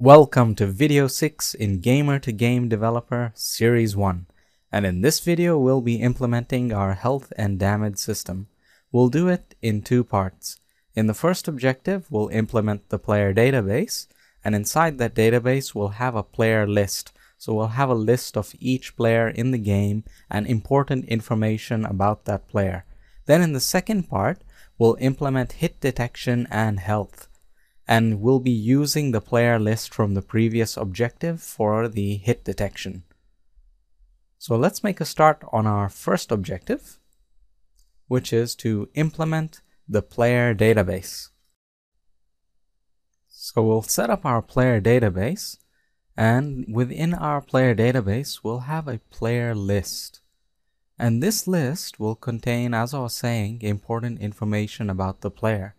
Welcome to video 6 in Gamer to Game Developer Series 1, and in this video we'll be implementing our health and damage system. We'll do it in two parts. In the first objective we'll implement the player database, and inside that database we'll have a player list. So we'll have a list of each player in the game and important information about that player. Then in the second part we'll implement hit detection and health. And we'll be using the player list from the previous objective for the hit detection. So let's make a start on our first objective, which is to implement the player database. So we'll set up our player database, and within our player database we'll have a player list. And this list will contain, as I was saying, important information about the player.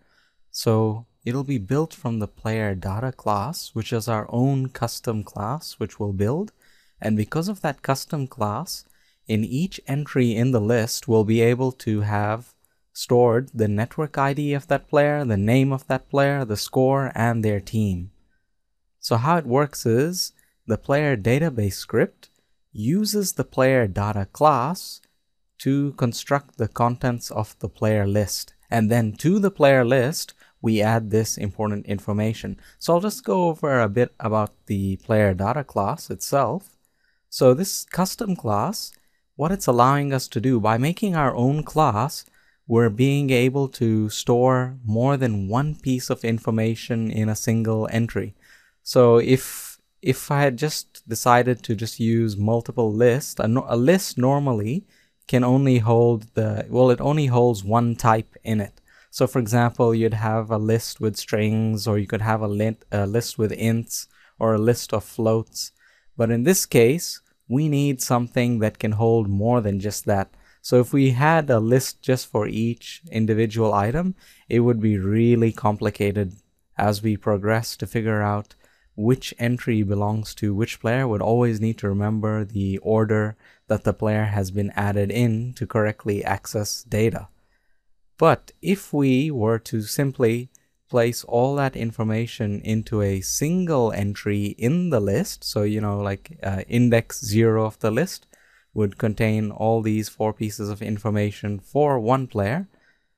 So it'll be built from the player data class, which is our own custom class which we'll build. And because of that custom class, in each entry in the list we'll be able to have stored the network ID of that player, the name of that player, the score, and their team. So how it works is the player database script uses the player data class to construct the contents of the player list. And then to the player list we add this important information. So I'll just go over a bit about the player data class itself. So this custom class, what it's allowing us to do, by making our own class, we're being able to store more than one piece of information in a single entry. So if I had just decided to just use multiple lists, a list normally can only hold it only holds one type in it. So for example, you'd have a list with strings, or you could have a list with ints, or a list of floats. But in this case, we need something that can hold more than just that. So if we had a list just for each individual item, it would be really complicated as we progress to figure out which entry belongs to which player. Would always need to remember the order that the player has been added in to correctly access data. But if we were to simply place all that information into a single entry in the list, so index 0 of the list would contain all these 4 pieces of information for one player,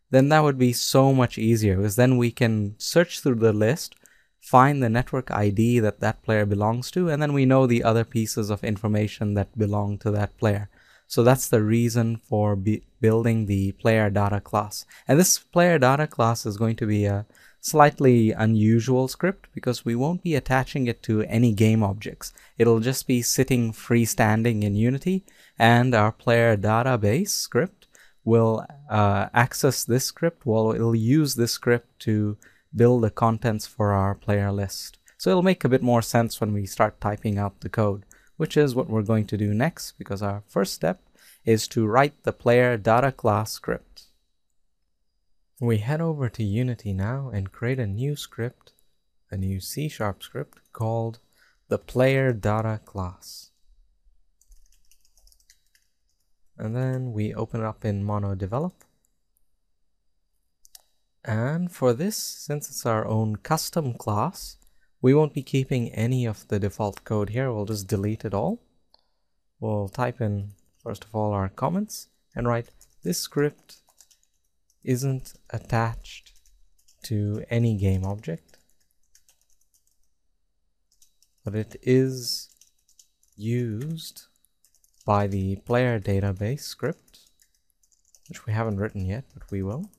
then that would be so much easier, because then we can search through the list, find the network ID that that player belongs to, and then we know the other pieces of information that belong to that player. So that's the reason for building the player data class. And this player data class is going to be a slightly unusual script, because we won't be attaching it to any game objects. It'll just be sitting freestanding in Unity, and our player database script will access this script. Well, it'll use this script to build the contents for our player list. So it'll make a bit more sense when we start typing out the code, which is what we're going to do next, because our first step is to write the player data class script. We head over to Unity now and create a new script, a new C# script called the player data class. And then we open it up in MonoDevelop. And for this, since it's our own custom class, we won't be keeping any of the default code here. We'll just delete it all. We'll type in, first of all, our comments and write, this script isn't attached to any game object, but it is used by the player database script, which we haven't written yet, but we will,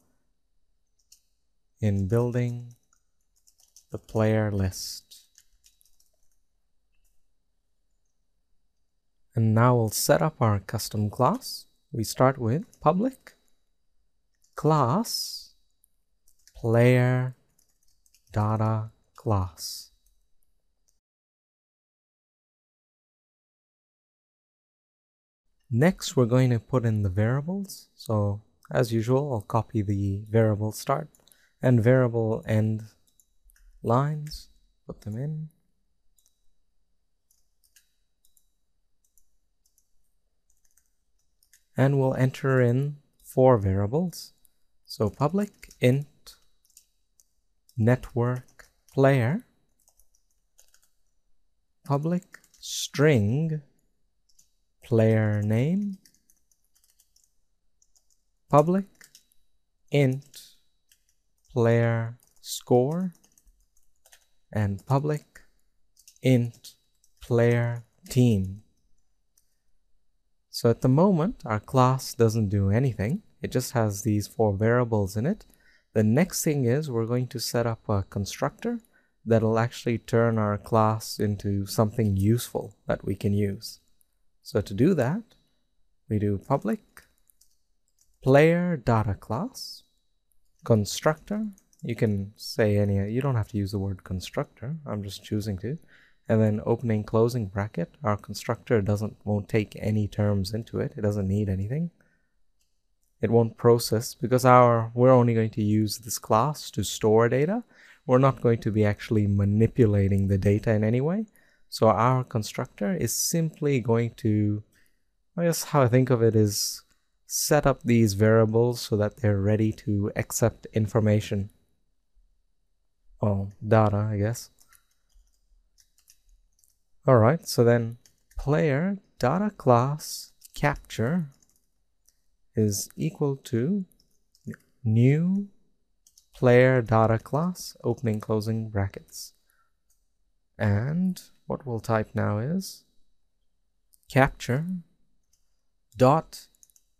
in building the player list. And now we'll set up our custom class. We start with public class player data class. Next, we're going to put in the variables. So as usual, I'll copy the variable start and variable end lines, put them in. And we'll enter in 4 variables. So public int network player public string player name, public int player score, and public int player team. So at the moment, our class doesn't do anything. It just has these 4 variables in it. The next thing is we're going to set up a constructor that'll actually turn our class into something useful that we can use. So to do that, we do public player data class constructor. You can say any, you don't have to use the word constructor. I'm just choosing to. And then opening closing bracket. Our constructor won't take any terms into it. It doesn't need anything. It won't process because we're only going to use this class to store data. We're not going to be actually manipulating the data in any way. So our constructor is simply going to, I guess how I think of it is, set up these variables so that they're ready to accept information. Well, data, I guess. Alright, so then player data class capture is equal to new player data class, opening closing brackets. And what we'll type now is capture dot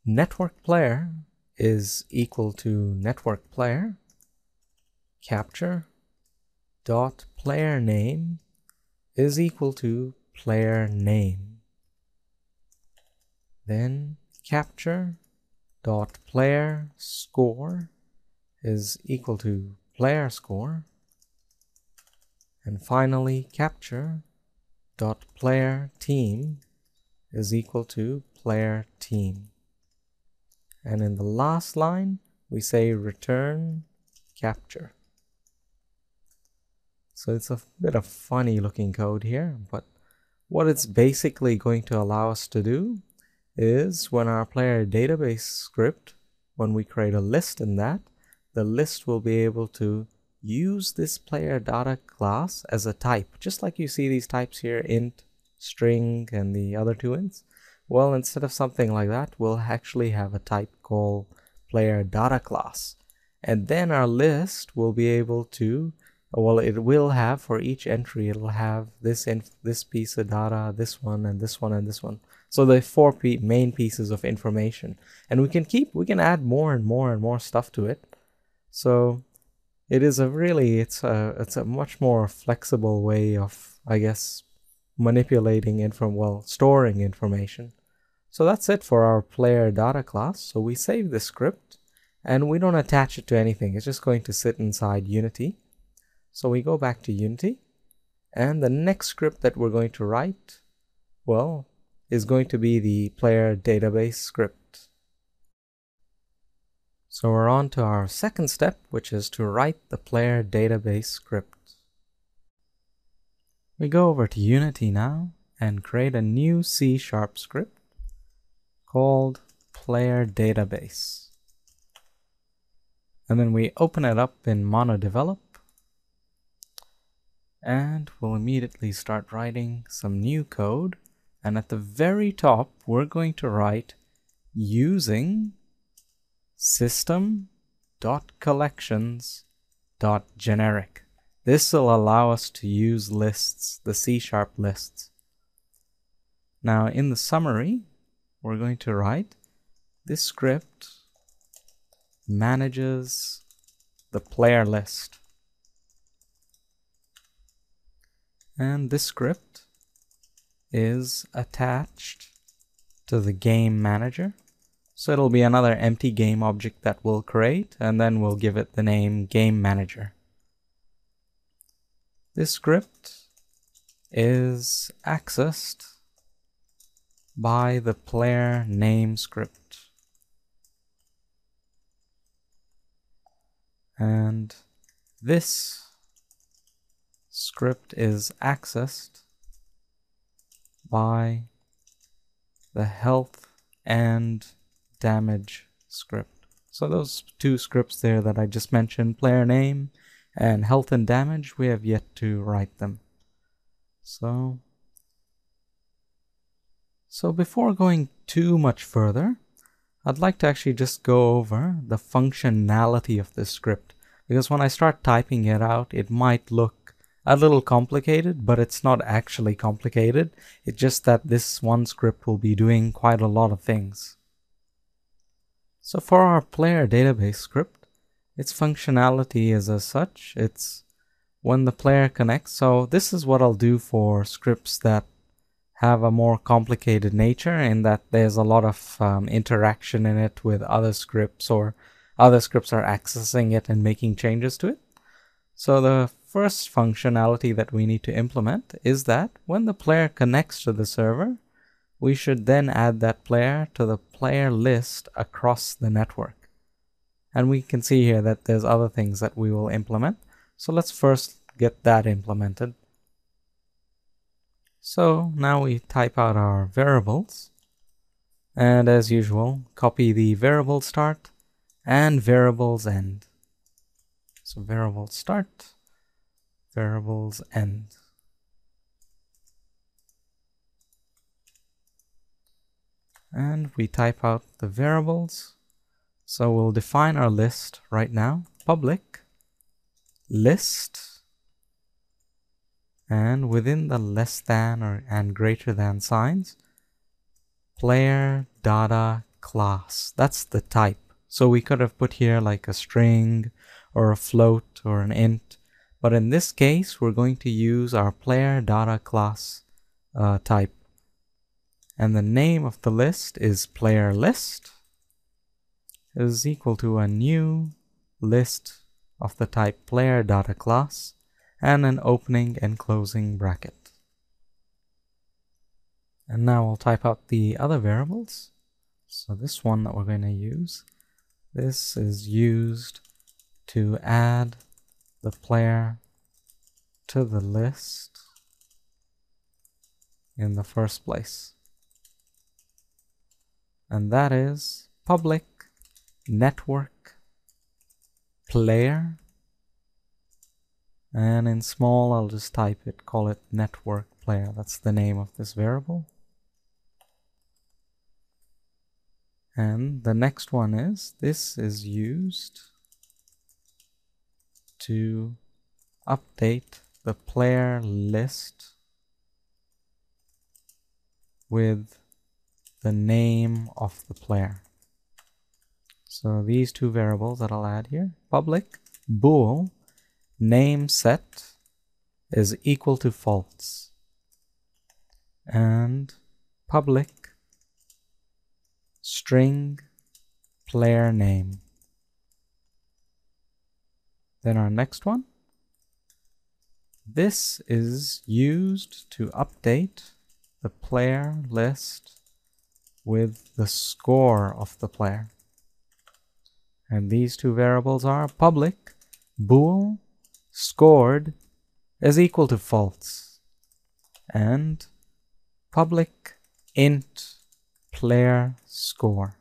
network player is equal to network player, capture dot player name is equal to player name. Then capture dot player score is equal to player score. And finally, capture dot player team is equal to player team. And in the last line, we say return capture. So it's a bit of funny looking code here, but what it's basically going to allow us to do is when our player database script, when we create a list in that, the list will be able to use this player data class as a type, just like you see these types here, int, string, and the other 2 ints. Well, instead of something like that, we'll actually have a type called player data class. And then our list will be able to, well, it will have for each entry, it'll have this piece of data, this one, and this one, and this one. So the 4 main pieces of information. And we can add more and more and more stuff to it. So it is it's a much more flexible way of, I guess, manipulating storing information. So that's it for our player data class. So we save the script and we don't attach it to anything. It's just going to sit inside Unity. So we go back to Unity, and the next script that we're going to write, well, is going to be the player database script. So we're on to our second step, which is to write the player database script. We go over to Unity now and create a new C# script called PlayerDatabase. And then we open it up in MonoDevelop, and we'll immediately start writing some new code. And at the very top, we're going to write using system.collections.generic. This will allow us to use lists, the C# lists. Now in the summary, we're going to write this script manages the player list. And this script is attached to the game manager. So it'll be another empty game object that we'll create, and then we'll give it the name game manager. This script is accessed by the player name script. And this script is accessed by the health and damage script. So those 2 scripts there that I just mentioned, player name and health and damage, we have yet to write them. So So before going too much further, I'd like to actually just go over the functionality of this script, because when I start typing it out, it might look a little complicated, but it's not actually complicated. It's just that this one script will be doing quite a lot of things. So for our player database script, its functionality is as such. It's when the player connects. So this is what I'll do for scripts that have a more complicated nature, in that there's a lot of interaction in it with other scripts, or other scripts are accessing it and making changes to it. So the first functionality that we need to implement is that when the player connects to the server, we should then add that player to the player list across the network. And we can see here that there's other things that we will implement. So let's first get that implemented. So now we type out our variables, and as usual, copy the variable start and variables end. So variable start, variables end. And we type out the variables. So we'll define our list right now, public list. And within the less than and greater than signs, player data class. That's the type. So we could have put here like a string or a float or an int. But in this case, we're going to use our player data class type. And the name of the list is player list is equal to a new list of the type player data class, and an opening and closing bracket. And now we'll type out the other variables. So this one that we're going to use, this is used to add the player to the list in the first place. And that is public network player. And in small, I'll just type it, call it network player. That's the name of this variable. And the next one is, this is used to update the player list with the name of the player. So these two variables that I'll add here, public bool name set is equal to false, and public string player name. Then our next one, this is used to update the player list with the score of the player. And these two variables are public bool scored is equal to false, and public int player score.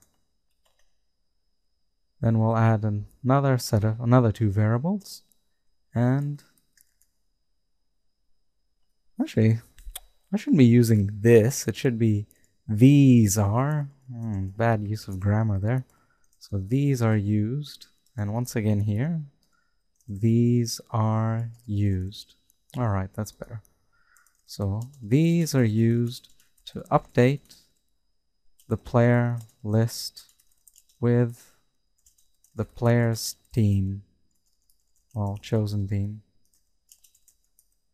Then we'll add another two variables, and actually I shouldn't be using this. It should be these are. Bad use of grammar there. So these are used, and once again here, these are used. All right, that's better. So these are used to update the player list with the player's team, well, chosen team.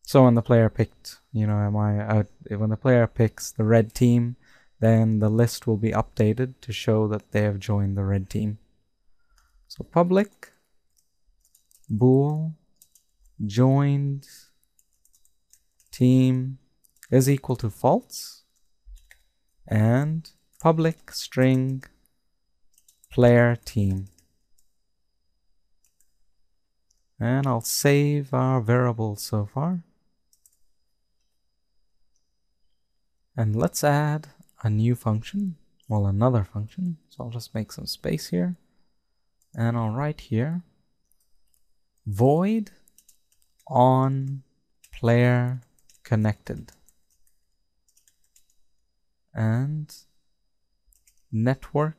So when the player picked, when the player picks the red team, then the list will be updated to show that they have joined the red team. So public bool joined team is equal to false, and public string player team. And I'll save our variables so far. And let's add a new function, well, another function. So I'll just make some space here, and I'll write here void on player connected. and network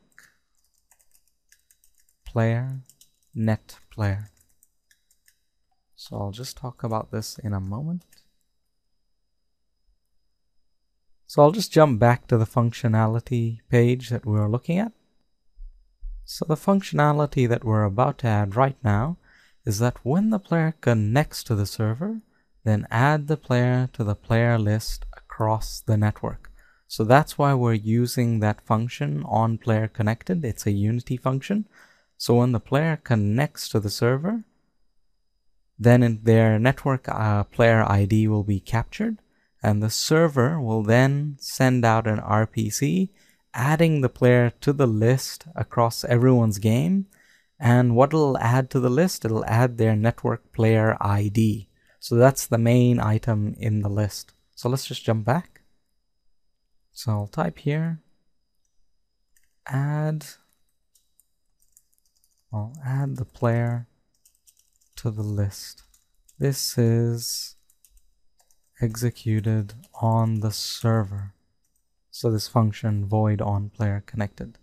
player net player. So I'll just talk about this in a moment. So I'll just jump back to the functionality page that we were looking at. So the functionality that we're about to add right now is that when the player connects to the server, then add the player to the player list across the network. So that's why we're using that function on player connected. It's a Unity function. So when the player connects to the server, then in their network player ID will be captured, and the server will then send out an RPC adding the player to the list across everyone's game. And what it'll add to the list, it'll add their network player ID. So that's the main item in the list. So let's just jump back. So I'll type here, I'll add the player to the list. This is executed on the server. So this function void on player connected.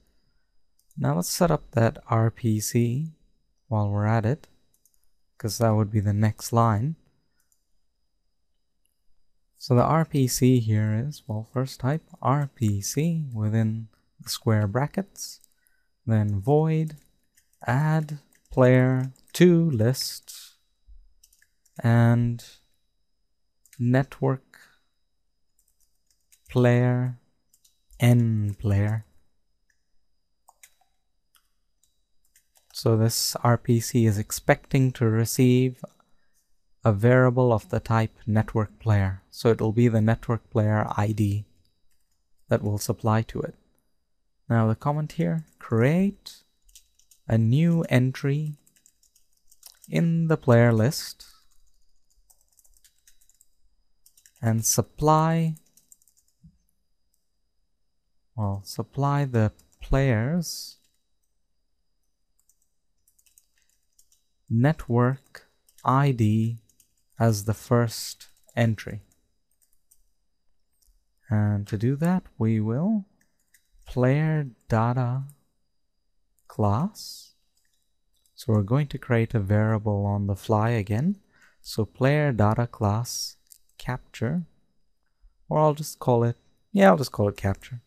Now let's set up that RPC while we're at it, because that would be the next line. So the RPC here is, well, first type RPC within the square brackets, then void add player to list and network player n player. So this RPC is expecting to receive a variable of the type network player. So it will be the network player ID that will supply to it. Now the comment here, create a new entry in the player list and supply the player's network ID as the first entry. And to do that, we will player data class. So we're going to create a variable on the fly again. So player data class capture, or I'll just call it capture,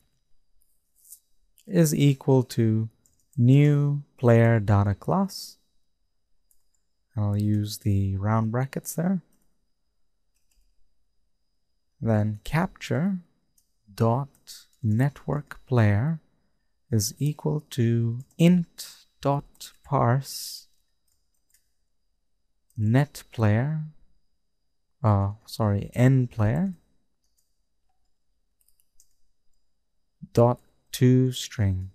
is equal to new player data class. I'll use the round brackets there. Then capture dot network player is equal to int dot parse net player, n player dot to string,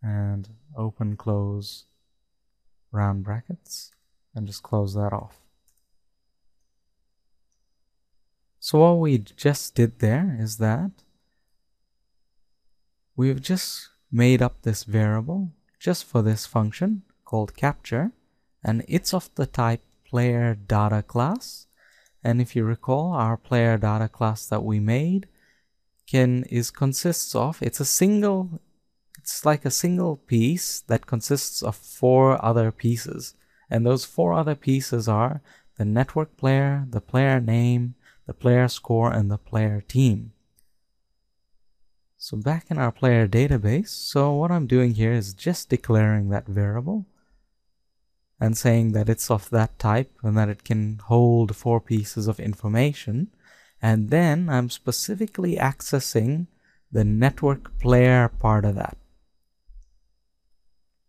and open close round brackets and just close that off. So what we just did there is that we've just made up this variable just for this function called capture, and it's of the type player data class. And if you recall, our player data class that we made it's like a single piece that consists of 4 other pieces, and those 4 other pieces are the network player, the player name, the player score, and the player team. So back in our player database, so what I'm doing here is just declaring that variable and saying that it's of that type and that it can hold 4 pieces of information, and then I'm specifically accessing the network player part of that,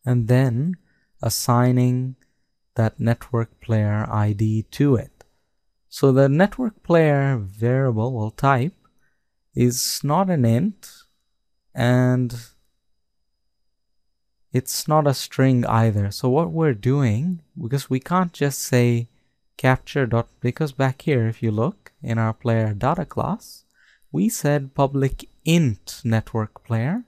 and then assigning that network player ID to it. So the network player variable will type is not an int, and it's not a string either. So what we're doing, because we can't just say capture dot, because back here if you look in our player data class, we said public int network player,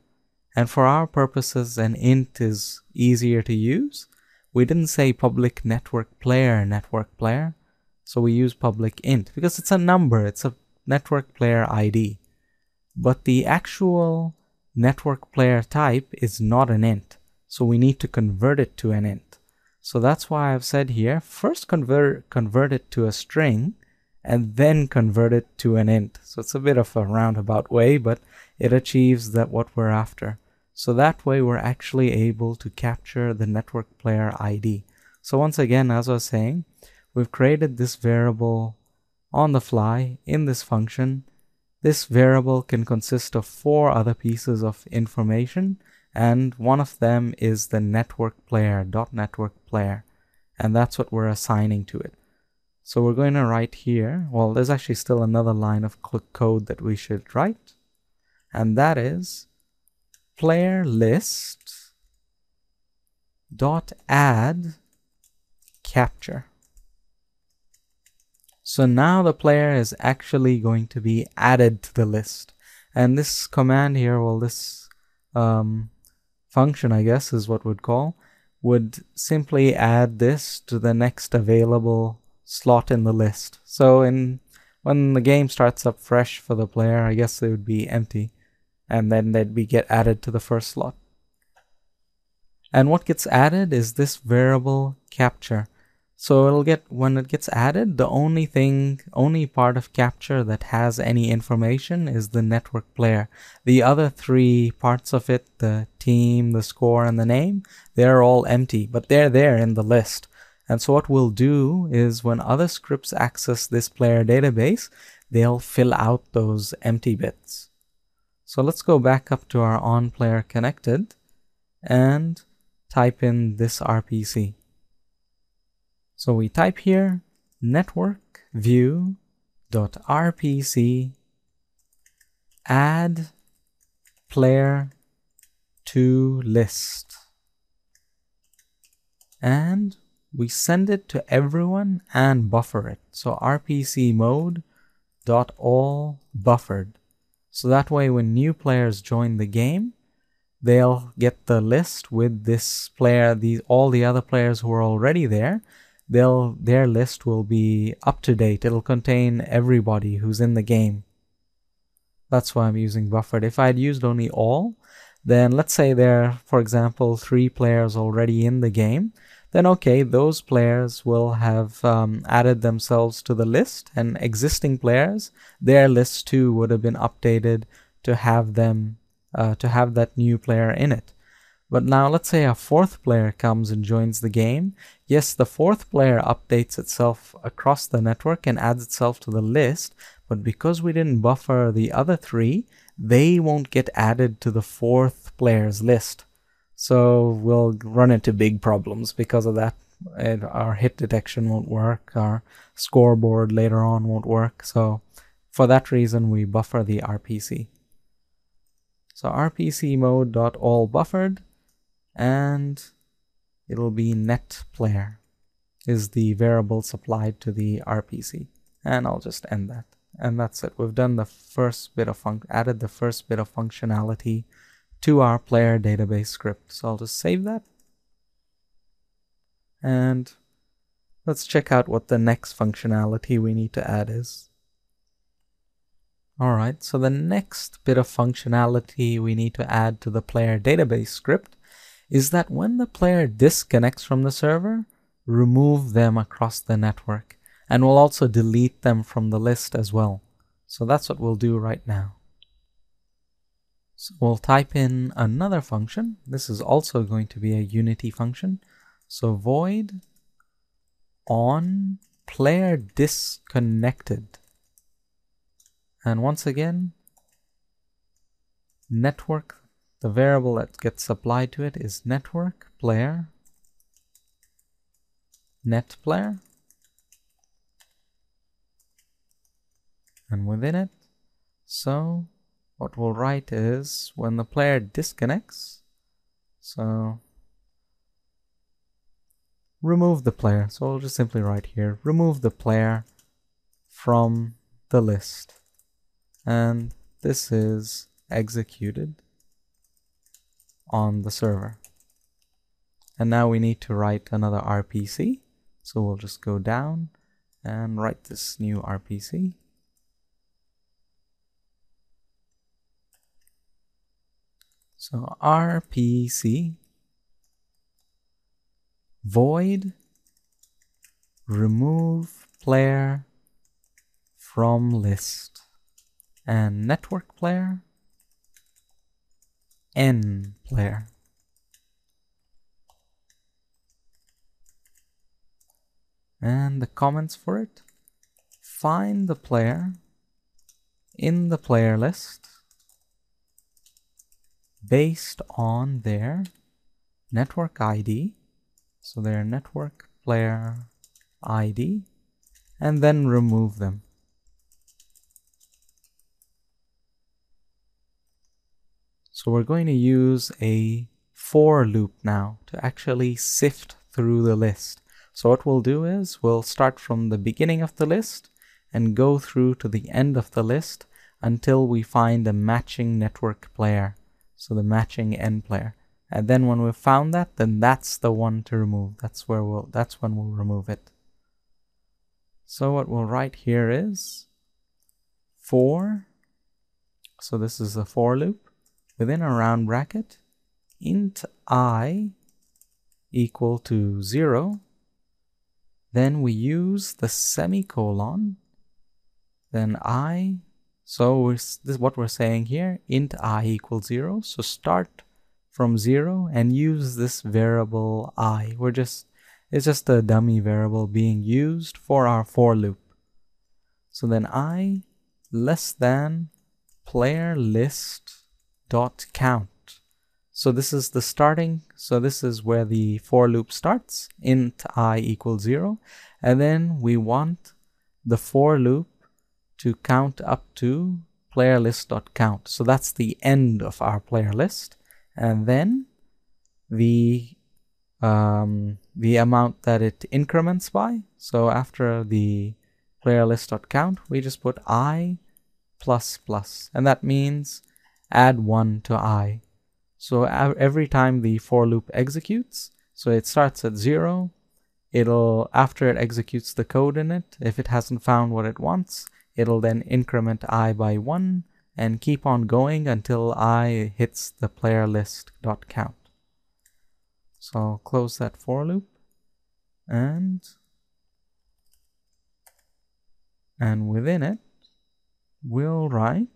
and for our purposes an int is easier to use. We didn't say public network player, so we use public int because it's a number, it's a network player ID. but the actual network player type is not an int. So we need to convert it to an int. So that's why I've said here, first convert it to a string and then convert it to an int. So it's a bit of a roundabout way, but it achieves that what we're after. So that way we're actually able to capture the network player ID. So once again, as I was saying, we've created this variable on the fly in this function. This variable can consist of 4 other pieces of information, and one of them is the network player, .network player, and that's what we're assigning to it. So we're going to write here, well, there's actually still another line of code that we should write, and that is player list dot add capture. So now the player is actually going to be added to the list, and this command here, well, this function, I guess is what we'd call, would simply add this to the next available slot in the list. So when the game starts up fresh for the player, I guess it would be empty, and then they'd get added to the first slot. And what gets added is this variable capture. So it'll get, when it gets added, the only part of capture that has any information is the network player. The other 3 parts of it, the team, the score, and the name, they're all empty, but they're there in the list. And so what we'll do is when other scripts access this player database, they'll fill out those empty bits. So let's go back up to our onPlayerConnected and type in this RPC. So we type here network view dot RPC add player to list, and we send it to everyone and buffer it. So RPC mode dot all buffered. So that way when new players join the game, they'll get the list with this player, all the other players who are already there. Their list will be up to date. It'll contain everybody who's in the game. That's why I'm using buffered. If I had used only all, then let's say there are, for example, 3 players already in the game, then okay, those players will have added themselves to the list, and existing players, their list too would have been updated to have them to have that new player in it. But now let's say a 4th player comes and joins the game. Yes, the 4th player updates itself across the network and adds itself to the list, but because we didn't buffer the other 3, they won't get added to the 4th player's list. So we'll run into big problems because of that. Our hit detection won't work, our scoreboard later on won't work. So for that reason, we buffer the RPC. So RPC mode dot all buffered, and it'll be net player is the variable supplied to the RPC. And I'll just end that. And that's it. We've done the first bit of added the first bit of functionality to our player database script. So I'll just save that. And let's check out what the next functionality we need to add is. Alright, so the next bit of functionality we need to add to the player database script is that when the player disconnects from the server, remove them across the network. And we'll also delete them from the list as well. So that's what we'll do right now. So we'll type in another function. This is also going to be a Unity function. So void on player disconnected. And once again, network, the variable that gets applied to it is network player, net player. And within it, so what we'll write is when the player disconnects, so remove the player. So we'll just simply write here, remove the player from the list. And this is executed on the server. And now we need to write another RPC. So we'll just go down and write this new RPC. So RPC void remove player from list, and network player n player. And the comments for it: find the player in the player list based on their network ID, so their network player ID, and then remove them. So we're going to use a for loop now to actually sift through the list. So what we'll do is we'll start from the beginning of the list and go through to the end of the list until we find a matching network player, so the matching n player. And then when we've found that, then that's the one to remove. That's when we'll remove it. So what we'll write here is for, so this is a for loop, within a round bracket, int I equal to 0, then we use the semicolon, then I, so this is what we're saying here, int I equals 0, so start from 0 and use this variable I. It's just a dummy variable being used for our for loop. So then I less than player list dot count. So this is the starting, so this is where the for loop starts, int I equals 0, and then we want the for loop to count up to player list dot count. So that's the end of our player list, and then the amount that it increments by. So after the player list dot count, we just put I plus plus, and that means add 1 to I. So every time the for loop executes, so it starts at 0, after it executes the code in it, if it hasn't found what it wants, it'll then increment I by 1 and keep on going until I hits the player list dot count. So I'll close that for loop, and within it we'll write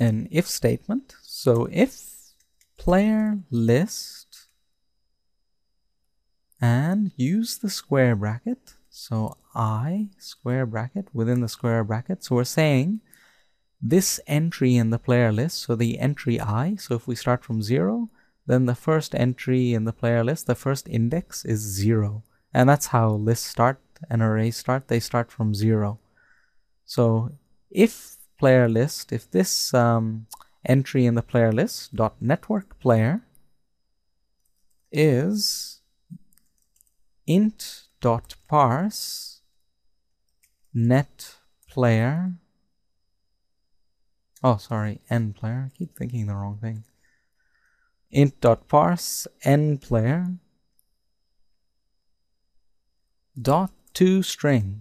an if statement. So if player list, and use the square bracket, so I square bracket within the square bracket. So we're saying this entry in the player list, so the entry I, so if we start from 0, then the first entry in the player list, the first index is 0. And that's how lists start and arrays start. They start from 0. So if player list, if this entry in the player list dot network player is int dot parse net player, oh sorry, n player, I keep thinking the wrong thing, int dot parse n player dot toString.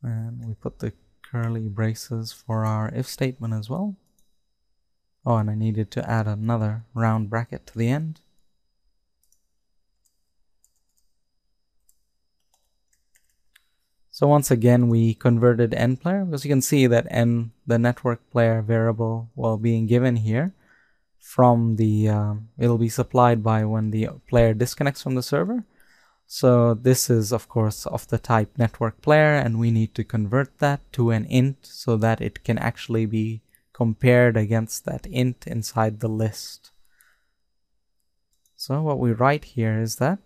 And we put the curly braces for our if statement as well. Oh, and I needed to add another round bracket to the end. So once again, we converted n player, because you can see that n, the network player variable, well, being given here from the, it'll be supplied by when the player disconnects from the server. So this is of course of the type network player, and we need to convert that to an int so that it can actually be compared against that int inside the list. So what we write here is that,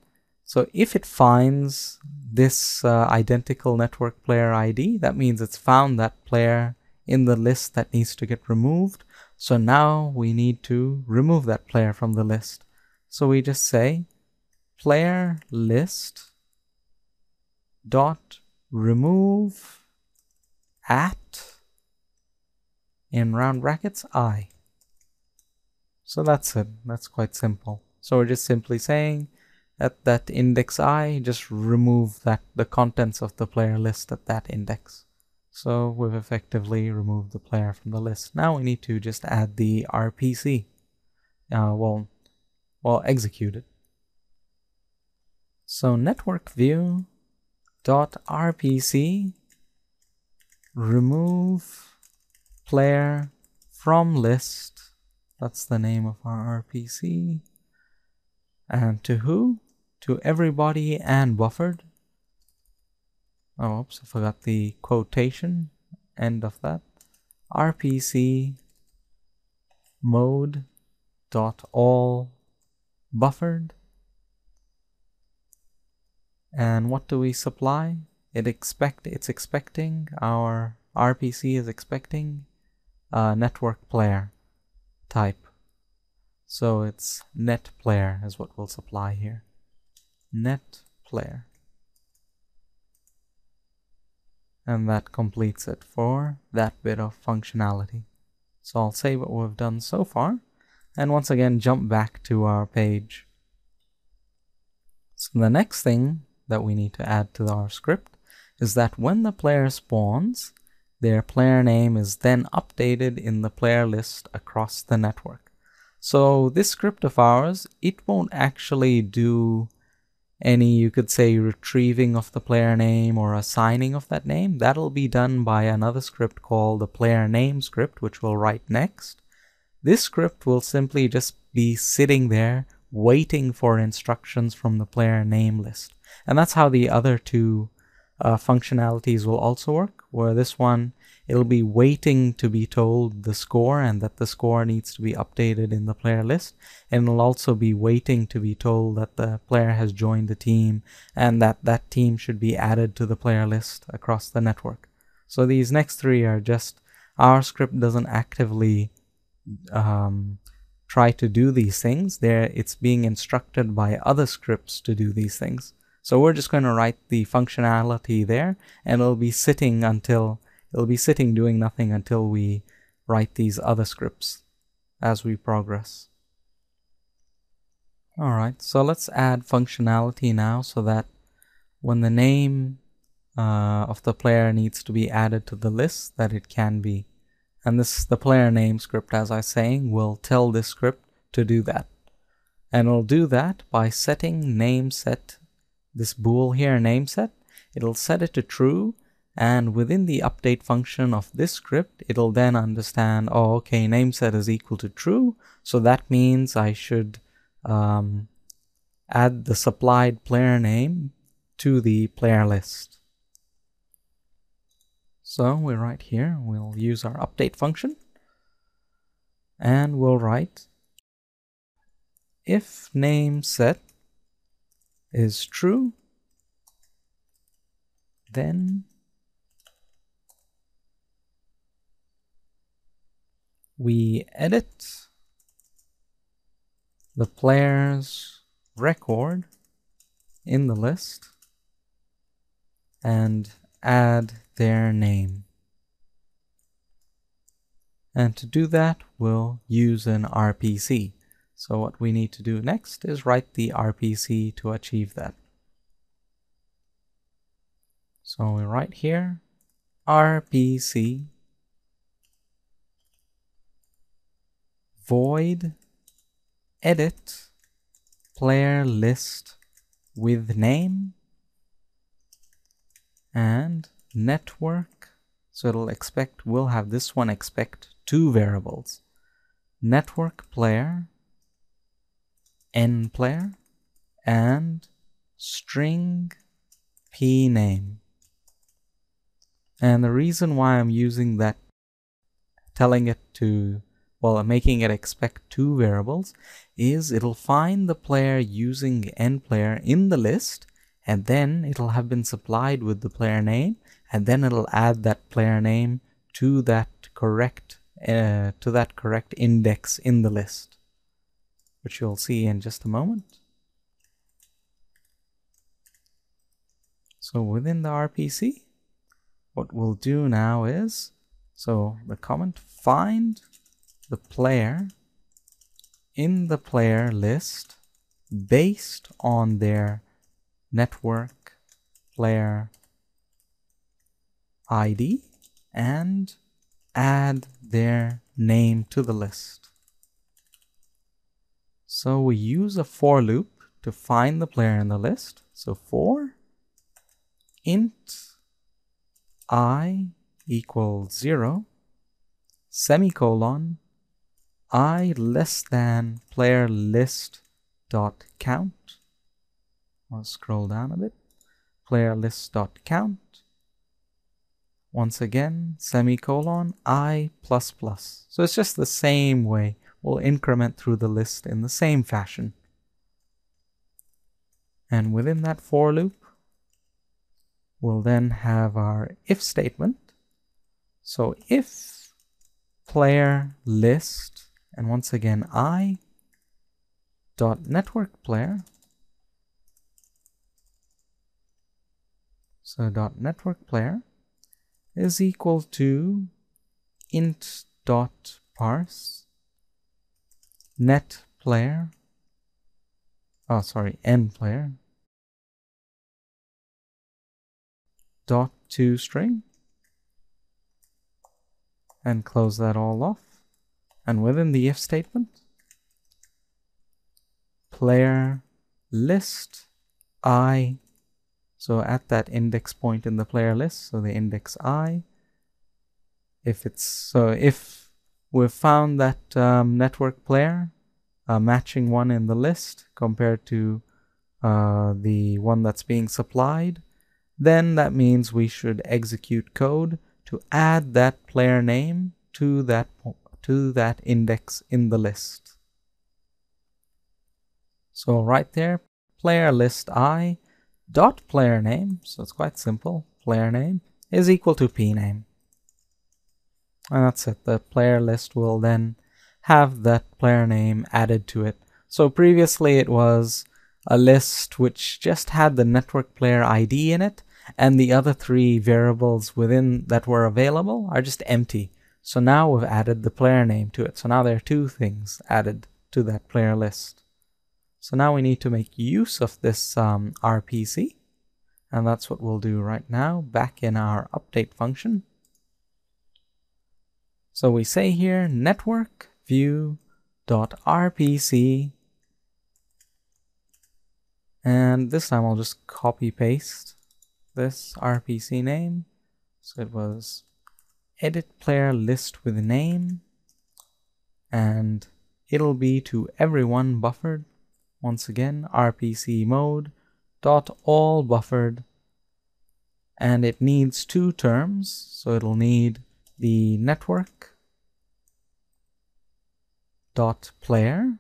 so if it finds this identical network player ID, that means it's found that player in the list that needs to get removed. So now we need to remove that player from the list. So we just say player list dot remove at, in round brackets, I. So that's it. That's quite simple. So we're just simply saying at that index I, just remove the contents of the player list at that index. So we've effectively removed the player from the list. Now we need to just add the RPC. Execute it. So network view dot RPC remove player from list. That's the name of our RPC. And to who? To everybody and buffered. Oh, oops, I forgot the quotation. End of that. RPC mode dot all buffered. And what do we supply? It's expecting, our RPC is expecting network player type. So it's net player is what we'll supply here. Net player. And that completes it for that bit of functionality. So I'll save what we've done so far, and once again jump back to our page. So the next thing that we need to add to our script is that when the player spawns, their player name is then updated in the player list across the network. So this script of ours, it won't actually do any, you could say, retrieving of the player name or assigning of that name. That'll be done by another script called the player name script, which we'll write next. This script will simply just be sitting there waiting for instructions from the player name list. And that's how the other two functionalities will also work, where this one, it'll be waiting to be told the score and that the score needs to be updated in the player list. And it'll also be waiting to be told that the player has joined the team and that that team should be added to the player list across the network. So these next three are just, our script doesn't actively try to do these things. It's being instructed by other scripts to do these things. So we're just going to write the functionality there, and it'll be sitting doing nothing until we write these other scripts as we progress. Alright, so let's add functionality now so that when the name of the player needs to be added to the list, that it can be. And the player name script, as I was saying, will tell this script to do that. And it'll do that by setting nameset, this bool here, nameset. It'll set it to true, and within the update function of this script, it'll then understand, oh, okay, nameset is equal to true, so that means I should add the supplied player name to the player list. So we write here, we'll use our update function, and we'll write if nameset is true, then we edit the player's record in the list and add their name. And to do that, we'll use an RPC. So what we need to do next is write the RPC to achieve that. So we write here RPC void edit player list with name and network. So we'll have this one expect two variables, network player, n player, and string p name. And the reason why I'm using that, making it expect two variables, is it'll find the player using n player in the list, and then it'll have been supplied with the player name, and then it'll add that player name to that correct index in the list, which you'll see in just a moment. So within the RPC, what we'll do now is, so the comment find the player in the player list based on their network player ID and add their name to the list. So we use a for loop to find the player in the list. So for int I equals 0, semicolon, I less than player list dot count. I'll scroll down a bit. Player list dot count. Once again, semicolon, I plus plus. So it's just the same way. We'll increment through the list in the same fashion. And within that for loop, we'll then have our if statement. So if player list, and once again, I dot network player. So dot network player is equal to int dot parse net player, n player dot toString, and close that all off. And within the if statement, player list I, so at that index point in the player list, so the index I, if we've found that network player matching one in the list compared to the one that's being supplied, then that means we should execute code to add that player name to that index in the list. So right there, player list I dot player name, so it's quite simple, player name is equal to pname. And that's it. The player list will then have that player name added to it. So previously it was a list which just had the network player ID in it, and the other three variables within that were available are just empty. So now we've added the player name to it. So now there are two things added to that player list. So now we need to make use of this RPC, and that's what we'll do right now back in our update function. So we say here network view.rpc, and this time I'll just copy paste this RPC name. So it was edit player list with name, and it'll be to everyone buffered. Once again, RPC mode dot all buffered, and it needs two terms, so it'll need the network dot player.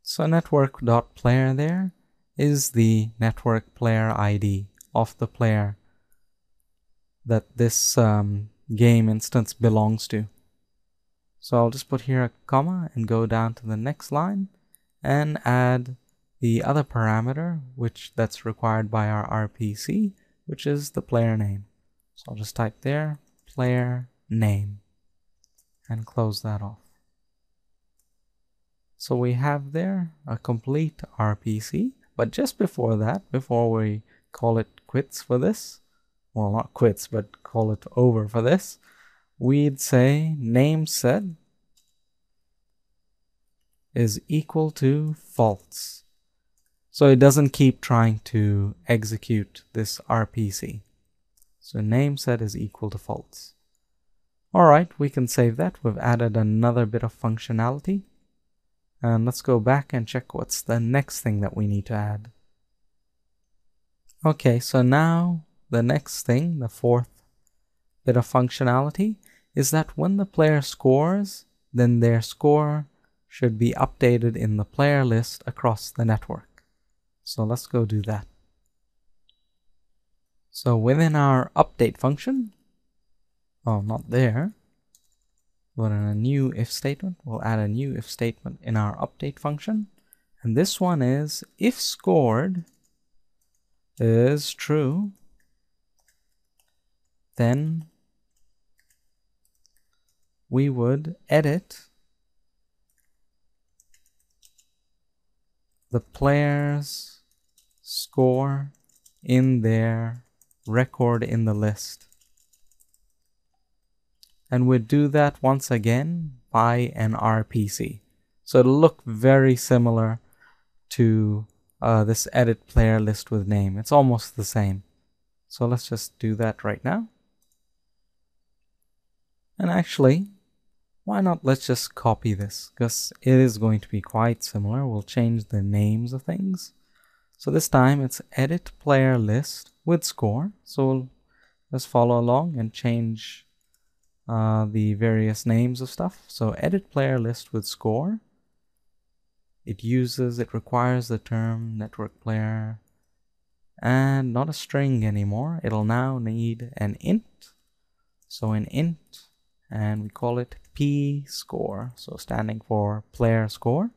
So network dot player there is the network player ID of the player that this game instance belongs to. So I'll just put here a comma and go down to the next line and add the other parameter that's required by our RPC, which is the player name. So I'll just type there player name and close that off. So we have there a complete RPC, but just before that, before we call it quits for this, well, not quits, but call it over for this, we'd say name set is equal to false. So it doesn't keep trying to execute this RPC. So name set is equal to false. Alright, we can save that. We've added another bit of functionality. And let's go back and check what's the next thing that we need to add. Okay, so now the next thing, the fourth bit of functionality, is that when the player scores, then their score should be updated in the player list across the network. So let's go do that. So within our update function, oh, not there, but in a new if statement, we'll add a new if statement in our update function. And this one is if scored is true, then we would edit the player's score in their record in the list. And we'd do that once again by an RPC. So it'll look very similar to this edit player list with name. It's almost the same. So let's just do that right now. And actually, why not let's just copy this, because it is going to be quite similar. We'll change the names of things. So this time it's edit player list with score. So we'll just follow along and change the various names of stuff. So edit player list with score. It requires the term network player and not a string anymore. It'll now need an int. So an int, and we call it P score. So standing for player score.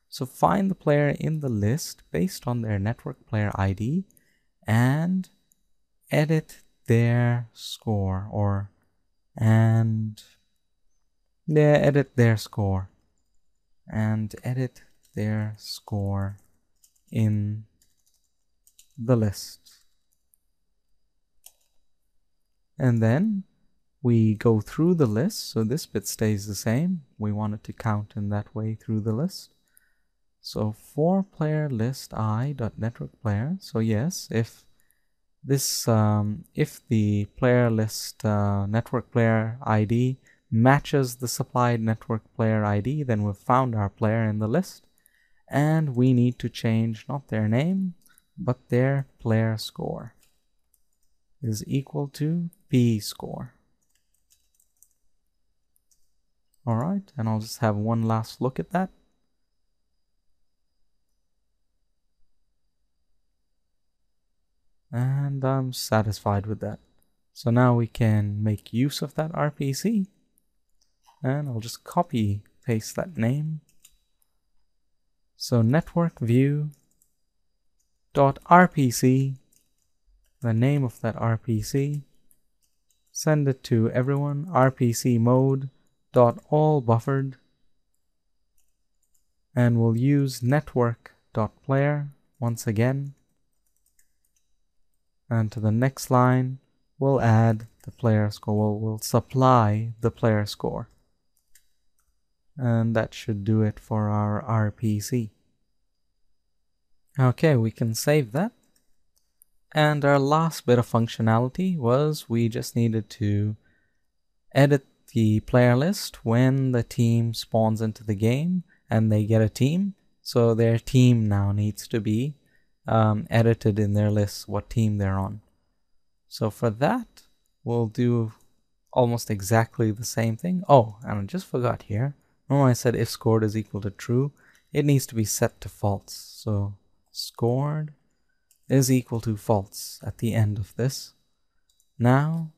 So find the player in the list based on their network player ID and edit their score, edit their score in the list. And then we go through the list, so this bit stays the same. We want it to count in that way through the list. So for player list I.network player, so yes, if the player list network player ID matches the supplied network player ID, then we've found our player in the list, and we need to change not their name, but their player score is equal to P score. Alright, and I'll just have one last look at that. And I'm satisfied with that. So now we can make use of that RPC. And I'll just copy paste that name. So network view dot RPC, the name of that RPC, send it to everyone, RPC mode dot all buffered, and we'll use network dot player once again. And to the next line, we'll add the player score. We'll supply the player score. And that should do it for our RPC. Okay, we can save that. And our last bit of functionality was we just needed to edit the player list when the team spawns into the game and they get a team. So their team now needs to be edited in their list, what team they're on. So for that, we'll do almost exactly the same thing. Oh, and I just forgot here. Remember I said if scored is equal to true, it needs to be set to false. So scored is equal to false at the end of this. Now,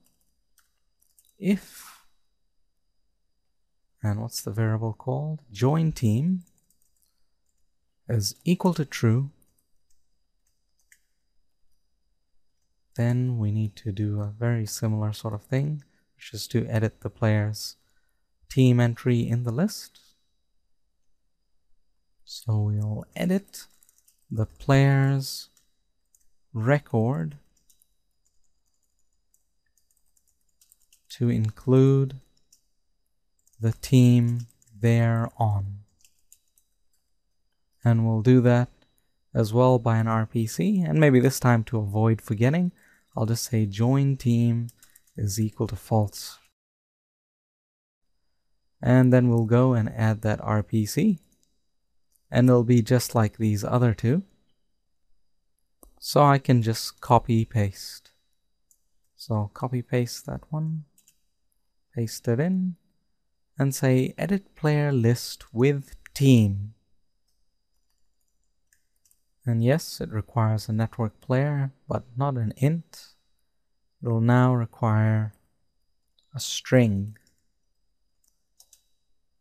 if, and what's the variable called? Join team is equal to true, then we need to do a very similar sort of thing, which is to edit the player's team entry in the list. So we'll edit the player's record to include the team they're on. And we'll do that as well by an RPC, and maybe this time to avoid forgetting, I'll just say join team is equal to false. And then we'll go and add that RPC, and it'll be just like these other two. So I can just copy paste. So I'll copy paste that one, paste it in, and say edit player list with team. And yes, it requires a network player, but not an int. It will now require a string.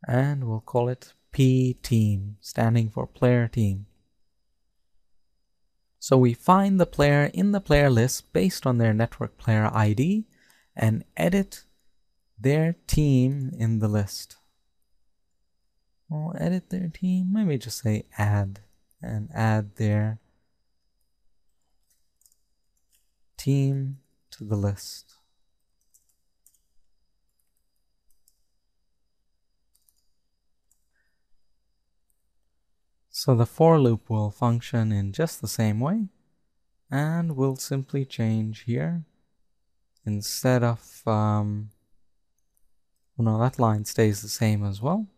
And we'll call it p-team, standing for player team. So we find the player in the player list based on their network player ID and edit their team in the list. We'll edit their team, maybe just say add, and add their team to the list. So the for loop will function in just the same way, and we'll simply change here. Instead of, no, that line stays the same as well.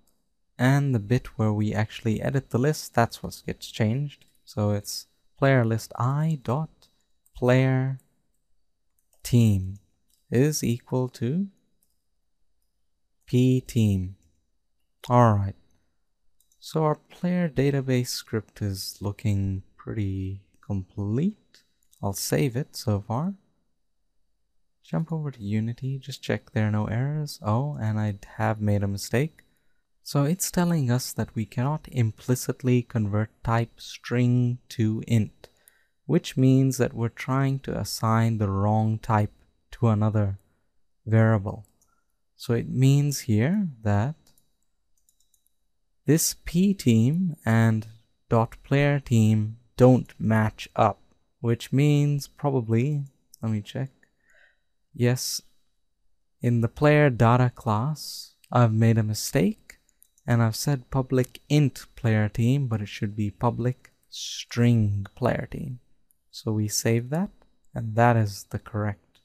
And the bit where we actually edit the list, that's what gets changed. So it's player list I dot player team is equal to p team. Alright, so our player database script is looking pretty complete. I'll save it so far. Jump over to Unity, just check there are no errors. Oh, and I have made a mistake. So it's telling us that we cannot implicitly convert type string to int, which means that we're trying to assign the wrong type to another variable. So it means here that this p-team and .playerTeam don't match up, which means probably, let me check. Yes, in the player data class, I've made a mistake and I've said public int player team, but it should be public string player team. So we save that, and that is the correct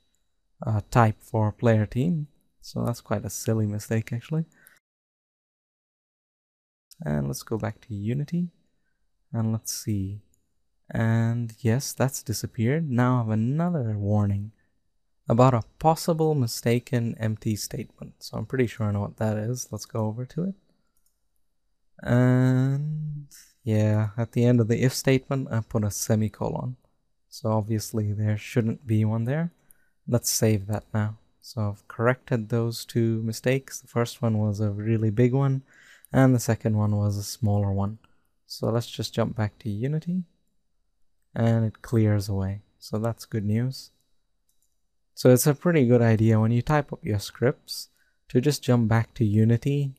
type for player team. So that's quite a silly mistake actually. And let's go back to Unity and let's see. And yes, that's disappeared. Now I have another warning about a possible mistaken empty statement. So I'm pretty sure I know what that is. Let's go over to it. And yeah, at the end of the if statement, I put a semicolon. So obviously there shouldn't be one there. Let's save that now. So I've corrected those two mistakes. The first one was a really big one, and the second one was a smaller one. So let's just jump back to Unity, and it clears away. So that's good news. So it's a pretty good idea when you type up your scripts to just jump back to Unity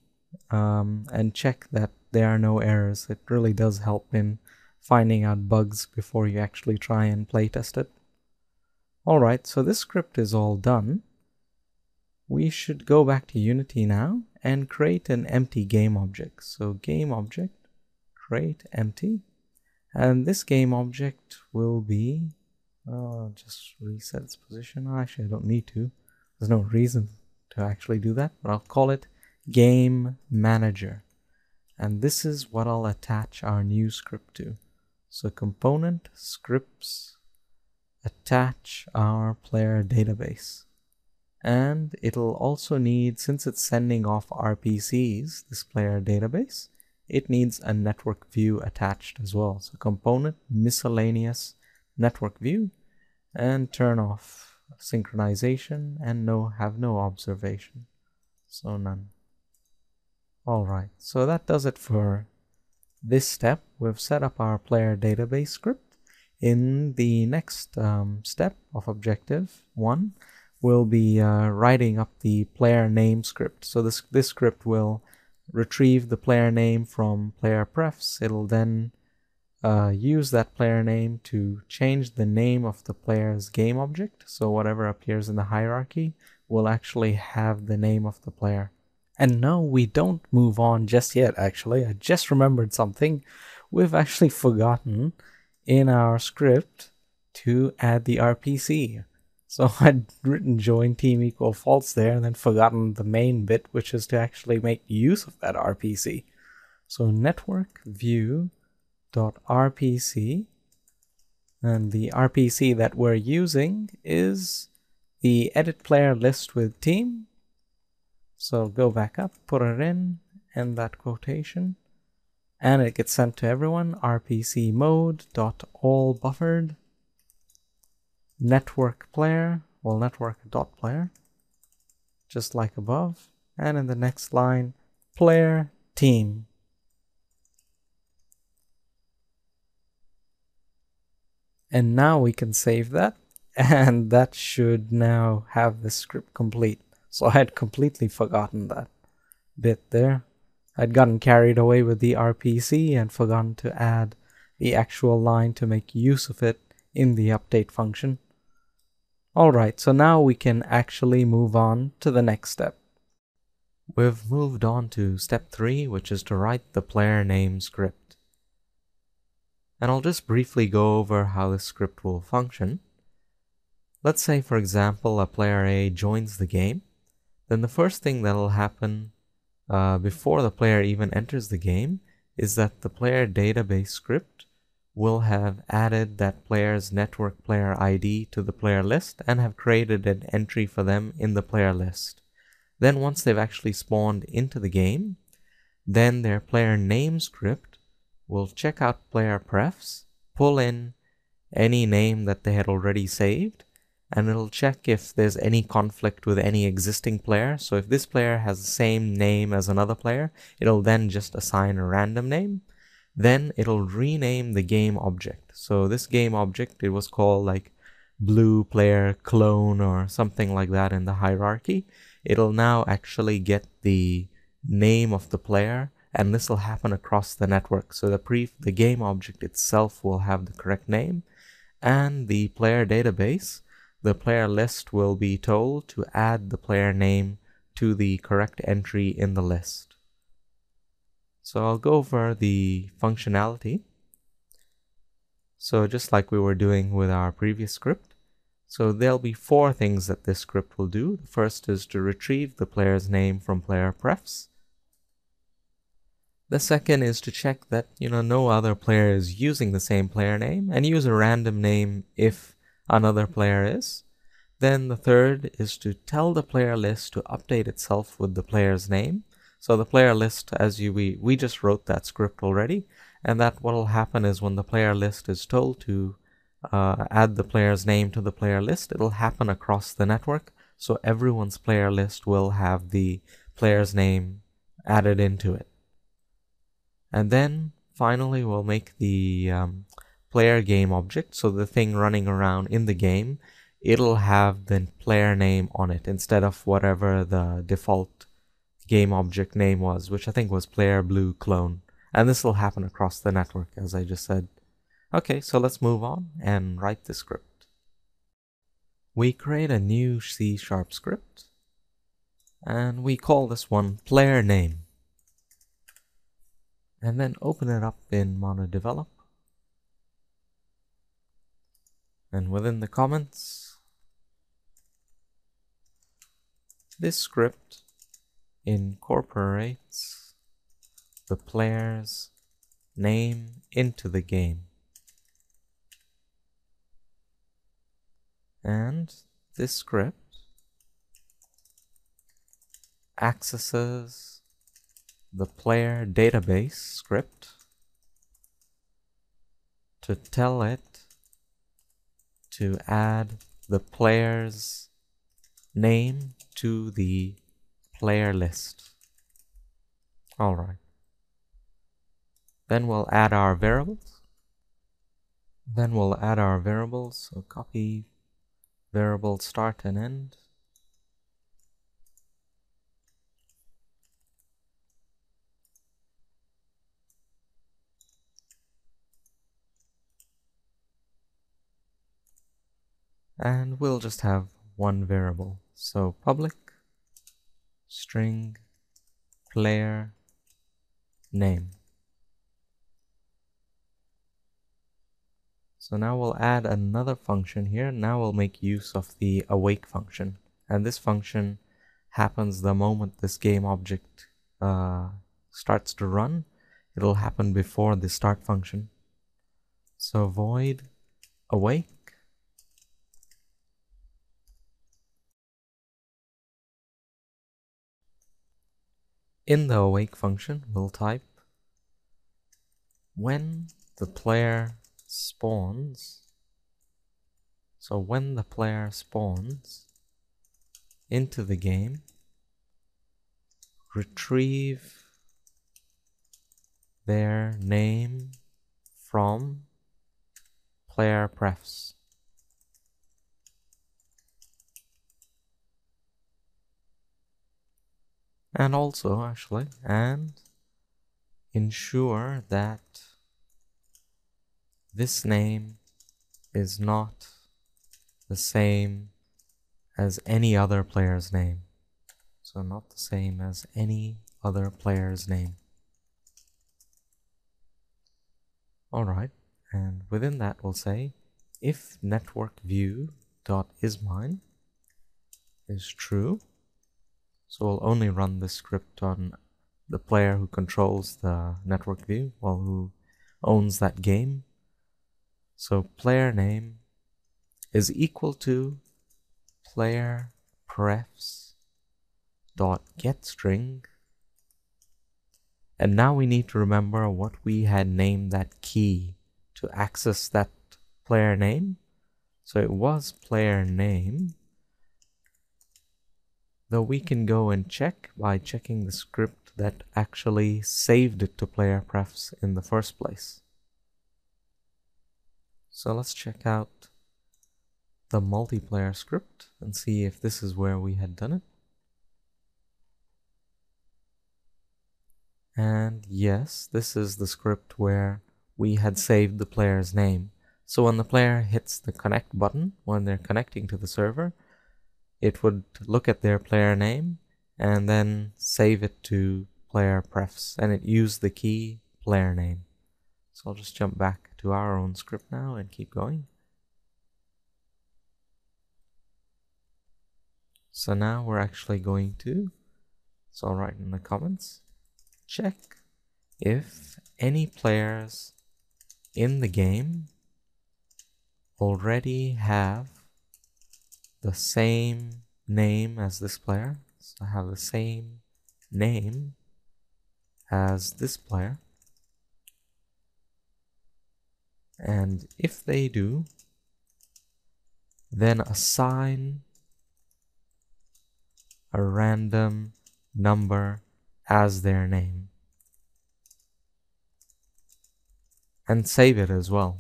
and check that there are no errors. It really does help in finding out bugs before you actually try and playtest it. Alright, so this script is all done. We should go back to Unity now and create an empty game object. So game object, create empty, and this game object will be just reset its position. Actually, I don't need to. There's no reason to actually do that, but I'll call it Game Manager. And this is what I'll attach our new script to. So component scripts attach our player database. And it'll also need, since it's sending off RPCs, this player database, it needs a network view attached as well. So component miscellaneous network view, and turn off synchronization and have no observation. So none. Alright, so that does it for this step. We've set up our player database script. In the next step of objective 1, we'll be writing up the player name script. So this script will retrieve the player name from player prefs. It'll then use that player name to change the name of the player's game object. So whatever appears in the hierarchy will actually have the name of the player. And no, we don't move on just yet, actually. I just remembered something. We've actually forgotten in our script to add the RPC. So I'd written join team equal false there and then forgotten the main bit, which is to actually make use of that RPC. So network view .rpc, and the RPC that we're using is the edit player list with team. So go back up, put it in, end that quotation, and it gets sent to everyone. RPC mode .all buffered network player, well, network .player, just like above, and in the next line player team. And now we can save that, and that should now have the script complete. So I had completely forgotten that bit there. I'd gotten carried away with the RPC and forgotten to add the actual line to make use of it in the update function. Alright, so now we can actually move on to the next step. We've moved on to step 3, which is to write the player name script. And I'll just briefly go over how this script will function. Let's say, for example, a player A joins the game. Then the first thing that'll happen before the player even enters the game is that the player database script will have added that player's network player ID to the player list and have created an entry for them in the player list. Then once they've actually spawned into the game, then their player name script will check out player prefs, pull in any name that they had already saved, and it'll check if there's any conflict with any existing player. So if this player has the same name as another player, it'll then just assign a random name. Then it'll rename the game object. So this game object, it was called like blue player clone or something like that in the hierarchy. It'll now actually get the name of the player, and this will happen across the network. So the game object itself will have the correct name, and the player database, the player list, will be told to add the player name to the correct entry in the list. So I'll go over the functionality. So just like we were doing with our previous script, so there'll be 4 things that this script will do. The first is to retrieve the player's name from player prefs. The second is to check that no other player is using the same player name, and use a random name if another player is. Then the third is to tell the player list to update itself with the player's name. So the player list, as we just wrote that script already, and that what will happen is when the player list is told to add the player's name to the player list, it'll happen across the network. So everyone's player list will have the player's name added into it. And then finally we'll make the player game object, so the thing running around in the game, it'll have the player name on it instead of whatever the default game object name was, which I think was player blue clone. And this will happen across the network, as I just said. Okay, so let's move on and write the script. We create a new C# script, and we call this one player name. And then open it up in MonoDevelop. And within the comments, this script incorporates the player's name into the game. And this script accesses the player database script to tell it to add the player's name to the player list. Alright. Then we'll add our variables. So copy variable start and end. And we'll just have one variable. So public string player name. So now we'll add another function here. Now we'll make use of the awake function. And this function happens the moment this game object starts to run. It'll happen before the start function. So void awake. In the awake function, we'll type when the player spawns. So when the player spawns into the game, retrieve their name from player prefs. And also, actually, and ensure that this name is not the same as any other player's name. So not the same as any other player's name. Alright, And within that, we'll say if network view dot isMine is true. So we'll only run this script on the player who controls the network view, well, who owns that game. So player name is equal to player prefs dot getString. And now we need to remember what we had named that key to access that player name. So it was player name, though we can go and check by checking the script that actually saved it to player prefs in the first place. So let's check out the multiplayer script and see if this is where we had done it. And yes, this is the script where we had saved the player's name. So when the player hits the connect button, when they're connecting to the server, it would look at their player name and then save it to player prefs, and it used the key player name. So I'll just jump back to our own script now and keep going. So now we're actually going to, so I'll write in the comments, check if any players in the game already have the same name as this player. So I have the same name as this player. And if they do, then assign a random number as their name. And save it as well.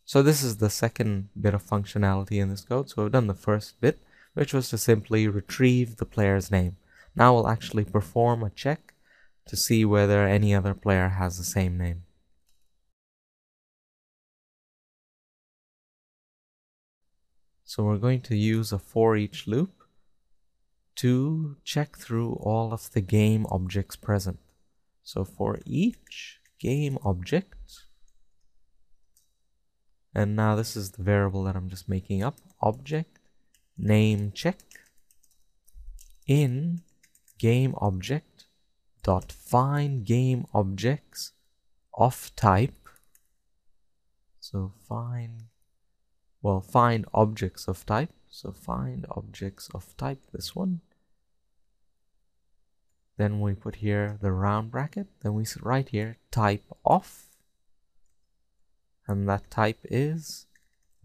So this is the second bit of functionality in this code. So we've done the first bit, which was to simply retrieve the player's name. Now we'll actually perform a check to see whether any other player has the same name. So we're going to use a for each loop to check through all of the game objects present. So for each game object, and now this is the variable that I'm just making up, object name check in game object dot find game objects of type. So find objects of type. So find objects of type, this one. Then we put here the round bracket. Then we write here type of, and that type is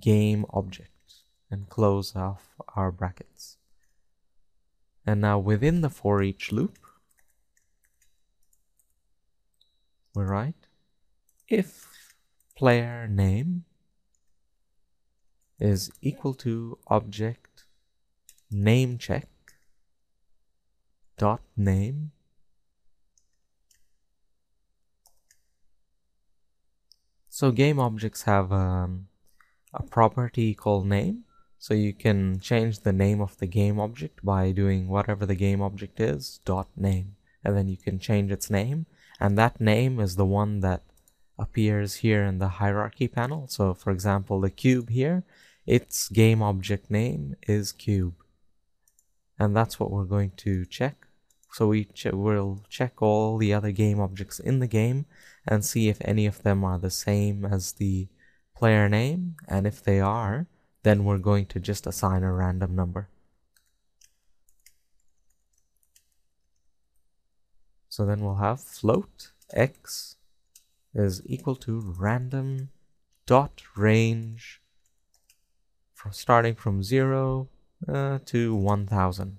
game object, and close off our brackets. And now within the for each loop, we write if player name is equal to object name check dot name So game objects have a property called name. So you can change the name of the game object by doing whatever the game object is, dot name. And then you can change its name. And that name is the one that appears here in the hierarchy panel. So for example, the cube here, its game object name is cube. And that's what we're going to check. So we'll check all the other game objects in the game and see if any of them are the same as the player name. And if they are, then we're going to just assign a random number. So then we'll have float x is equal to random dot range starting from 0 to 1000.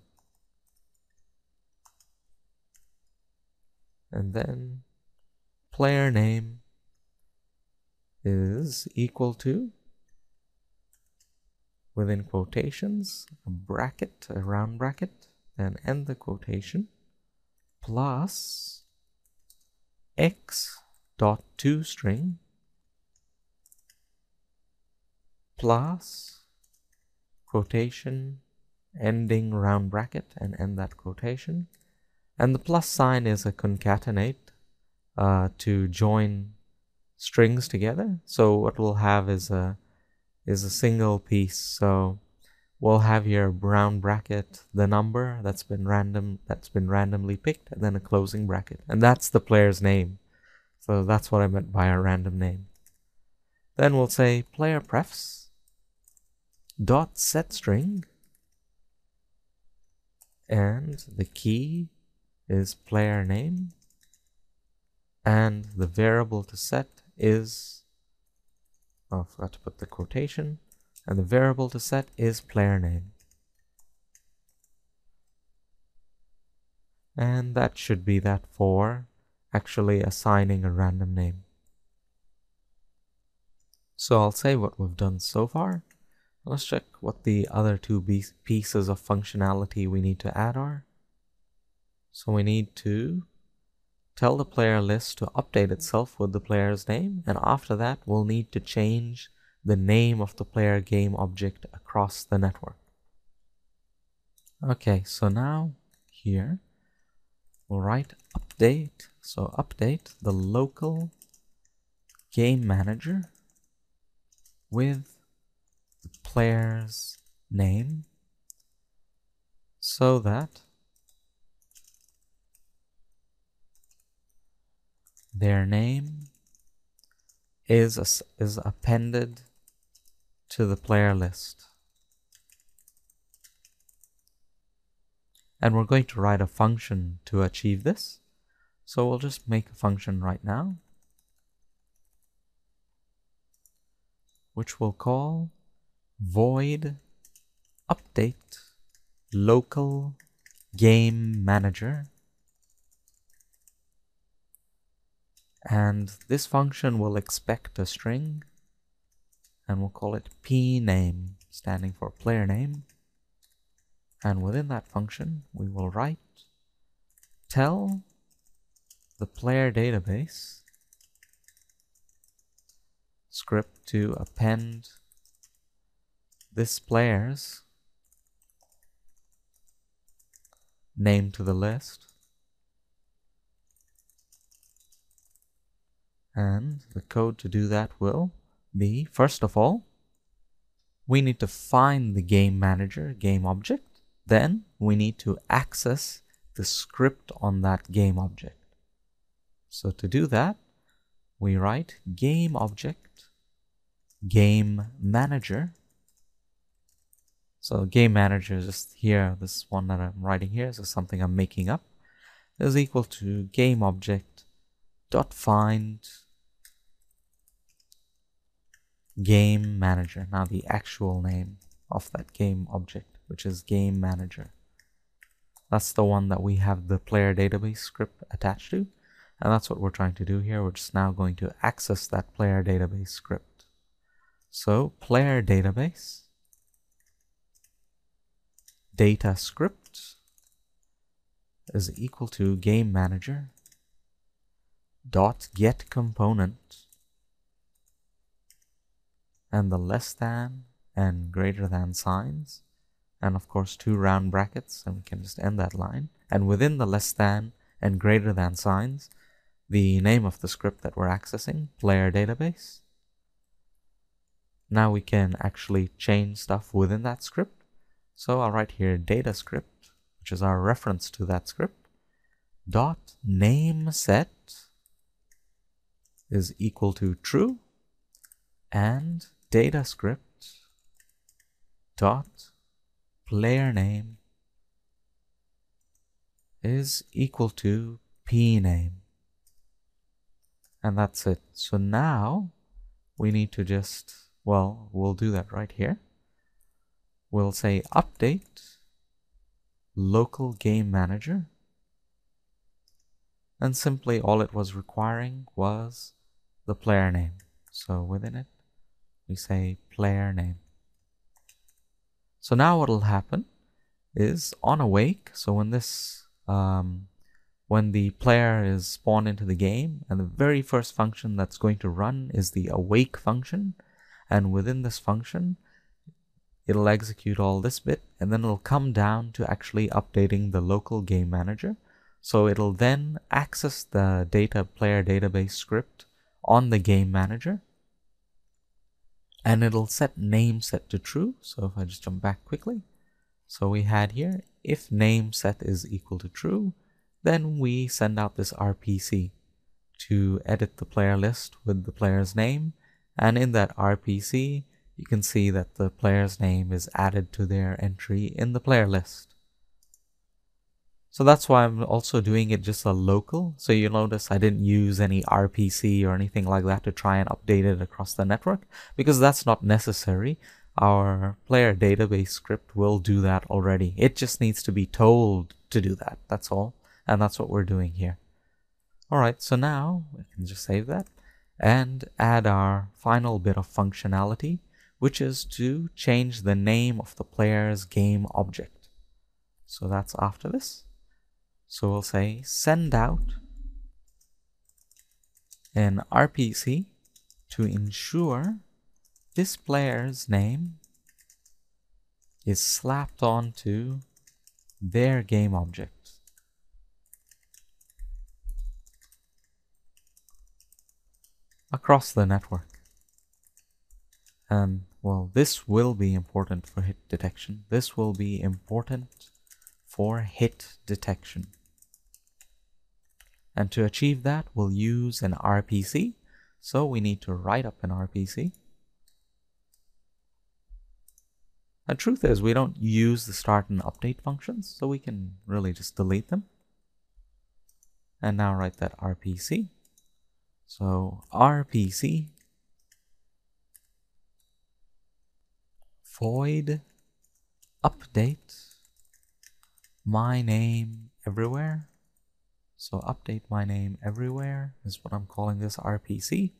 And then player name is equal to, within quotations, a bracket, a round bracket, and end the quotation, plus x dot toString plus quotation, ending round bracket, and end that quotation. And the plus sign is a concatenate to join strings together. So what we'll have is a single piece. So we'll have here round bracket, the number that's been randomly picked, and then a closing bracket. And that's the player's name. So that's what I meant by a random name. Then we'll say player prefs dot set string, and the key is player name, and the variable to set is, oh, I forgot to put the quotation, and the variable to set is player name. And that should be that for actually assigning a random name. So I'll say what we've done so far. Let's check what the other two pieces of functionality we need to add are. So we need to tell the player list to update itself with the player's name, and after that we'll need to change the name of the player game object across the network. Okay, so now here we'll write update. So update the local game manager with the player's name so that their name is appended to the player list. And we're going to write a function to achieve this. So we'll just make a function right now, which we'll call void update local game manager. And this function will expect a string, and we'll call it pname, standing for player name. And within that function, we will write tell the PlayerDatabase script to append this player's name to the list. And the code to do that will be, first of all, we need to find the game manager, game object. Then we need to access the script on that game object. So to do that, we write game object, game manager. So game manager is just here, this one that I'm writing here, so something I'm making up, is equal to game object dot find game manager. Now the actual name of that game object, which is game manager. That's the one that we have the PlayerDatabase script attached to. And that's what we're trying to do here. We're just now going to access that PlayerDatabase script. So PlayerDatabase data script is equal to game manager dot get component, and the less than and greater than signs, and of course 2 round brackets, and we can just end that line. And within the less than and greater than signs, the name of the script that we're accessing, PlayerDatabase. Now we can actually change stuff within that script. So I'll write here data script, which is our reference to that script, dot name set is equal to true, and data script dot player name is equal to pname. And that's it. So now we need to just, well, we'll do that right here. We'll say update local game manager, and simply all it was requiring was the player name. So within it, we say player name. So now what will happen is on awake, so when this when the player is spawned into the game, and the very first function that's going to run is the awake function, and within this function it'll execute all this bit, and then it'll come down to actually updating the local game manager. So it'll then access the PlayerDatabase script on the game manager, and it'll set name set to true. So if I just jump back quickly, so we had here, if name set is equal to true, then we send out this RPC to edit the player list with the player's name. And in that RPC, you can see that the player's name is added to their entry in the player list. So that's why I'm also doing it just a local. So you'll notice I didn't use any RPC or anything like that to try and update it across the network, because that's not necessary. Our player database script will do that already. It just needs to be told to do that. That's all. And that's what we're doing here. All right, so now we can just save that and add our final bit of functionality, which is to change the name of the player's game object. So that's after this. So we'll say send out an RPC to ensure this player's name is slapped onto their game object. Across the network. And well, this will be important for hit detection. This will be important for hit detection. And to achieve that, we'll use an RPC. So we need to write up an RPC. The truth is, we don't use the start and update functions, so we can really just delete them. And now write that RPC. So RPC void update my name everywhere. So update my name everywhere is what I'm calling this RPC,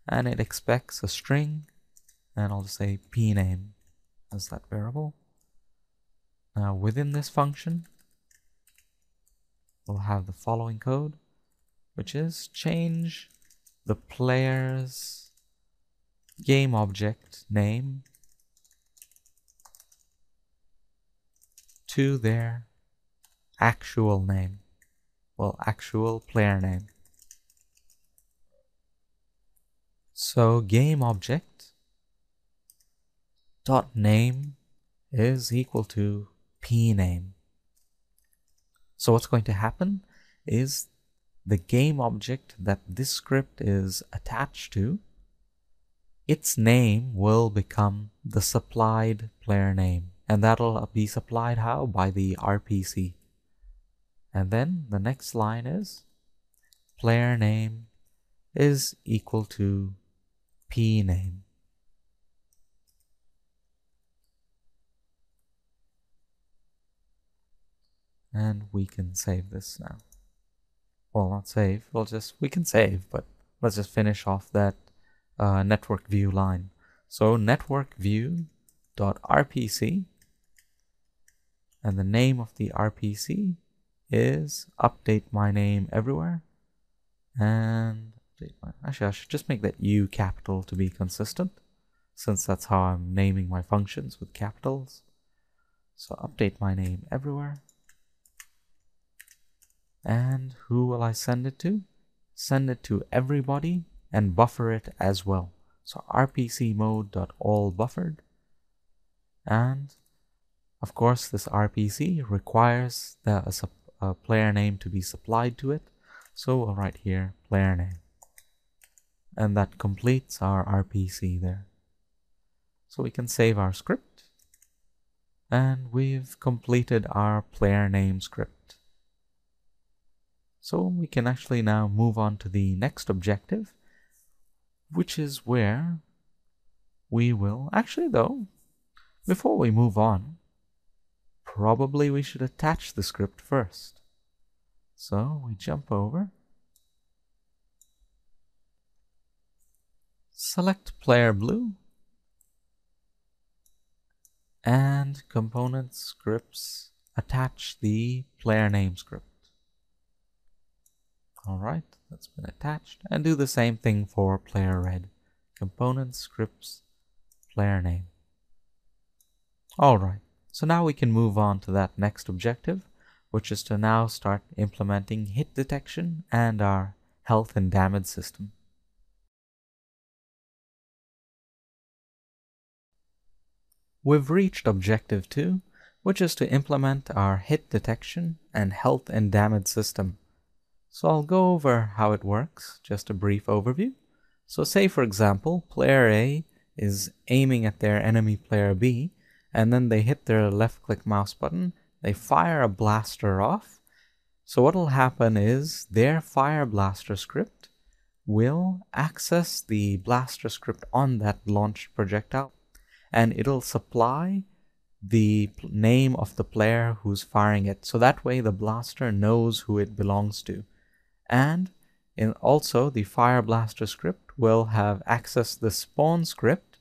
and it expects a string, and I'll just say pname as that variable. Now within this function, we'll have the following code, which is change the player's game object name to their actual name. Well, actual player name. So game object dot name is equal to pname. So what's going to happen is the game object that this script is attached to, its name will become the supplied player name. And that'll be supplied how? By the RPC. And then the next line is player name is equal to pname. And we can save this now. Well, not save, we can save, but let's just finish off that network view line. So network view dot RPC, and the name of the RPC is update my name everywhere. And actually, I should just make that U capital to be consistent, since that's how I'm naming my functions, with capitals. So update my name everywhere. And who will I send it to? Send it to everybody and buffer it as well. So RPC mode.all buffered. And of course, this RPC requires a player name to be supplied to it. So we'll write here player name. And that completes our RPC there. So we can save our script. And we've completed our player name script. So we can actually now move on to the next objective, which is where we will, actually though, before we move on, probably we should attach the script first. So we jump over, select player blue, and component scripts attach the player name script. Alright, that's been attached. And do the same thing for player red. Component scripts player name. Alright, so now we can move on to that next objective, which is to now start implementing hit detection and our health and damage system. We've reached objective 2, which is to implement our hit detection and health and damage system. So I'll go over how it works, just a brief overview. So say for example, player A is aiming at their enemy player B, and then they hit their left click mouse button, they fire a blaster off. So what will happen is their fire blaster script will access the blaster script on that launched projectile, and it'll supply the name of the player who's firing it. So that way the blaster knows who it belongs to. And also the fire blaster script will have access the spawn script,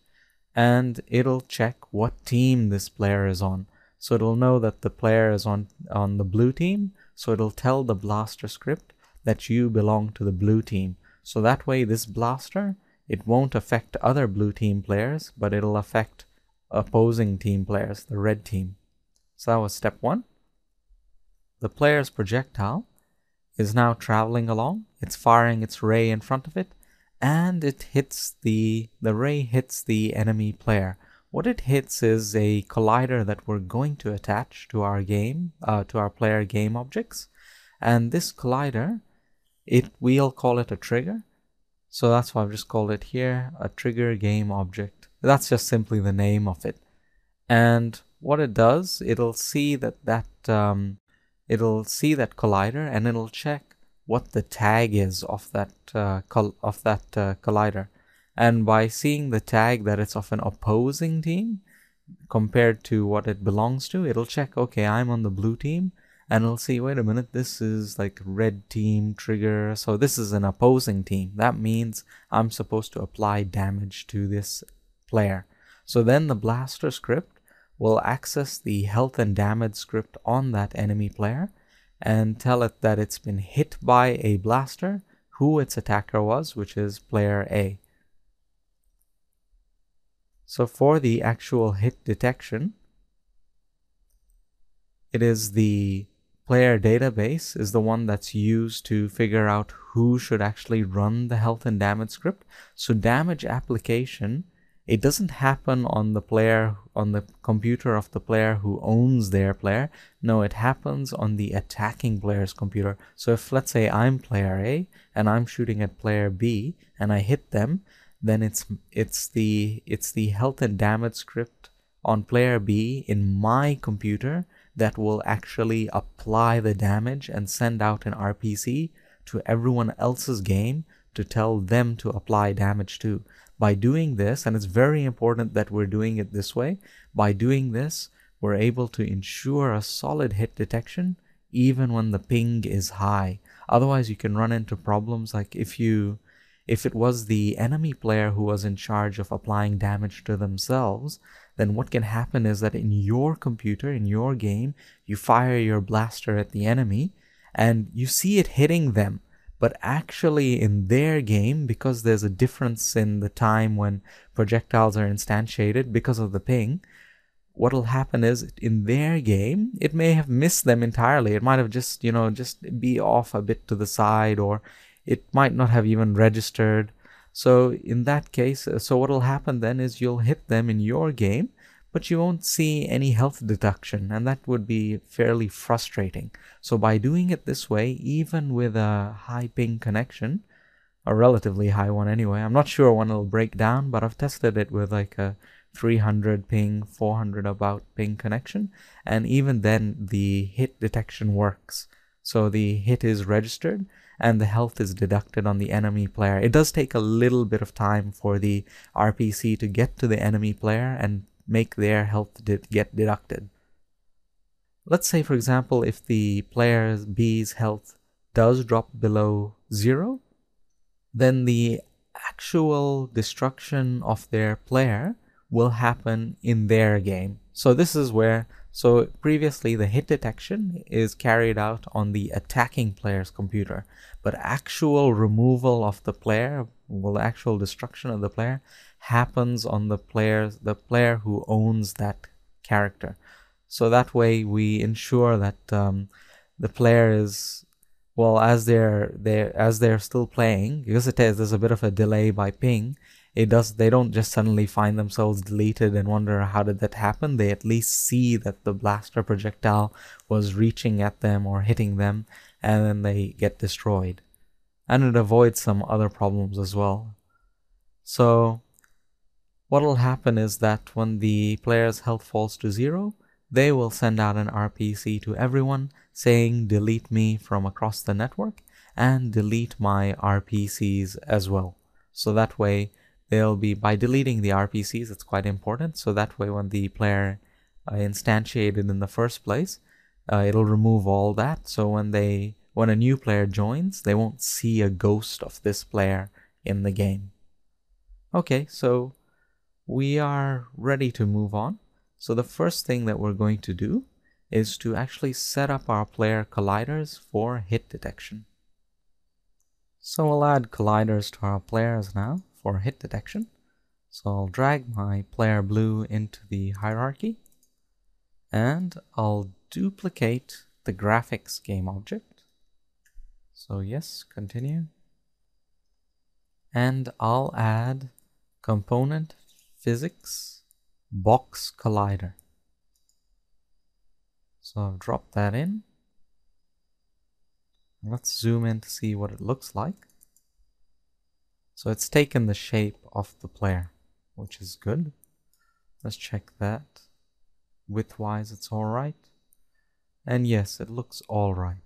and it'll check what team this player is on. So it'll know that the player is on the blue team, so it'll tell the blaster script that you belong to the blue team. So that way this blaster, it won't affect other blue team players, but it'll affect opposing team players, the red team. So that was step 1. The player's projectile is now traveling along. It's firing its ray in front of it, and it hits the ray hits the enemy player. What it hits is a collider that we're going to attach to our game, to our player game objects. And this collider, we'll call it a trigger. So that's why I've just called it here a trigger game object. That's just simply the name of it. And what it does, it'll see that collider, and it'll check what the tag is of that collider. And by seeing the tag that it's of an opposing team compared to what it belongs to, it'll check, okay, I'm on the blue team, and it'll see, wait a minute, this is like red team trigger, so this is an opposing team. That means I'm supposed to apply damage to this player. So then the blaster script will access the health and damage script on that enemy player and tell it that it's been hit by a blaster, who its attacker was, which is player A. So for the actual hit detection, it is the PlayerDatabase is the one that's used to figure out who should actually run the health and damage script. So damage application, it doesn't happen on the computer of the player who owns their player. No, it happens on the attacking player's computer. So if, let's say, I'm player A and I'm shooting at player B and I hit them, then it's the health and damage script on player B in my computer that will actually apply the damage and send out an RPC to everyone else's game to tell them to apply damage too. By doing this, and it's very important that we're doing it this way, by doing this, we're able to ensure a solid hit detection even when the ping is high. Otherwise, you can run into problems like if it was the enemy player who was in charge of applying damage to themselves, then what can happen is that in your computer, in your game, you fire your blaster at the enemy and you see it hitting them. But actually in their game, because there's a difference in the time when projectiles are instantiated because of the ping, what will happen is in their game, it may have missed them entirely. It might have just be off a bit to the side, or it might not have even registered. So in that case, so what will happen then is you'll hit them in your game, but you won't see any health deduction, and that would be fairly frustrating. So by doing it this way, even with a high ping connection, a relatively high one anyway, I'm not sure when it'll break down, but I've tested it with like a 300 ping, 400 about ping connection, and even then the hit detection works. So the hit is registered and the health is deducted on the enemy player. It does take a little bit of time for the RPC to get to the enemy player and make their health get deducted. Let's say, for example, if the player B's health does drop below 0, then the actual destruction of their player will happen in their game. So this is where, so previously the hit detection is carried out on the attacking player's computer, but actual removal of the player, well, the actual destruction of the player happens on the player who owns that character. So that way we ensure that the player is, well, as they're still playing, because there's a bit of a delay by ping, they don't just suddenly find themselves deleted and wonder how did that happen. They at least see that the blaster projectile was reaching at them or hitting them, and then they get destroyed. And it avoids some other problems as well. So what will happen is that when the player's health falls to 0, they will send out an RPC to everyone saying delete me from across the network and delete my RPCs as well. So that way they'll be, by deleting the RPCs, it's quite important. So that way when the player instantiated in the first place, it'll remove all that. So when a new player joins, they won't see a ghost of this player in the game. Okay, so we are ready to move on. So the first thing that we're going to do is to actually set up our player colliders for hit detection. So we'll add colliders to our players now for hit detection. So I'll drag my player blue into the hierarchy, and I'll duplicate the graphics game object. So yes, continue. And I'll add component physics box collider. So I've dropped that in. Let's zoom in to see what it looks like. So it's taken the shape of the player, which is good. Let's check that. Width-wise, it's all right. And yes, it looks all right.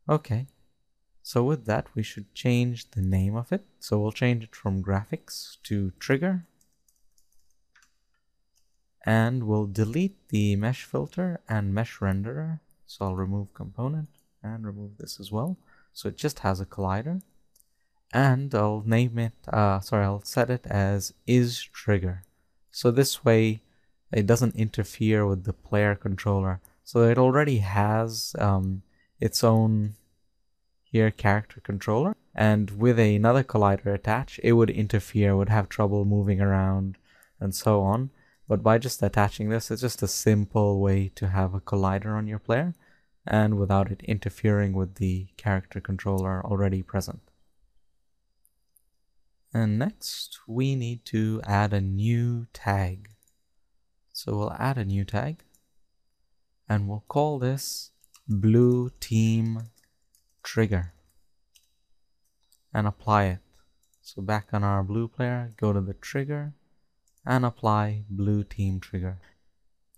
Okay. So with that, we should change the name of it. So we'll change it from graphics to trigger. And we'll delete the mesh filter and mesh renderer. So I'll remove component and remove this as well. So it just has a collider. And I'll name it, I'll set it as isTrigger. So this way it doesn't interfere with the player controller. So it already has its own here character controller. And with another collider attached, it would interfere, would have trouble moving around and so on. But by just attaching this, it's just a simple way to have a collider on your player and without it interfering with the character controller already present. And next, we need to add a new tag. So we'll add a new tag and we'll call this blue team trigger and apply it. So back on our blue player, go to the trigger and apply blue team trigger.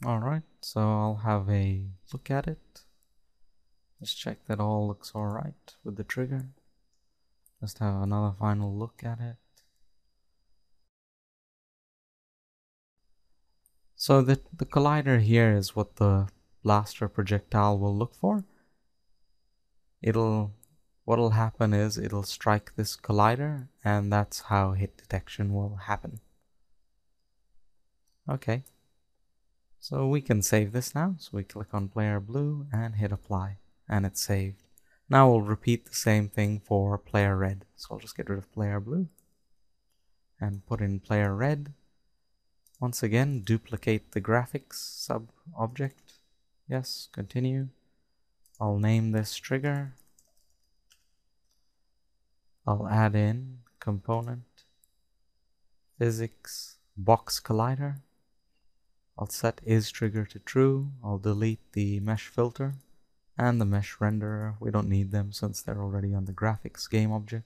Alright, so I'll have a look at it. Just check that all looks alright with the trigger. Just have another final look at it. So the collider here is what the blaster projectile will look for. What'll happen is it'll strike this collider, and that's how hit detection will happen. Okay, so we can save this now. So we click on player blue and hit apply, and it's saved. Now we'll repeat the same thing for player red. So I'll just get rid of player blue and put in player red. Once again, duplicate the graphics sub-object. Yes, continue. I'll name this trigger. I'll add in component physics box collider. I'll set isTrigger to true. I'll delete the mesh filter and the mesh renderer. We don't need them since they're already on the graphics game object.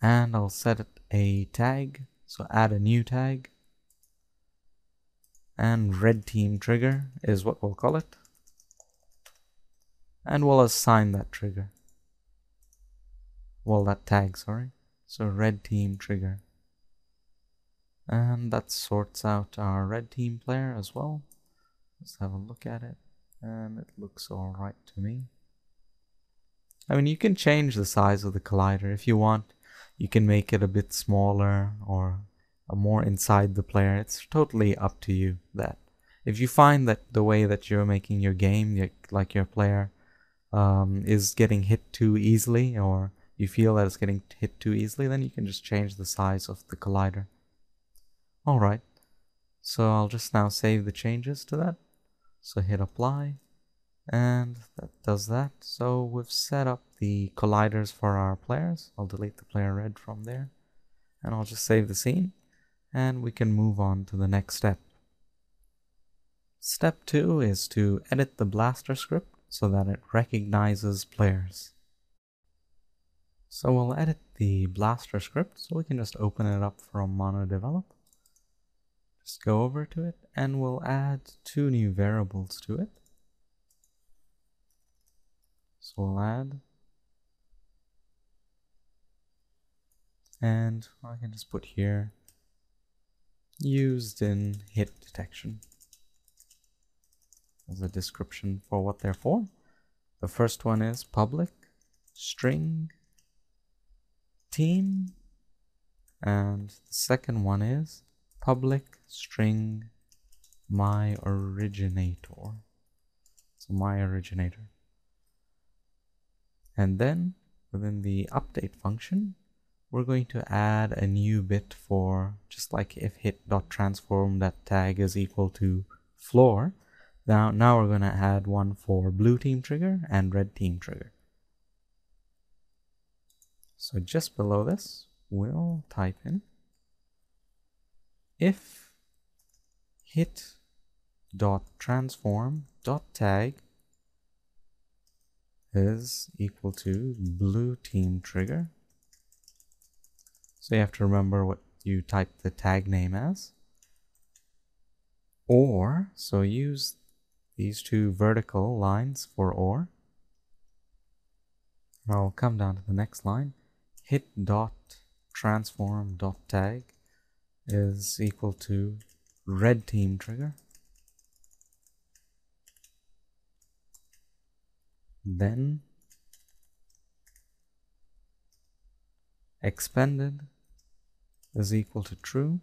And I'll set it a tag. So add a new tag. And red team trigger is what we'll call it. And we'll assign that trigger. Well, that tag, sorry. So red team trigger. And that sorts out our red team player as well. Let's have a look at it. And it looks alright to me. I mean, you can change the size of the collider if you want. You can make it a bit smaller or more inside the player. It's totally up to you. That if you find that the way that you're making your game, like your player is getting hit too easily, or you feel that it's getting hit too easily, then you can just change the size of the collider. Alright, so I'll just now save the changes to that. So hit apply, and that does that. So we've set up the colliders for our players. I'll delete the player red from there, and I'll just save the scene, and we can move on to the next step. Step 2 is to edit the Blaster script so that it recognizes players. So we'll edit the Blaster script, so we can just open it up from MonoDevelop. Just go over to it, and we'll add 2 new variables to it. So we'll add, and I can just put here, used in hit detection, as a description for what they're for. The first one is public string team, and the second one is public string my originator. So my originator. And then within the update function, we're going to add a new bit for, just like if hit.transform that tag is equal to floor. Now we're going to add one for blue team trigger and red team trigger. So just below this, we'll type in if hit.transform.tag is equal to blue team trigger. So you have to remember what you type the tag name as. Or, so use these 2 vertical lines for or. I'll come down to the next line. Hit.transform.tag is equal to red team trigger. Then expended is equal to true,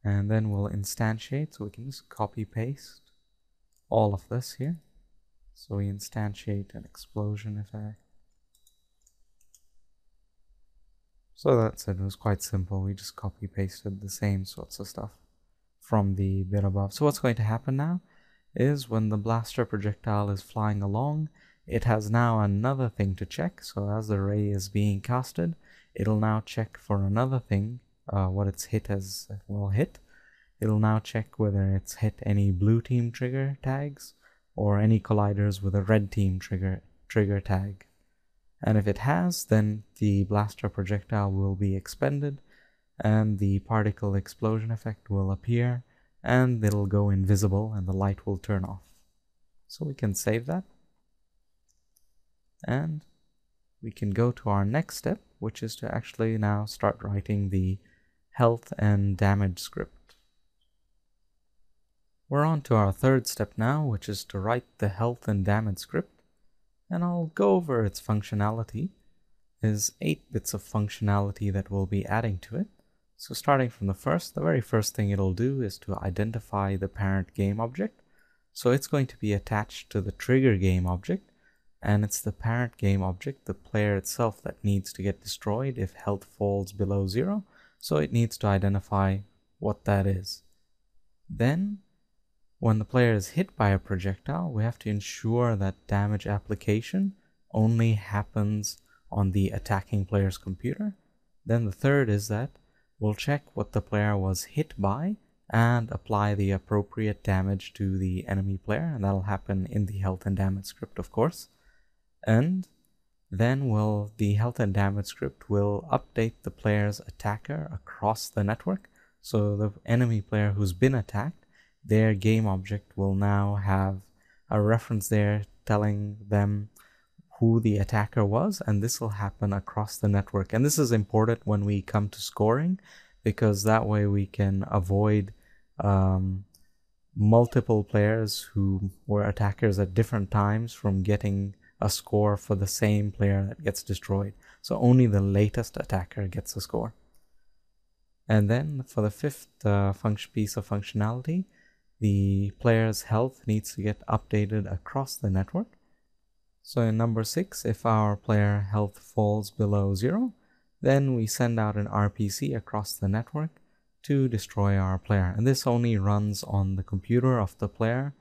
and then we'll instantiate, so we can just copy paste all of this here. So we instantiate an explosion effect. So that's it. It was quite simple. We just copy pasted the same sorts of stuff from the bit above. So what's going to happen now is when the blaster projectile is flying along, it has now another thing to check. So as the ray is being casted, it'll now check for another thing, what its hit as will hit. It'll now check whether it's hit any blue team trigger tags or any colliders with a red team trigger tag. And if it has, then the blaster projectile will be expended and the particle explosion effect will appear, and it'll go invisible and the light will turn off. So we can save that, and we can go to our next step, which is to actually now start writing the health and damage script. We're on to our third step now, which is to write the health and damage script, and I'll go over its functionality. There's 8 bits of functionality that we'll be adding to it. So starting from the very first thing it'll do is to identify the parent game object. So it's going to be attached to the trigger game object, and it's the parent game object, the player itself, that needs to get destroyed if health falls below 0. So it needs to identify what that is. Then, when the player is hit by a projectile, we have to ensure that damage application only happens on the attacking player's computer. Then the third is that we'll check what the player was hit by and apply the appropriate damage to the enemy player, and that'll happen in the health and damage script, of course. And then the health and damage script will update the player's attacker across the network. So the enemy player who's been attacked, their game object will now have a reference there telling them who the attacker was, and this will happen across the network. And this is important when we come to scoring, because that way we can avoid multiple players who were attackers at different times from getting a score for the same player that gets destroyed. So only the latest attacker gets a score. And then for the fifth piece of functionality, the player's health needs to get updated across the network. So in number 6, if our player health falls below 0, then we send out an RPC across the network to destroy our player. And this only runs on the computer of the player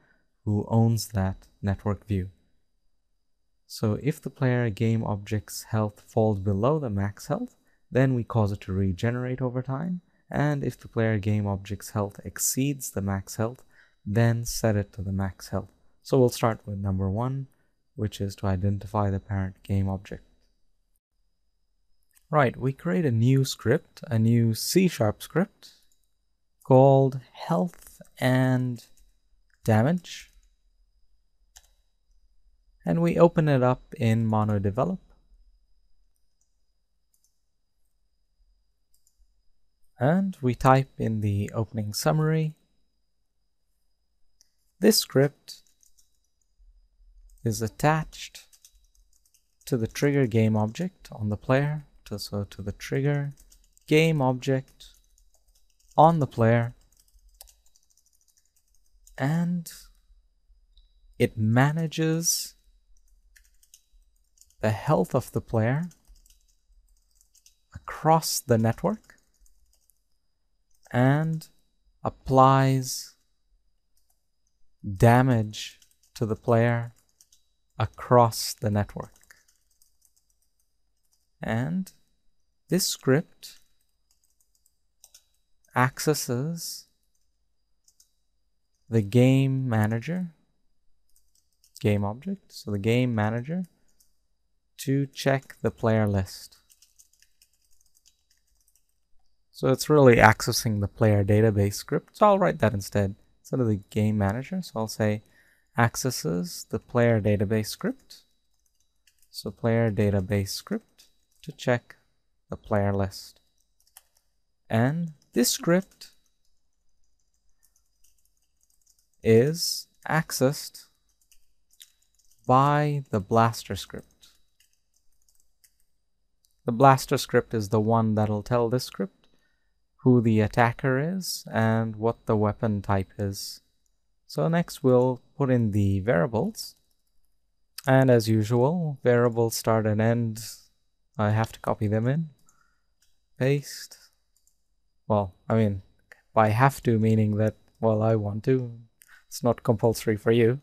who owns that network view. So if the player game object's health falls below the max health, then we cause it to regenerate over time. And if the player game object's health exceeds the max health, then set it to the max health. So we'll start with number 1, which is to identify the parent game object. Right, we create a new script, a new C# script called health and damage. And we open it up in MonoDevelop. And we type in the opening summary. This script is attached to the trigger game object on the player. So to the trigger game object on the player. And it manages the health of the player across the network and applies damage to the player across the network. And this script accesses the game manager, game object, so the game manager, to check the player list. So it's really accessing the player database script. So I'll write that instead of the game manager. So I'll say accesses the player database script. So player database script to check the player list. And this script is accessed by the blaster script. The blaster script is the one that'll tell this script who the attacker is and what the weapon type is. So next we'll put in the variables. And as usual, variables start and end, I have to copy them in. Paste. Well, I mean, by have to meaning that, well, I want to. It's not compulsory for you.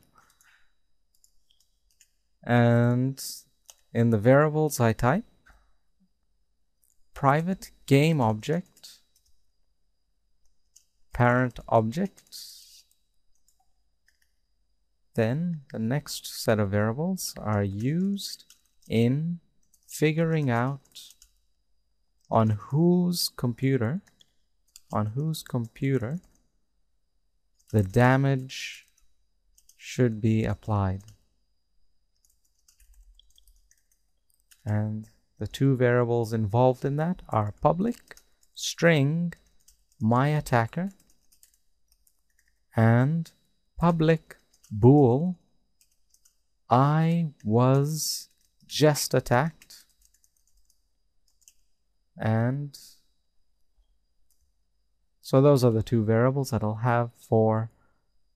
And in the variables I type private game object parent object. Then the next set of variables are used in figuring out on whose computer the damage should be applied. And the two variables involved in that are public string myAttacker and public bool I was just attacked. And so those are the two variables that I'll have for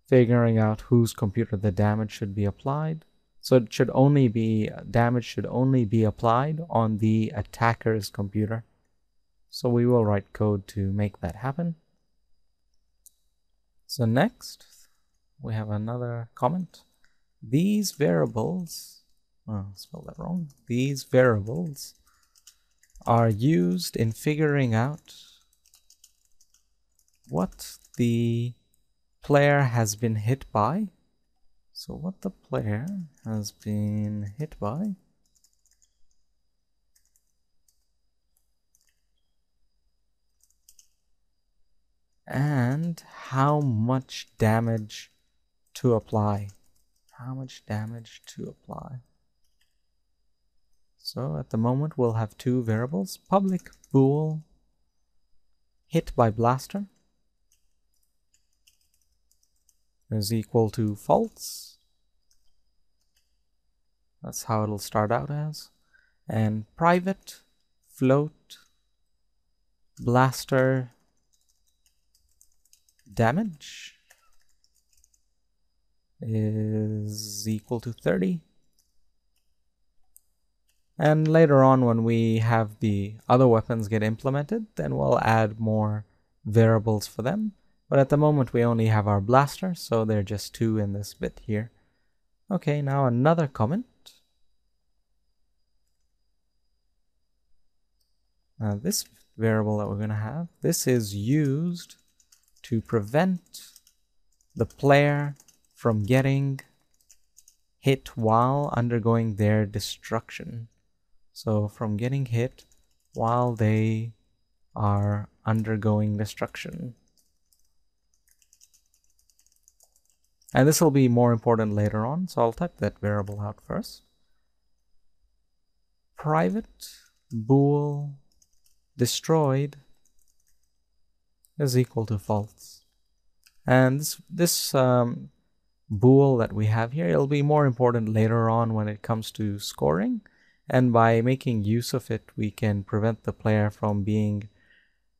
figuring out whose computer the damage should be applied. So it should only be, damage should only be applied on the attacker's computer. So we will write code to make that happen. So next, we have another comment. These variables, oh, I spelled that wrong. These variables are used in figuring out what the player has been hit by. So what the player has been hit by and how much damage to apply. How much damage to apply. So at the moment we'll have two variables, public bool hit by blaster is equal to false. That's how it'll start out as. And private float blaster damage is equal to 30. And later on, when we have the other weapons get implemented, then we'll add more variables for them. But at the moment we only have our blaster, so they're just two in this bit here. Okay, now another comment. This variable that we're going to have, this is used to prevent the player from getting hit while undergoing their destruction. So from getting hit while they are undergoing destruction. And this will be more important later on, so I'll type that variable out first. Private bool destroyed is equal to false. And this bool that we have here, it'll be more important later on when it comes to scoring. And by making use of it, we can prevent the player from being,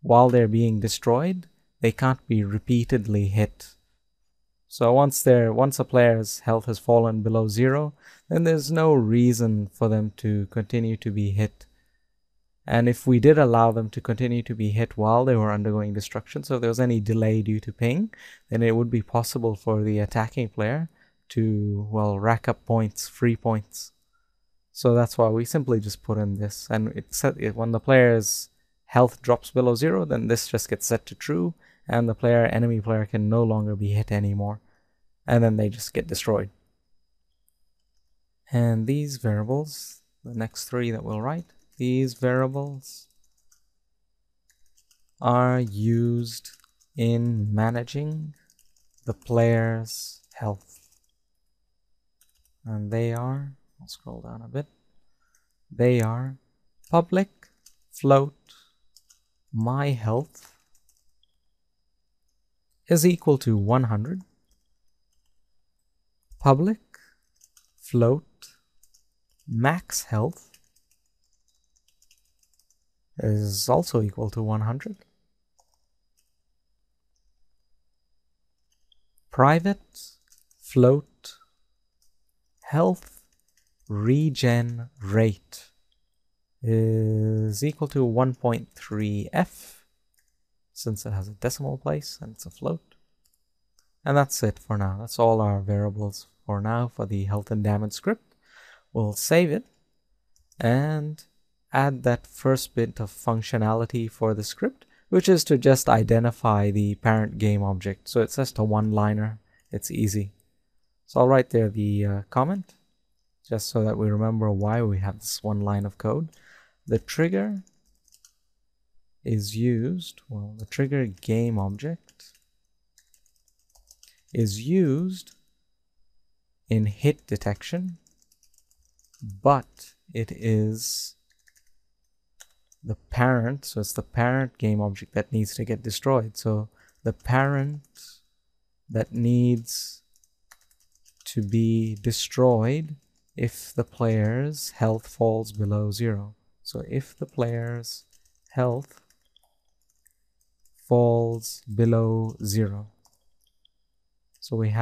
while they're being destroyed, they can't be repeatedly hit. So once a player's health has fallen below 0, then there's no reason for them to continue to be hit. And if we did allow them to continue to be hit while they were undergoing destruction, so if there was any delay due to ping, then it would be possible for the attacking player to, well, rack up points, free points. So that's why we simply just put in this, and when the player's health drops below 0, then this just gets set to true, and the enemy player can no longer be hit anymore, and then they just get destroyed. And these variables, the next 3 that we'll write, these variables are used in managing the player's health. And they are, I'll scroll down a bit, they are public float my health is equal to 100. Public float max health is also equal to 100. Private float health regen rate is equal to 1.3f, since it has a decimal place and it's a float. And that's it for now. That's all our variables for now for the health and damage script. We'll save it and add that first bit of functionality for the script, which is to just identify the parent game object. So it's just a one-liner. It's easy. So I'll write there the comment, just so that we remember why we have this one line of code. The trigger is used, well, the trigger game object is used in hit detection, but it is the parent, so it's the parent game object that needs to get destroyed. So the parent that needs to be destroyed if the player's health falls below 0. So if the player's health falls below 0. So we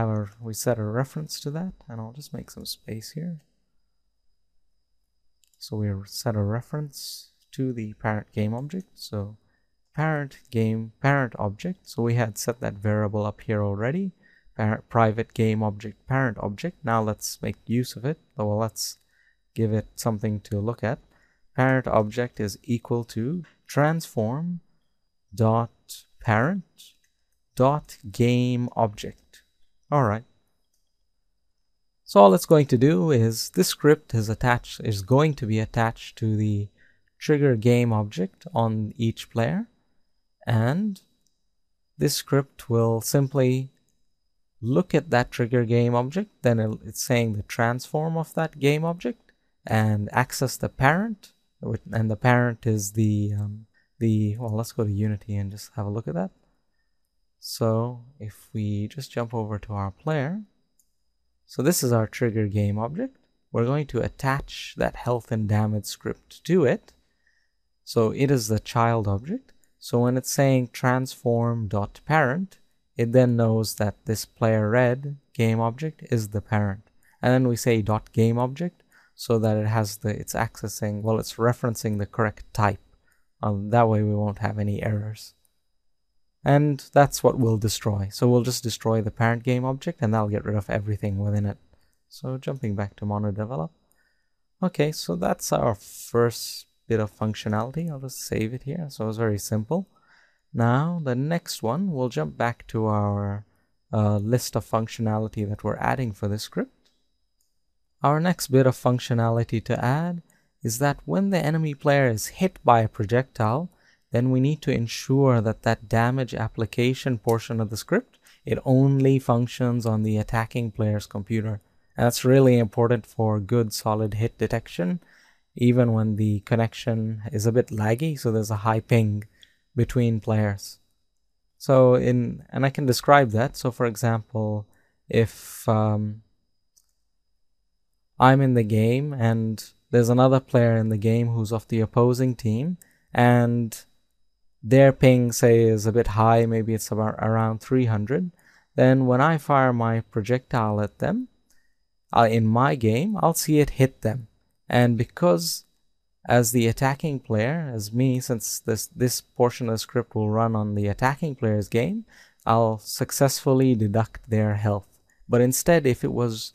set a reference to that, and I'll just make some space here. So we set a reference to the parent game object. So parent object. So we had set that variable up here already. Private game object, parent object. Now let's make use of it. Well, let's give it something to look at. Parent object is equal to transform dot parent dot game object. All right. So all it's going to do is this script is going to be attached to the trigger game object on each player, and this script will simply look at that trigger game object, then it's saying the transform of that game object, and access the parent, and the parent is well, let's go to Unity and just have a look at that. So if we just jump over to our player, so this is our trigger game object. We're going to attach that health and damage script to it. So it is the child object. So when it's saying transform.parent, it then knows that this player red game object is the parent. And then we say .game object so that it's accessing, well, it's referencing the correct type. That way we won't have any errors. And that's what we'll destroy. So we'll just destroy the parent game object, and that'll get rid of everything within it. So jumping back to MonoDevelop. Okay, so that's our first bit of functionality. I'll just save it here. So it's very simple. Now the next one, we'll jump back to our list of functionality that we're adding for this script. Our next bit of functionality to add is that when the enemy player is hit by a projectile, then we need to ensure that that damage application portion of the script, it only functions on the attacking player's computer. And that's really important for good solid hit detection, even when the connection is a bit laggy, so there's a high ping between players. So and I can describe that. So for example, if I'm in the game and there's another player in the game who's of the opposing team, and their ping, say, is a bit high, maybe it's about around 300, then when I fire my projectile at them, in my game, I'll see it hit them. And because as the attacking player, as me, since this portion of the script will run on the attacking player's game, I'll successfully deduct their health. But instead, if it was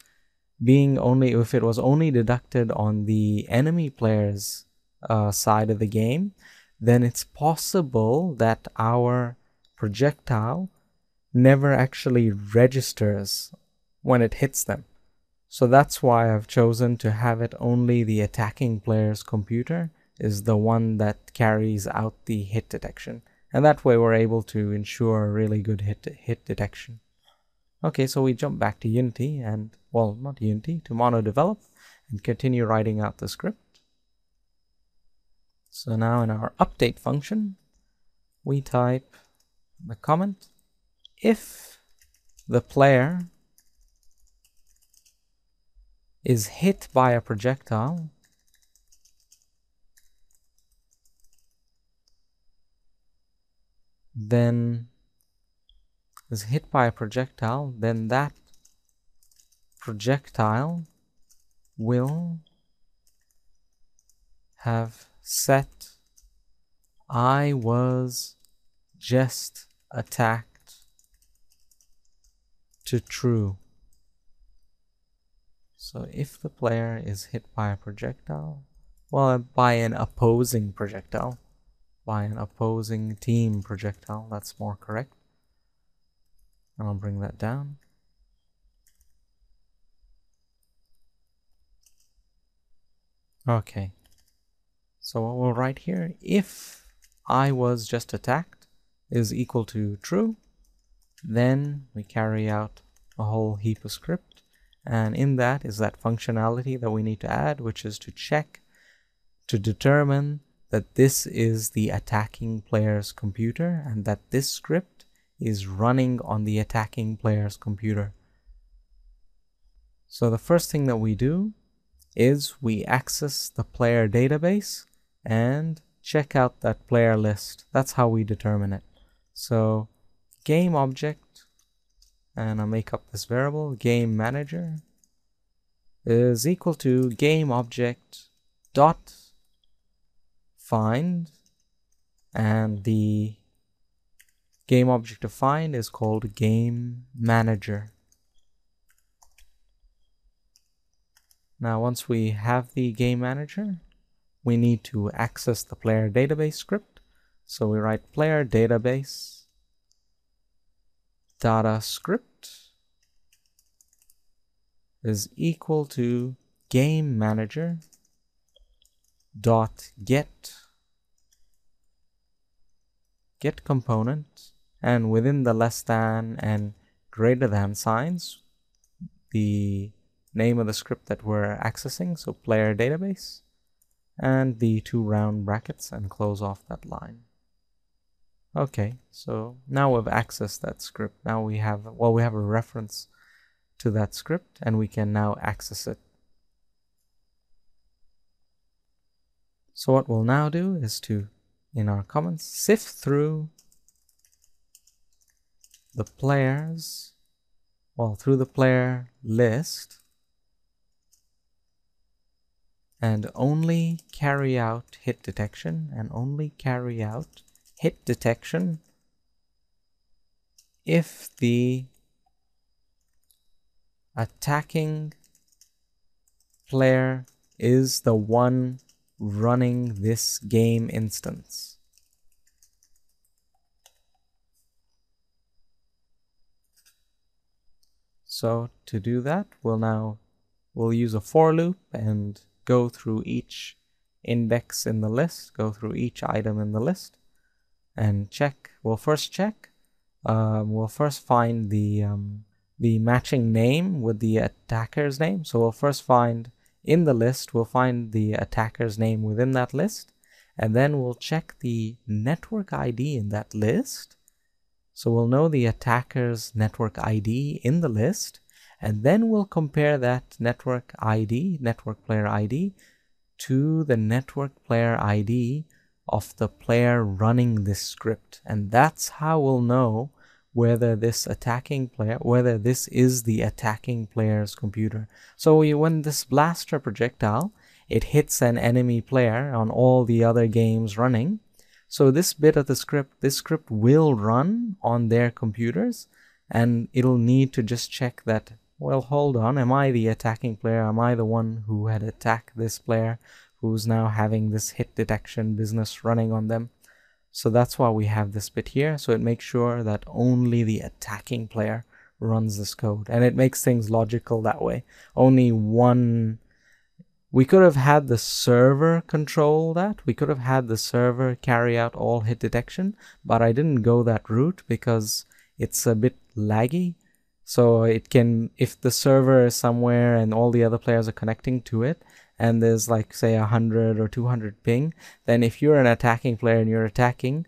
only deducted on the enemy player's side of the game, then it's possible that our projectile never actually registers when it hits them. So that's why I've chosen to have it only the attacking player's computer is the one that carries out the hit detection. And that way we're able to ensure really good hit detection. Okay, so we jump back to Unity and, well, not Unity, to MonoDevelop and continue writing out the script. So now in our update function, we type the comment, if the player is hit by a projectile, then that projectile will have set I was just attacked to true. So if the player is hit by a projectile, well, by an opposing projectile, by an opposing team projectile, that's more correct. And I'll bring that down. Okay. So what we'll write here, if I was just attacked is equal to true, then we carry out a whole heap of script. And in that is that functionality that we need to add, which is to check to determine that this is the attacking player's computer and that this script is running on the attacking player's computer. So the first thing that we do is we access the player database and check out that player list. That's how we determine it. So game object, and I'll make up this variable, game manager is equal to game object dot find, and the game object to find is called game manager. Now once we have the game manager, we need to access the player database script. So we write player database data script is equal to game manager dot get component, and within the less than and greater than signs, the name of the script that we're accessing, so player database, and the 2 round brackets, and close off that line. Okay, so now we've accessed that script. Now we have a reference to that script, and we can now access it. So what we'll now do is to, in our comments, sift through the players, through the player list, and only carry out hit detection, if the attacking player is the one running this game instance. So to do that, we'll use a for loop and go through each index in the list, go through each item in the list, and check. We'll first check. We'll first find the matching name with the attacker's name. So we'll first find in the list, we'll find the attacker's name within that list, and then we'll check the network ID in that list. So we'll know the attacker's network ID in the list, and then we'll compare that network ID, network player ID, to the network player ID of the player running this script. And that's how we'll know whether this is the attacking player's computer. So when this blaster projectile, it hits an enemy player on all the other games running. So this bit of the script, this script will run on their computers, and it'll need to just check that, well, hold on, am I the attacking player? Am I the one who had attacked this player who's now having this hit detection business running on them? So that's why we have this bit here. So it makes sure that only the attacking player runs this code, and it makes things logical that way. Only one. We could have had the server control that. We could have had the server carry out all hit detection, but I didn't go that route because it's a bit laggy. So it can, if the server is somewhere and all the other players are connecting to it, and there's like say 100 or 200 ping, then if you're an attacking player and you're attacking,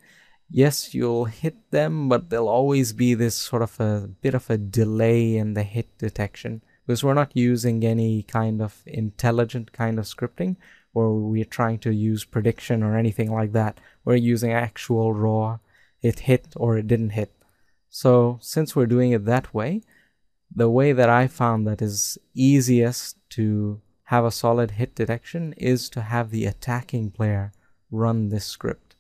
yes, you'll hit them, but there'll always be this sort of a bit of a delay in the hit detection, because we're not using any kind of intelligent kind of scripting where we're trying to use prediction or anything like that. We're using actual raw, it hit or it didn't hit. So since we're doing it that way, the way that I found that is easiest to have a solid hit detection is to have the attacking player run this script.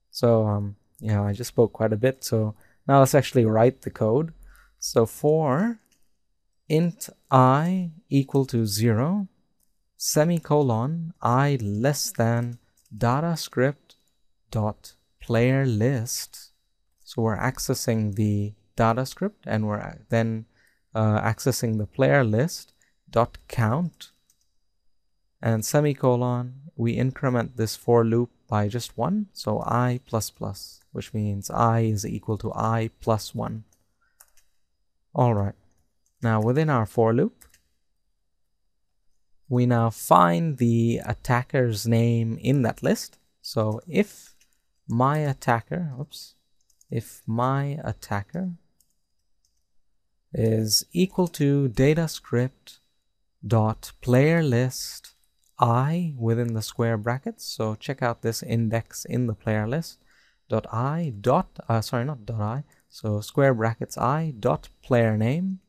So I just spoke quite a bit. So now let's actually write the code. So for int I equal to 0, semicolon I less than data script dot player list. So we're accessing the data script, and we're then accessing the player list dot count, and semicolon, we increment this for loop by just 1, so I plus plus, which means I is equal to I plus 1. Alright, now within our for loop, we now find the attacker's name in that list. So if my attacker is equal to datascript dot player list I within the square brackets, so check out this index in the player list, dot I dot, not dot I, so square brackets I dot player name.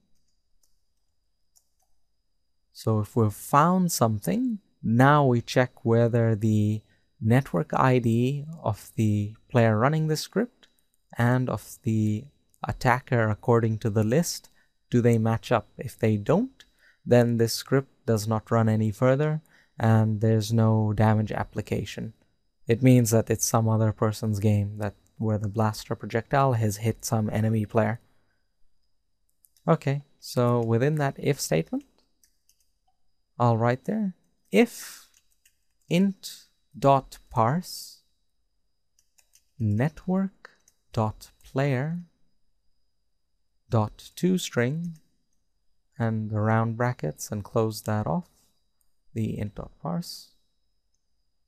So if we've found something, now we check whether the network ID of the player running the script and of the attacker according to the list, do they match up? If they don't, then this script does not run any further and there's no damage application. It means that it's some other person's game, that where the blaster projectile has hit some enemy player. Okay, so within that if statement, I'll write there, if int dot parse network dot player dot toString, and the round brackets, and close that off, the int dot parse.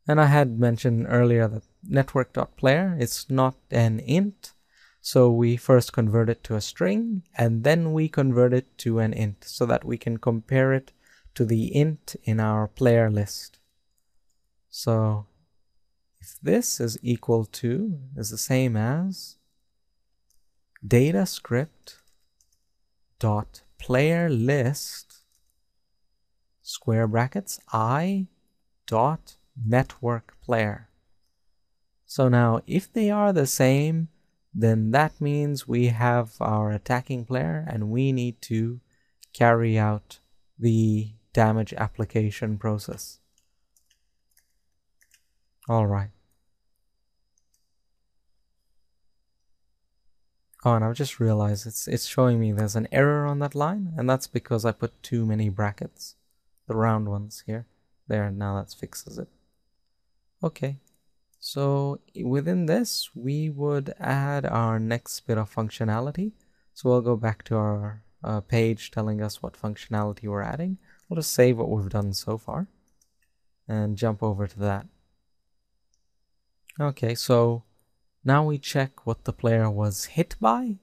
And I had mentioned earlier that network dot player is not an int, so we first convert it to a string and then we convert it to an int so that we can compare it to the int in our player list. So if this is equal to, is the same as datascript dot player list square brackets I dot network player. So now if they are the same, then that means we have our attacking player and we need to carry out the damage application process. All right. Oh, and I've just realized it's showing me there's an error on that line, and that's because I put too many brackets, the round ones here. There, now that fixes it. Okay, so within this, we would add our next bit of functionality. So we'll go back to our page telling us what functionality we're adding. We'll just save what we've done so far and jump over to that. Okay, so now we check what the player was hit by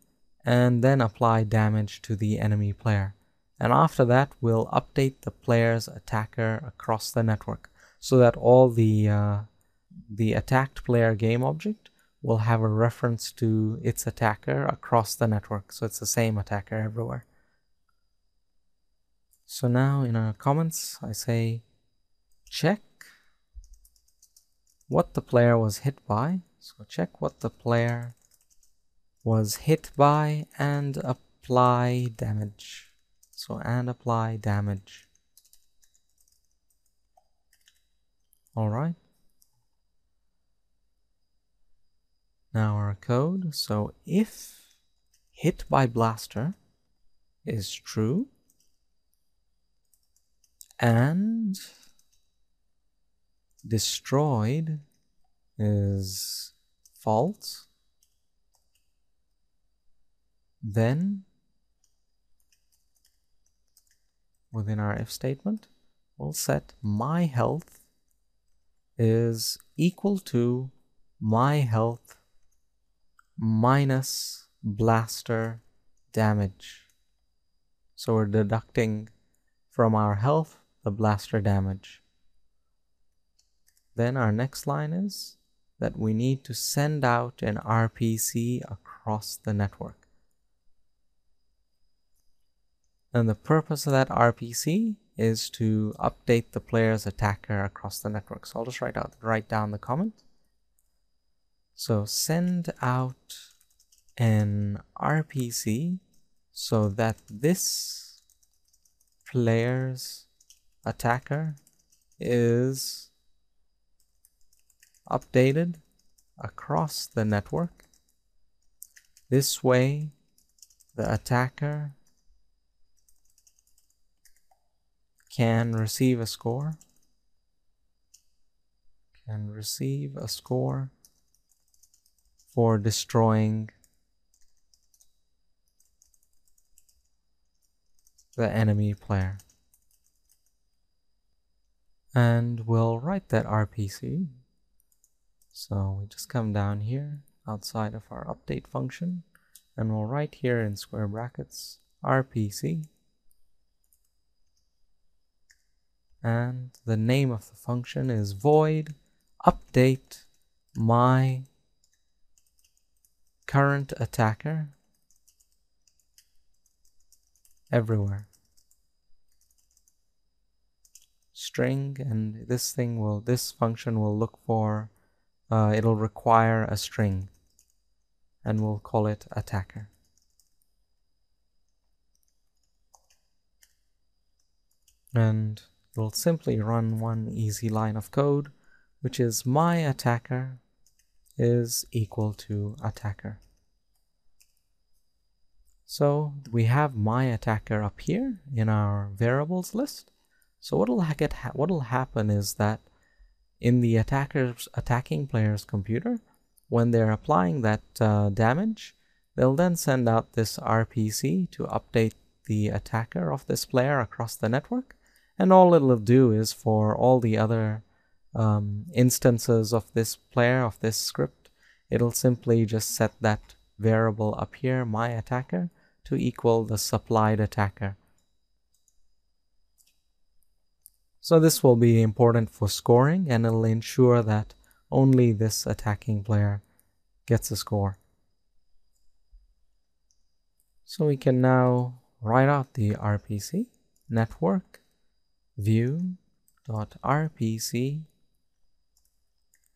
and then apply damage to the enemy player. And after that, we'll update the player's attacker across the network so that all the attacked player game object will have a reference to its attacker across the network. So it's the same attacker everywhere. So now in our comments, I say check what the player was hit by. So check what the player was hit by and apply damage. So and apply damage. All right. Now our code. So if hit by blaster is true and destroyed is false, then within our if statement, we'll set my health is equal to my health minus blaster damage. So we're deducting from our health the blaster damage. Then our next line is that we need to send out an RPC across the network. And the purpose of that RPC is to update the player's attacker across the network. So I'll just write down the comment. So send out an RPC so that this player's attacker is updated across the network. This way, the attacker can receive a score. For destroying the enemy player. And we'll write that RPC. So we just come down here outside of our update function and we'll write here in square brackets RPC. And the name of the function is void update my current attacker everywhere. String, and this function will look for, it'll require a string, and we'll call it attacker. And it'll simply run one easy line of code, which is my attacker is equal to attacker. So we have my attacker up here in our variables list. So what'll happen is that in the attacking player's computer, when they're applying that damage, they'll then send out this RPC to update the attacker of this player across the network. And all it'll do is for all the other instances of this player, of this script, it'll simply just set that variable up here, my attacker, to equal the supplied attacker. So this will be important for scoring, and it'll ensure that only this attacking player gets a score. So we can now write out the RPC, network view.rpc.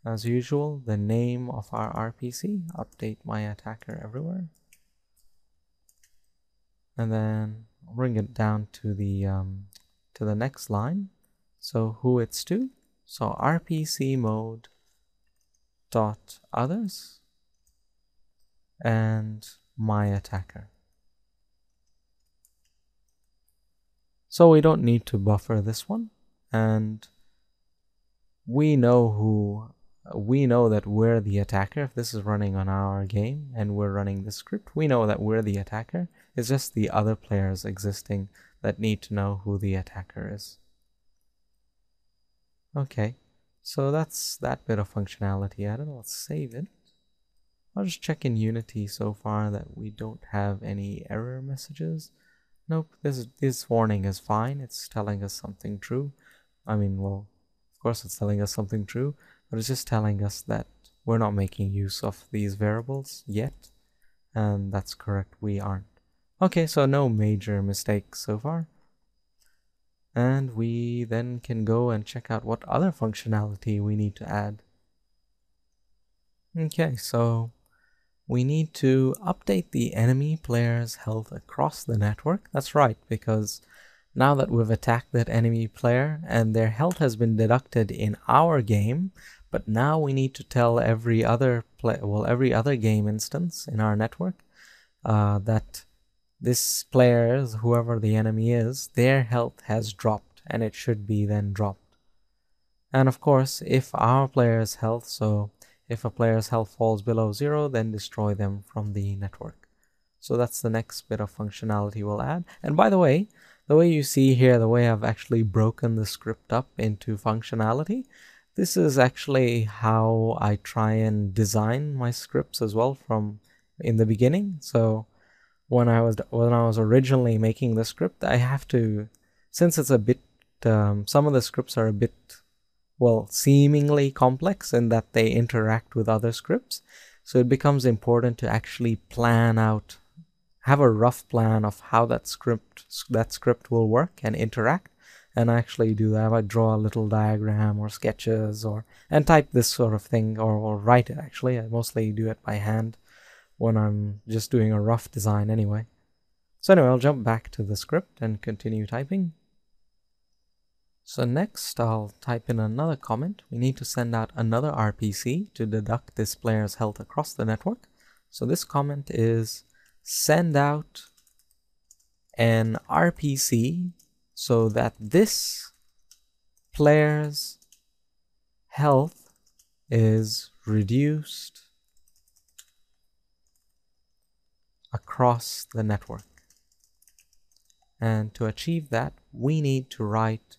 As usual, the name of our RPC, update my attacker everywhere. And then bring it down to the next line. So who it's to. So RPC mode dot others and my attacker. So we don't need to buffer this one, and we know that we're the attacker. If this is running on our game and we're running the script, we know that we're the attacker. It's just the other players existing that need to know who the attacker is. Okay, so that's that bit of functionality added. Let's save it. I'll just check in Unity so far that we don't have any error messages. Nope, this warning is fine. It's telling us something true. I mean, well, of course it's telling us something true, but it's just telling us that we're not making use of these variables yet, and that's correct, we aren't. Okay, so no major mistakes so far. And we then can go and check out what other functionality we need to add. Okay, so we need to update the enemy player's health across the network. That's right, because now that we've attacked that enemy player and their health has been deducted in our game, but now we need to tell every other game instance in our network that this player's, whoever the enemy is, their health has dropped, and it should be then dropped. And of course, if our player's health, so if a player's health falls below 0, then destroy them from the network. So that's the next bit of functionality we'll add. And by the way you see here, the way I've actually broken the script up into functionality, this is actually how I try and design my scripts as well from in the beginning. So when I was originally making the script, I have to, since it's a bit, some of the scripts are a bit, well, seemingly complex in that they interact with other scripts. So it becomes important to actually plan out, have a rough plan of how that script will work and interact. And I actually do that. I might draw a little diagram or sketches and type this sort of thing or write it actually. I mostly do it by hand when I'm just doing a rough design anyway. So anyway, I'll jump back to the script and continue typing. So next, I'll type in another comment. We need to send out another RPC to deduct this player's health across the network. So this comment is send out an RPC so that this player's health is reduced across the network. And to achieve that, we need to write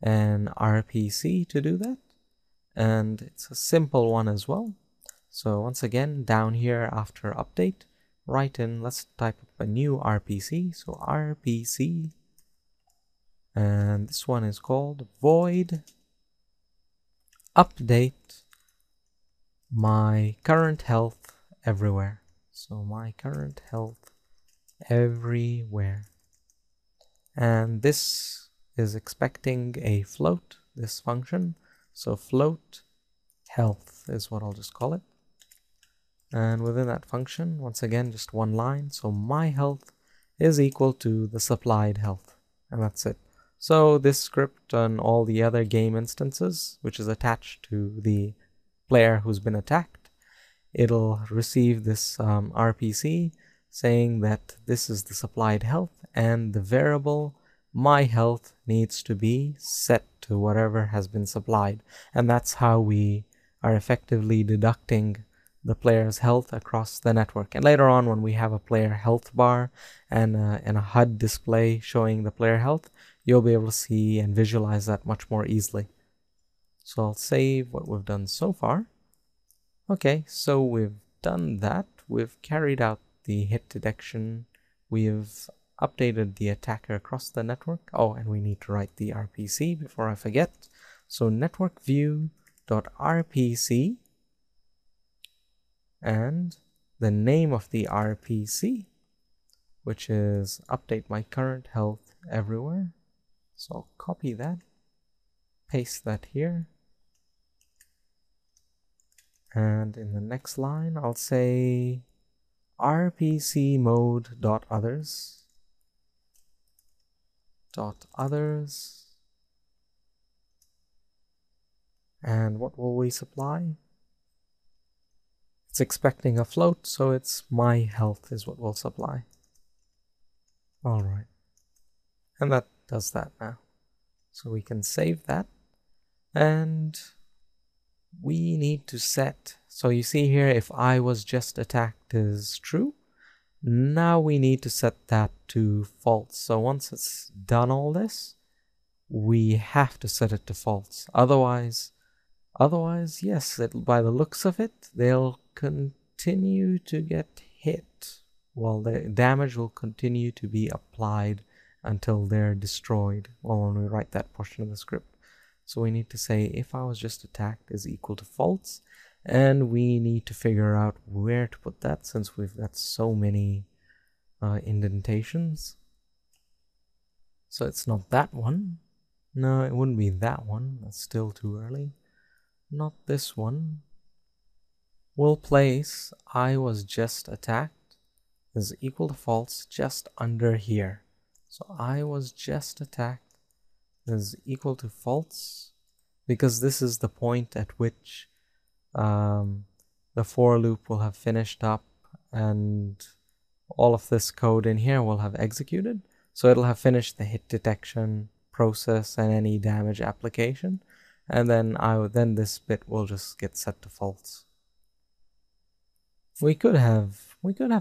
an RPC to do that, and it's a simple one as well. So once again, down here after update, let's type up a new RPC. So RPC, and this one is called void update my current health everywhere. So my current health everywhere, and this is expecting a float, this function. So float health is what I'll just call it. And within that function, once again, just one line. So my health is equal to the supplied health, and that's it. So this script on all the other game instances, which is attached to the player who's been attacked, it'll receive this RPC saying that this is the supplied health, and the variable my health needs to be set to whatever has been supplied. And that's how we are effectively deducting the player's health across the network. And later on, when we have a player health bar and a HUD display showing the player health, you'll be able to see and visualize that much more easily. So I'll save what we've done so far. Okay, so we've done that. We've carried out the hit detection. We've updated the attacker across the network. Oh, and we need to write the RPC before I forget. So network view.rpc, and the name of the RPC, which is update my current health everywhere. So I'll copy that, paste that here, and in the next line I'll say rpc mode.others. And what will we supply? It's expecting a float, so it's my health is what we'll supply. All right. And that does that now. So we can save that. And we need to set. So you see here, if I was just attacked is true. Now we need to set that to false. So once it's done all this, we have to set it to false. Otherwise, yes, by the looks of it, they'll continue to get hit. Well, the damage will continue to be applied until they're destroyed. Well, when we write that portion of the script. So we need to say if I was just attacked is equal to false. And we need to figure out where to put that since we've got so many indentations. So it's not that one. No, it wouldn't be that one. That's still too early. Not this one. We'll place I was just attacked is equal to false just under here. So I was just attacked is equal to false because this is the point at which the for loop will have finished up and all of this code in here will have executed. So it'll have finished the hit detection process and any damage application. And then this bit will just get set to false. We could have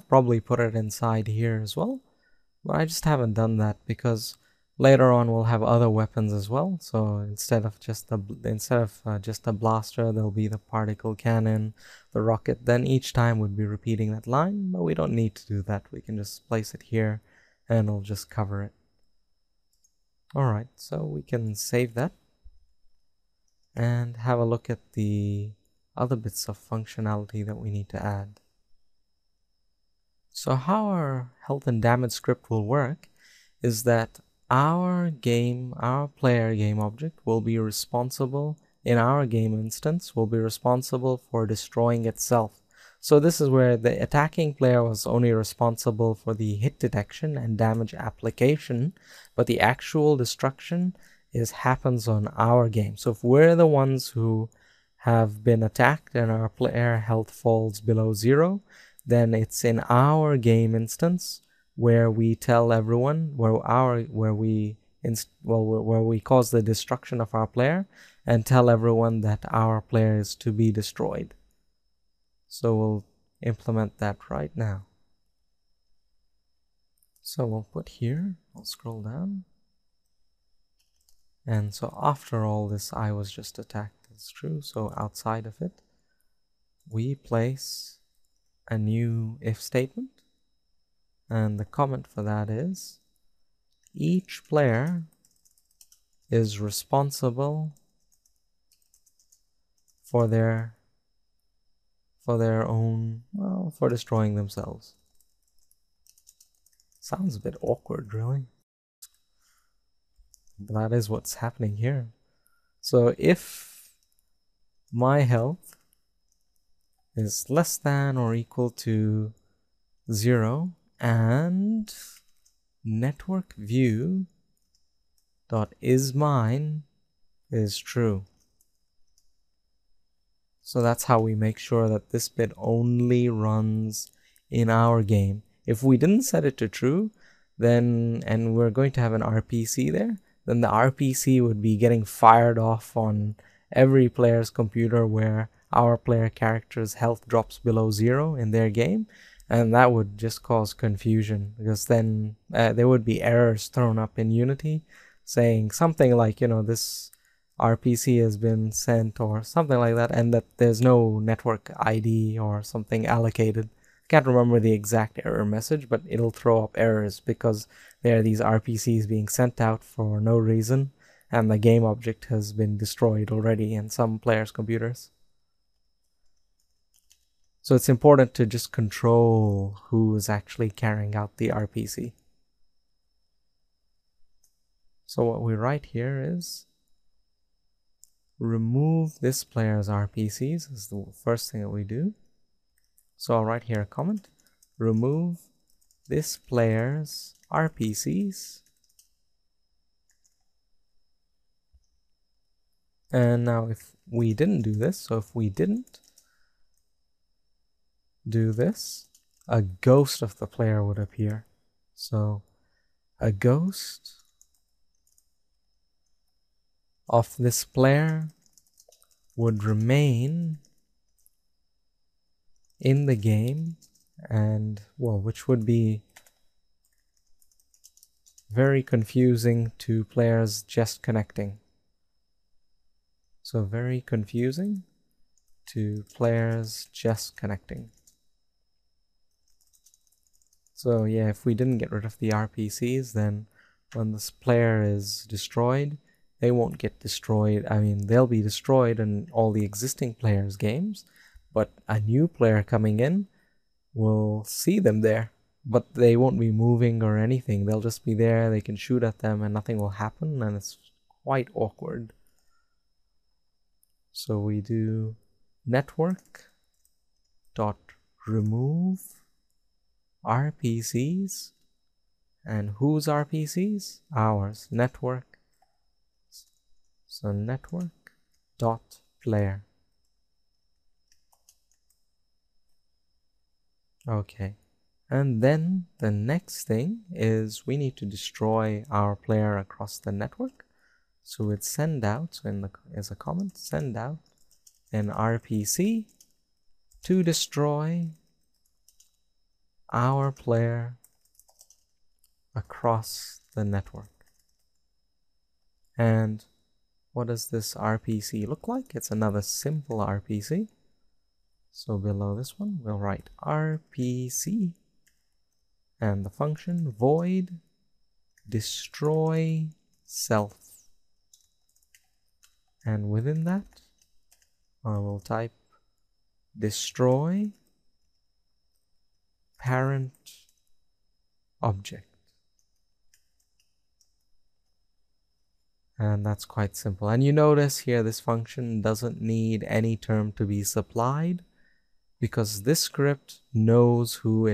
probably put it inside here as well, but I just haven't done that because later on we'll have other weapons as well. So instead of just the blaster, there'll be the particle cannon, the rocket. Then each time we'd be repeating that line, but we don't need to do that. We can just place it here and it'll just cover it. All right, so we can save that and have a look at the other bits of functionality that we need to add. So how our health and damage script will work is that our player game object will be responsible, in our game instance, will be responsible for destroying itself. So this is where the attacking player was only responsible for the hit detection and damage application, but the actual destruction happens on our game. So if we're the ones who have been attacked and our player health falls below 0, then it's in our game instance where we tell everyone where we cause the destruction of our player and tell everyone that our player is to be destroyed. So we'll implement that right now. So we'll put here, I'll scroll down. And so after all this, I was just attacked is true. So outside of it, we place a new if statement. And the comment for that is each player is responsible for their own, for destroying themselves. Sounds a bit awkward, really. But that is what's happening here. So if my health is less than or equal to 0 and network view dot isMine is true. So that's how we make sure that this bit only runs in our game. If we didn't set it to true, then, and we're going to have an RPC there, then the RPC would be getting fired off on every player's computer where our player character's health drops below 0 in their game. And that would just cause confusion because then there would be errors thrown up in Unity saying something like, this RPC has been sent or something like that, and that there's no network ID or something allocated. I can't remember the exact error message, but it'll throw up errors because there are these RPCs being sent out for no reason, and the game object has been destroyed already in some players' computers. So it's important to just control who is actually carrying out the RPC. So what we write here is remove this player's RPCs is the first thing that we do. So I'll write here a comment, remove this player's RPCs. And now if we didn't do this, so if we didn't, do this, a ghost of the player would appear. So a ghost of this player would remain in the game, and well, which would be very confusing to players just connecting. So very confusing to players just connecting. So yeah, if we didn't get rid of the RPCs, then when this player is destroyed, they won't get destroyed. I mean, they'll be destroyed in all the existing players' games, but a new player coming in will see them there, but they won't be moving or anything. They'll just be there, they can shoot at them and nothing will happen, and it's quite awkward. So we do network dot remove RPCs, and whose RPCs? Ours, network. So network dot player. Okay, and then the next thing is we need to destroy our player across the network. So it's send out, so as a comment, send out an RPC to destroy our player across the network. And what does this RPC look like? It's another simple RPC. So below this one, we'll write RPC and the function void destroy self. And within that, I will type destroy parent object. And that's quite simple. And you notice here this function doesn't need any term to be supplied, because this script knows who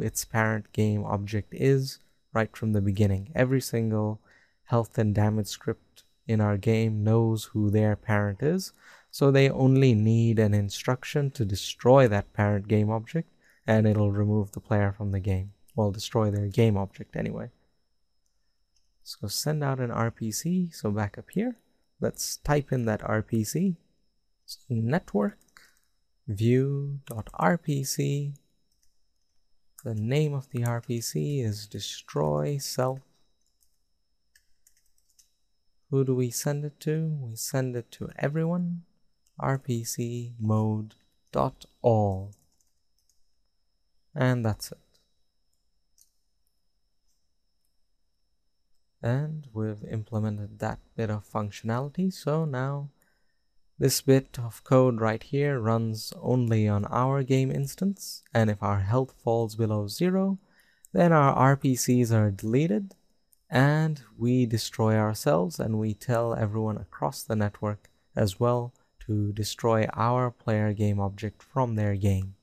its parent game object is right from the beginning. Every single health and damage script in our game knows who their parent is, so they only need an instruction to destroy that parent game object, and it'll remove the player from the game. Well, destroy their game object anyway. So send out an RPC. So back up here, let's type in that RPC. So network view.rpc. The name of the RPC is destroy self. Who do we send it to? We send it to everyone. RPC mode.all. And that's it. And we've implemented that bit of functionality. So now this bit of code right here runs only on our game instance, and if our health falls below 0, then our RPCs are deleted and we destroy ourselves, and we tell everyone across the network as well to destroy our player game object from their game.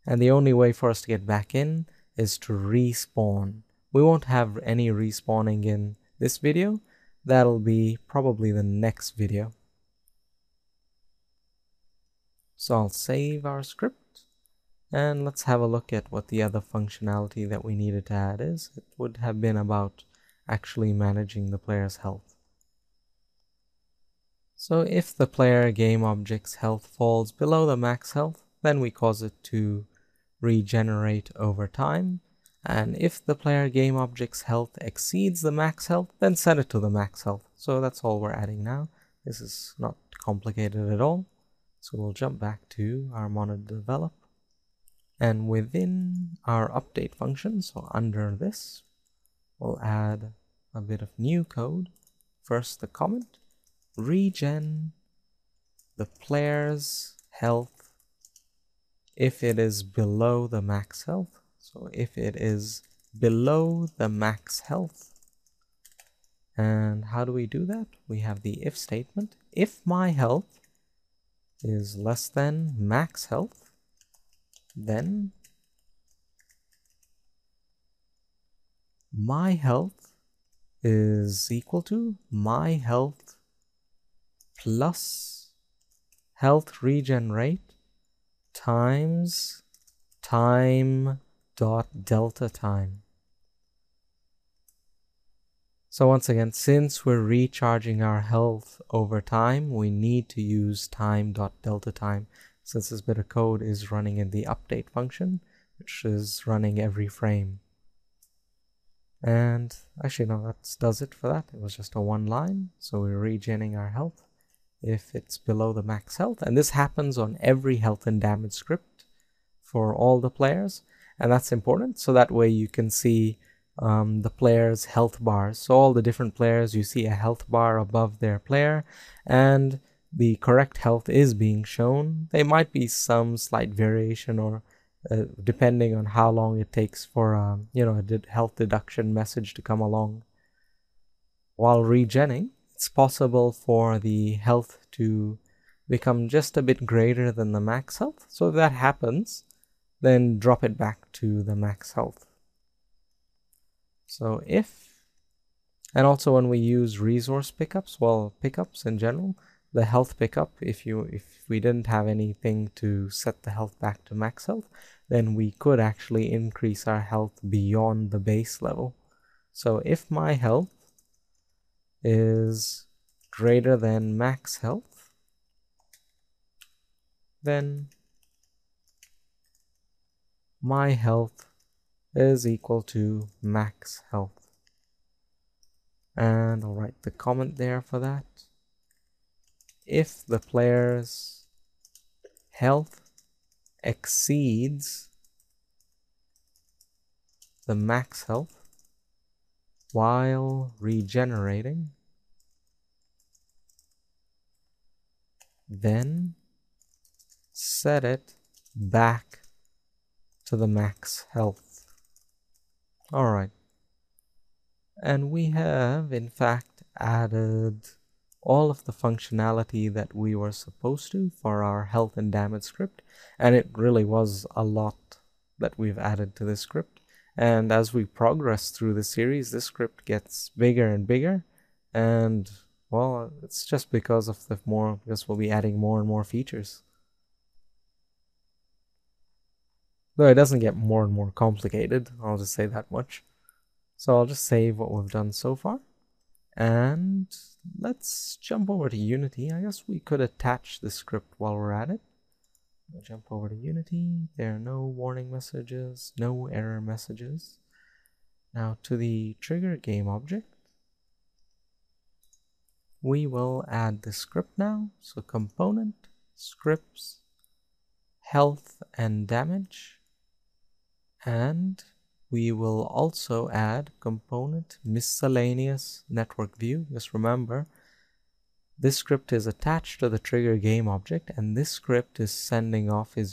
And the only way for us to get back in is to respawn. We won't have any respawning in this video. That'll be probably the next video. So I'll save our script, and let's have a look at what the other functionality that we needed to add is. It would have been about actually managing the player's health. So if the player game object's health falls below the max health, then we cause it to regenerate over time. And if the player game object's health exceeds the max health, then set it to the max health. So that's all we're adding now. This is not complicated at all. So we'll jump back to our monitor develop. And within our update function, so under this, we'll add a bit of new code. First, the comment, regen the player's health if it is below the max health. So if it is below the max health. And how do we do that? We have the if statement. If my health is less than max health, then my health is equal to my health plus health regen rate times time dot delta time. So once again, since we're recharging our health over time, we need to use time.delta time, since this bit of code is running in the update function, which is running every frame. And actually, no, that does it for that. It was just a one line, so we're regenerating our health if it's below the max health. And this happens on every health and damage script for all the players. And that's important, so that way you can see the player's health bars. So all the different players, you see a health bar above their player, and the correct health is being shown. There might be some slight variation, or depending on how long it takes for a health deduction message to come along. While regenning, it's possible for the health to become just a bit greater than the max health. So if that happens, then drop it back to the max health. So and also when we use resource pickups, well, pickups in general, the health pickup, if we didn't have anything to set the health back to max health, then we could actually increase our health beyond the base level. So if my health is greater than max health, then my health is equal to max health. And I'll write the comment there for that. If the player's health exceeds the max health while regenerating, then set it back to the max health. Alright, and we have in fact added all of the functionality that we were supposed to for our health and damage script, and it really was a lot that we've added to this script. And as we progress through the series, this script gets bigger and bigger, and well, it's just because we'll be adding more and more features. Though it doesn't get more and more complicated, I'll just say that much. So I'll just save what we've done so far. And let's jump over to Unity. I guess we could attach the script while we're at it. We'll jump over to Unity. There are no warning messages, no error messages. Now to the trigger game object, we will add the script now. So component, scripts, health and damage. And we will also add component miscellaneous network view. Just remember, this script is attached to the trigger game object, and this script is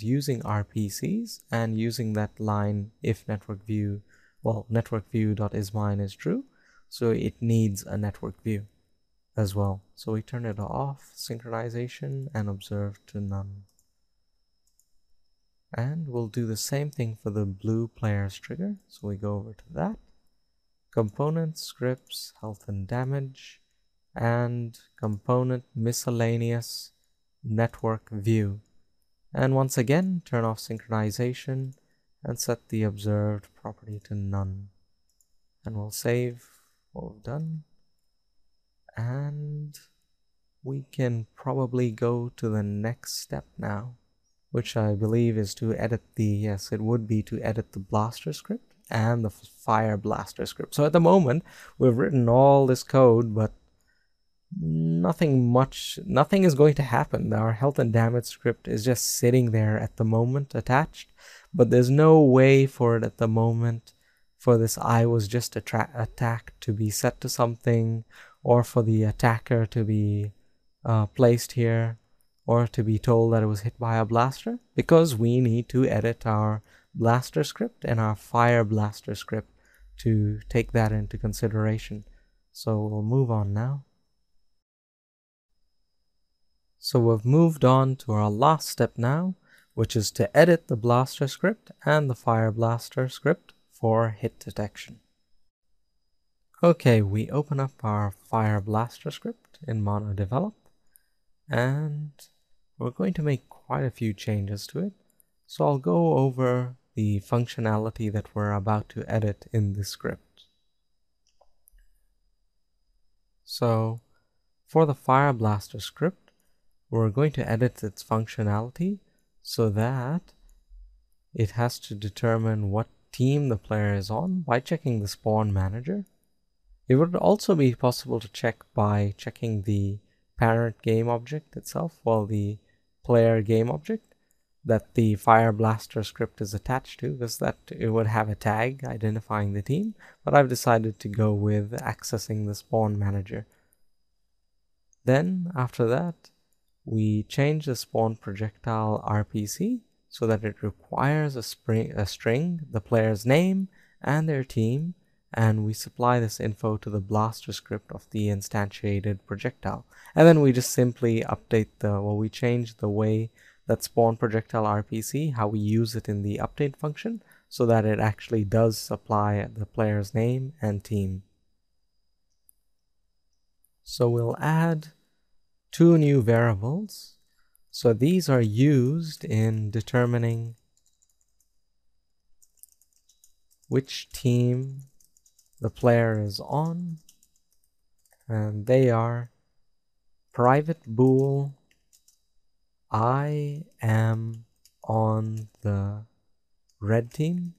using RPCs and using that line if network view, well, network view.isMine is true, so it needs a network view as well. So we turn it off, synchronization, and observe to none. And we'll do the same thing for the blue player's trigger. So we go over to that. Component, scripts, health and damage, and component miscellaneous network view. And once again, turn off synchronization and set the observed property to none. And we'll save what we've done. And we can probably go to the next step now, which I believe is to edit it would be to edit the blaster script and the fire blaster script. So at the moment, we've written all this code, but nothing is going to happen. Our health and damage script is just sitting there at the moment attached, but there's no way for it at the moment for this I was just attacked to be set to something, or for the attacker to be placed here, or to be told that it was hit by a blaster, because we need to edit our blaster script and our fire blaster script to take that into consideration. So we'll move on now. So we've moved on to our last step now, which is to edit the blaster script and the fire blaster script for hit detection. Okay, we open up our fire blaster script in MonoDevelop, and we're going to make quite a few changes to it. So I'll go over the functionality that we're about to edit in this script. So for the Fire Blaster script, we're going to edit its functionality so that it has to determine what team the player is on by checking the spawn manager. It would also be possible to check by checking the parent game object itself, well, the player game object that the Fire Blaster script is attached to, because that it would have a tag identifying the team, but I've decided to go with accessing the spawn manager. Then after that, we change the spawn projectile RPC so that it requires a string, the player's name and their team, and we supply this info to the blaster script of the instantiated projectile. And then we just simply update we change the way that spawn projectile RPC, how we use it in the update function, so that it actually does supply the player's name and team. So we'll add 2 new variables. So these are used in determining which team the player is on, and they are private bool I am on the red team,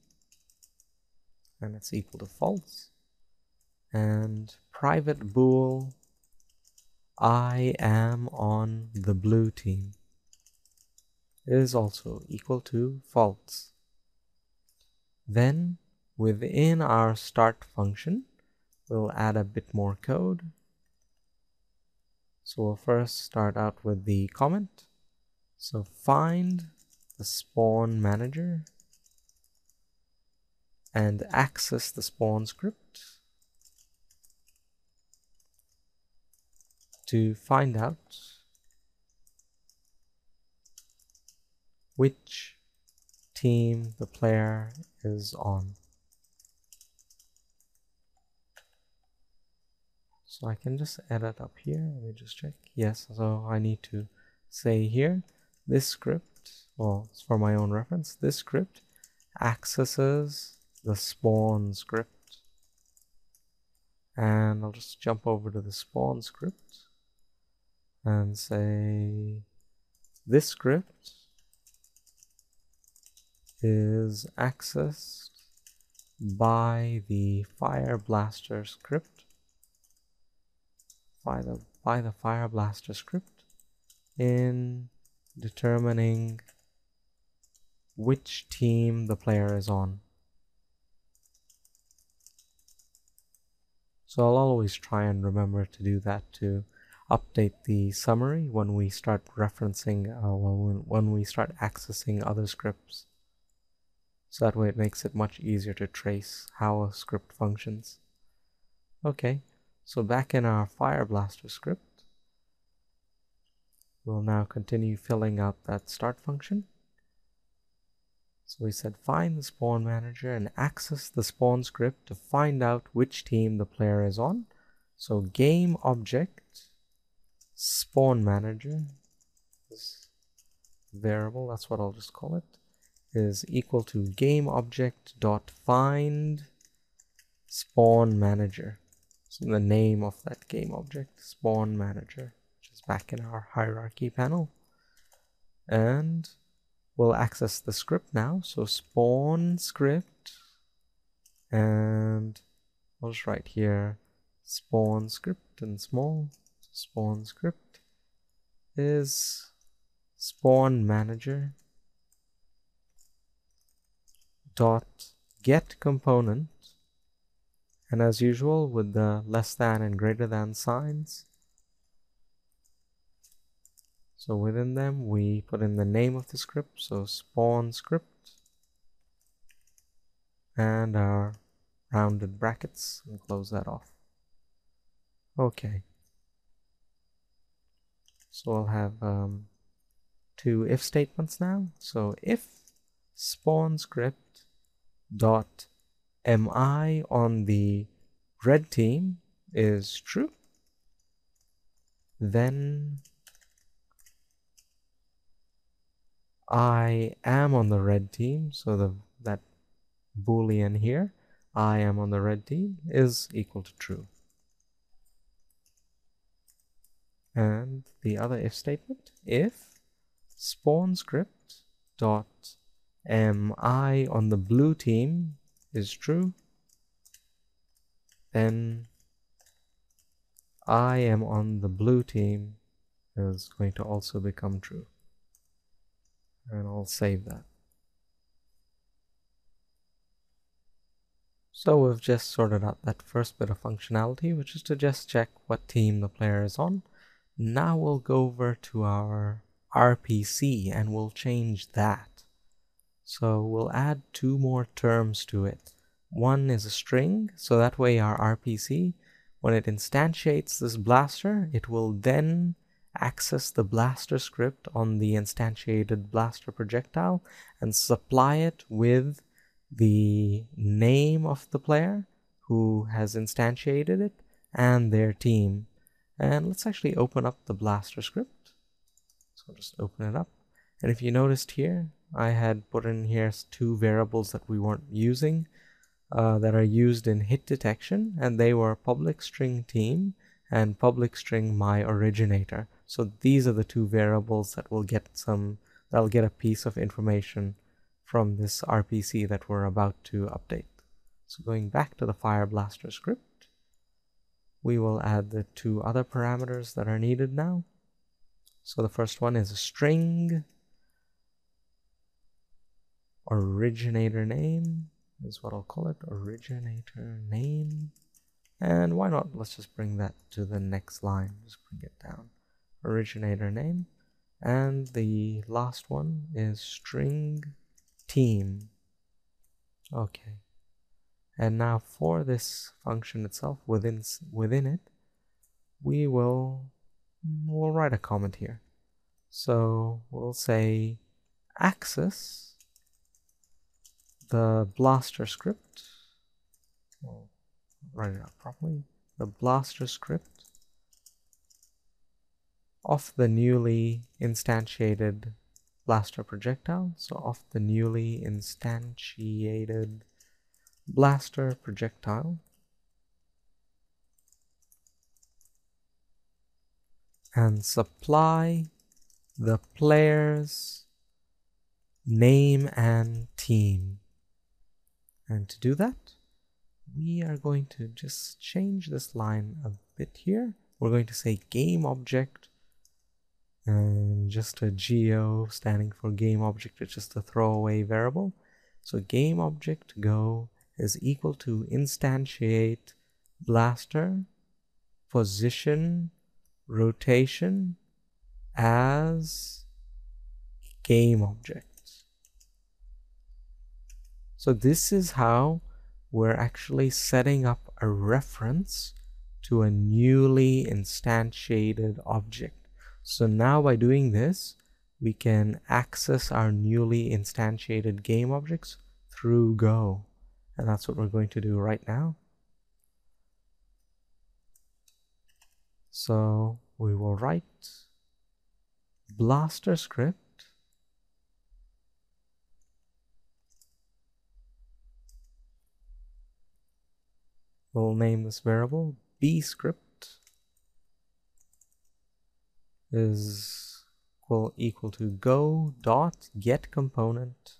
and it's equal to false, and private bool I am on the blue team is also equal to false. Then within our start function, we'll add a bit more code. So we'll first start out with the comment. So find the spawn manager and access the spawn script to find out which team the player is on. So I can just edit up here. Let me just check. Yes, so I need to say here, this script, well, it's for my own reference, this script accesses the spawn script. And I'll just jump over to the spawn script and say this script is accessed by the Fire Blaster script, by the Fire Blaster script in determining which team the player is on. So I'll always try and remember to do that to update the summary when we start referencing, when we start accessing other scripts. So that way it makes it much easier to trace how a script functions. Okay, so back in our Fire Blaster script, we'll now continue filling out that start function. So we said find the spawn manager and access the spawn script to find out which team the player is on. So game object spawn manager, this variable, that's what I'll just call it, is equal to game object dot find spawn manager. So the name of that game object, spawn manager, which is back in our hierarchy panel. And we'll access the script now. So spawn script, and I'll just write here spawn script in small. Spawn script is spawn manager dot get component, and as usual with the less than and greater than signs. So within them we put in the name of the script, so spawn script, and our rounded brackets, and close that off. Okay. So I'll have 2 if statements now. So if spawn script dot am I on the red team is true, then I am on the red team, so that boolean here, I am on the red team, is equal to true. And the other if statement, if spawn script dot am I on the blue team is true, then I am on the blue team is going to also become true. And I'll save that. So we've just sorted out that first bit of functionality, which is to just check what team the player is on. Now we'll go over to our RPC and we'll change that. So we'll add two more terms to it. One is a string, so that way our RPC, when it instantiates this blaster, it will then access the blaster script on the instantiated blaster projectile and supply it with the name of the player who has instantiated it and their team. And let's actually open up the blaster script. So I'll just open it up. And if you noticed here, I had put in here two variables that we weren't using that are used in hit detection, and they were public string team and public string my originator. So these are the two variables that will that'll get a piece of information from this RPC that we're about to update. So going back to the Fire Blaster script, we will add the two other parameters that are needed now. So the first one is a string originator name is what I'll call it, originator name. And why not, let's just bring that to the next line, just bring it down, originator name. And the last one is string team. Okay. And now for this function itself, within it, we'll write a comment here. So we'll say access the blaster script. We'll write it out properly. The blaster script of the newly instantiated blaster projectile. So of the newly instantiated blaster projectile. And supply the player's name and team. And to do that, we are going to just change this line a bit here. We're going to say game object, and just a GO standing for game object, it's just a throwaway variable. So game object go is equal to instantiate blaster position rotation as game object. So this is how we're actually setting up a reference to a newly instantiated object. So now by doing this, we can access our newly instantiated game objects through Go. And that's what we're going to do right now. So we will write blaster script we'll name this variable bscript is equal to go dot get component,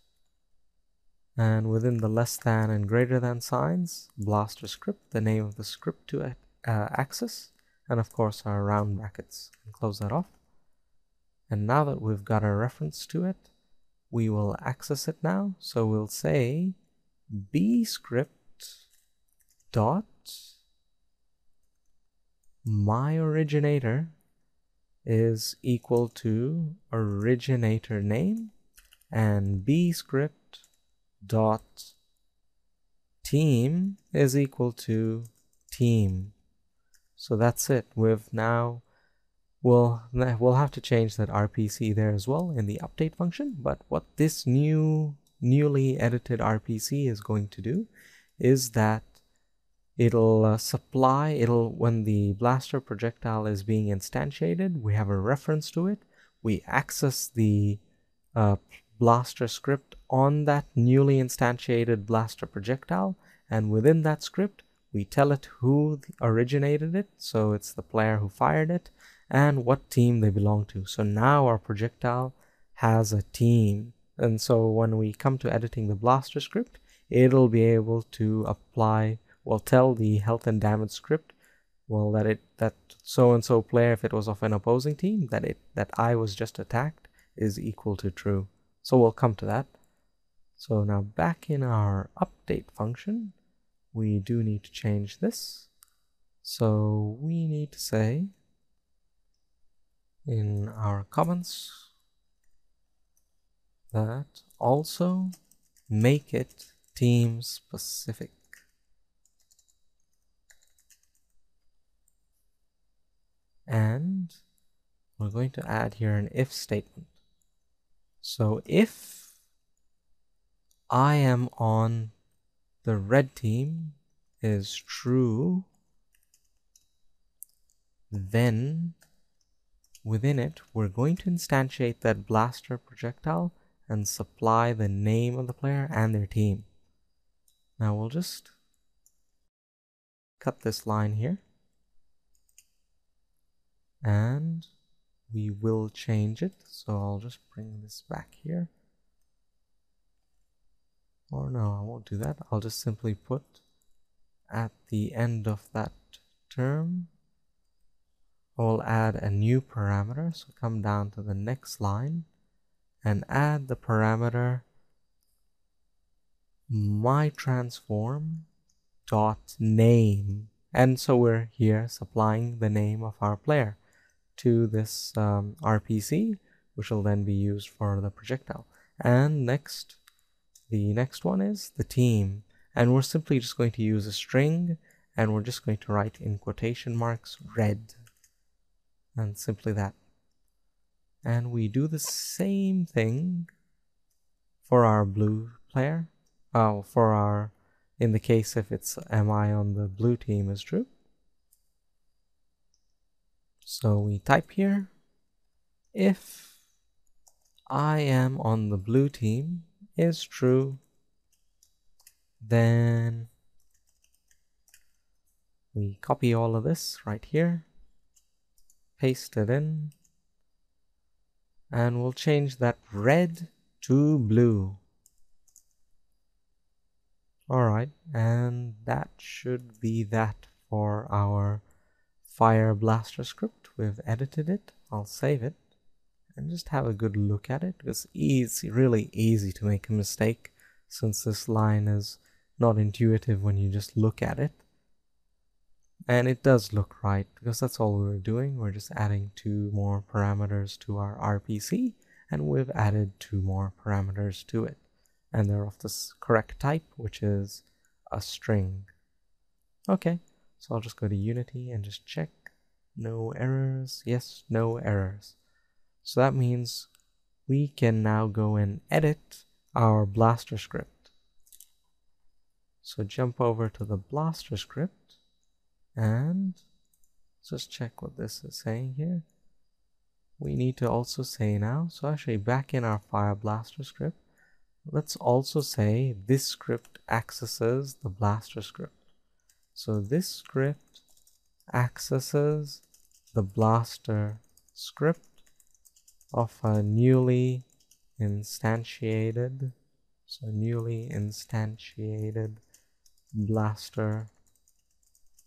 and within the less than and greater than signs, blaster script, the name of the script to access, and of course our round brackets, and close that off. And now that we've got a reference to it, we will access it now. So we'll say bscript dot my originator is equal to originator name, and bscript dot team is equal to team. So that's it. We've now we'll have to change that RPC there as well in the update function, but what this newly edited RPC is going to do is that it'll when the blaster projectile is being instantiated, we have a reference to it, we access the blaster script on that newly instantiated blaster projectile, and within that script we tell it who originated it, so it's the player who fired it, and what team they belong to. So now our projectile has a team, and so when we come to editing the blaster script, it'll be able to apply, well, tell the health and damage script, well, that so and so player, if it was of an opposing team, that I was just attacked is equal to true. So we'll come to that. So now back in our update function, we do need to change this. So we need to say in our comments that also make it team specific. And we're going to add here an if statement. So if I am on the red team is true, then within it we're going to instantiate that blaster projectile and supply the name of the player and their team. Now we'll just cut this line here, and we will change it. So I'll just bring this back here. Or no, I won't do that. I'll just simply put at the end of that term, I'll add a new parameter. So come down to the next line and add the parameter myTransform.name. And so we're here supplying the name of our player to this RPC, which will then be used for the projectile. And next, the next one is the team, and we're simply just going to use a string, and we're just going to write in quotation marks red, and simply that. And we do the same thing for our blue player. For our, in the case if it's MI on the blue team is true. So we type here, if I am on the blue team is true, then we copy all of this right here, paste it in, and we'll change that red to blue. Alright, and that should be that for our Fire Blaster script. We've edited it. I'll save it and just have a good look at it, because it's really easy to make a mistake since this line is not intuitive when you just look at it. And it does look right, because that's all we were doing. We're just adding 2 more parameters to our RPC, and we've added 2 more parameters to it. And they're of this correct type, which is a string. Okay, so I'll just go to Unity and just check. No errors. Yes, no errors. So that means we can now go and edit our Blaster script. So jump over to the Blaster script and just check what this is saying here. We need to also say now, so actually back in our Fire Blaster script, let's also say this script accesses the Blaster script. So this script accesses the Blaster script of a newly instantiated Blaster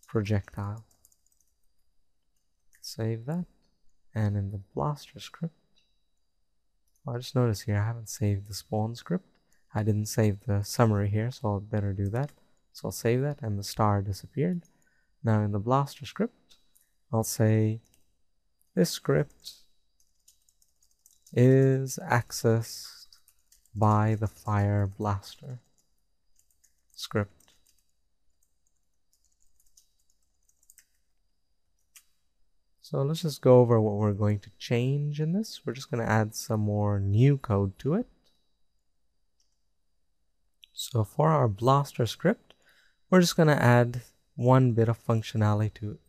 projectile. Save that, and in the Blaster script, I just noticed here I haven't saved the spawn script. I didn't save the summary here, so I'll better do that. So I'll save that, and the star disappeared. Now in the Blaster script, I'll say this script is accessed by the Fire Blaster script. So let's just go over what we're going to change in this. We're just going to add some more new code to it. So for our Blaster script, we're just going to add one bit of functionality to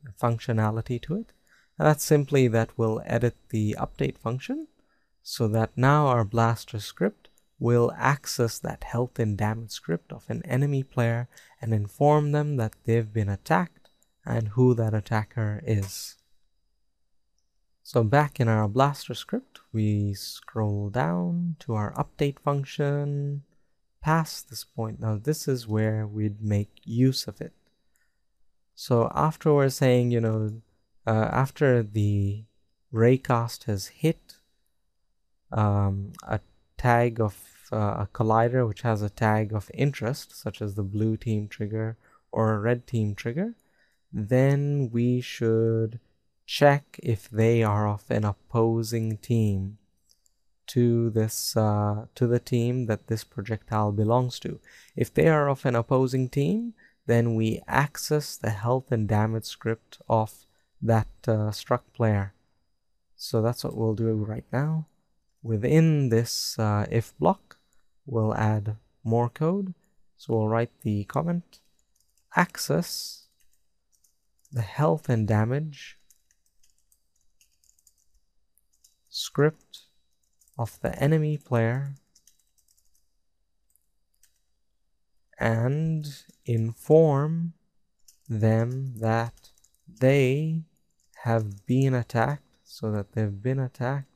it. And that's simply that we'll edit the update function. so that now our blaster script will access that health and damage script of an enemy player and inform them that they've been attacked and who that attacker is. So back in our blaster script, we scroll down to our update function past this point. Now this is where we'd make use of it. So after we're saying, after the raycast has hit a tag of a collider which has a tag of interest, such as the blue team trigger or a red team trigger, then we should check if they are of an opposing team to this to the team that this projectile belongs to. If they are of an opposing team, then we access the health and damage script of that struck player. So that's what we'll do right now. Within this if block, we'll add more code. So we'll write the comment, access the health and damage script of the enemy player and inform them that they have been attacked, so that they've been attacked,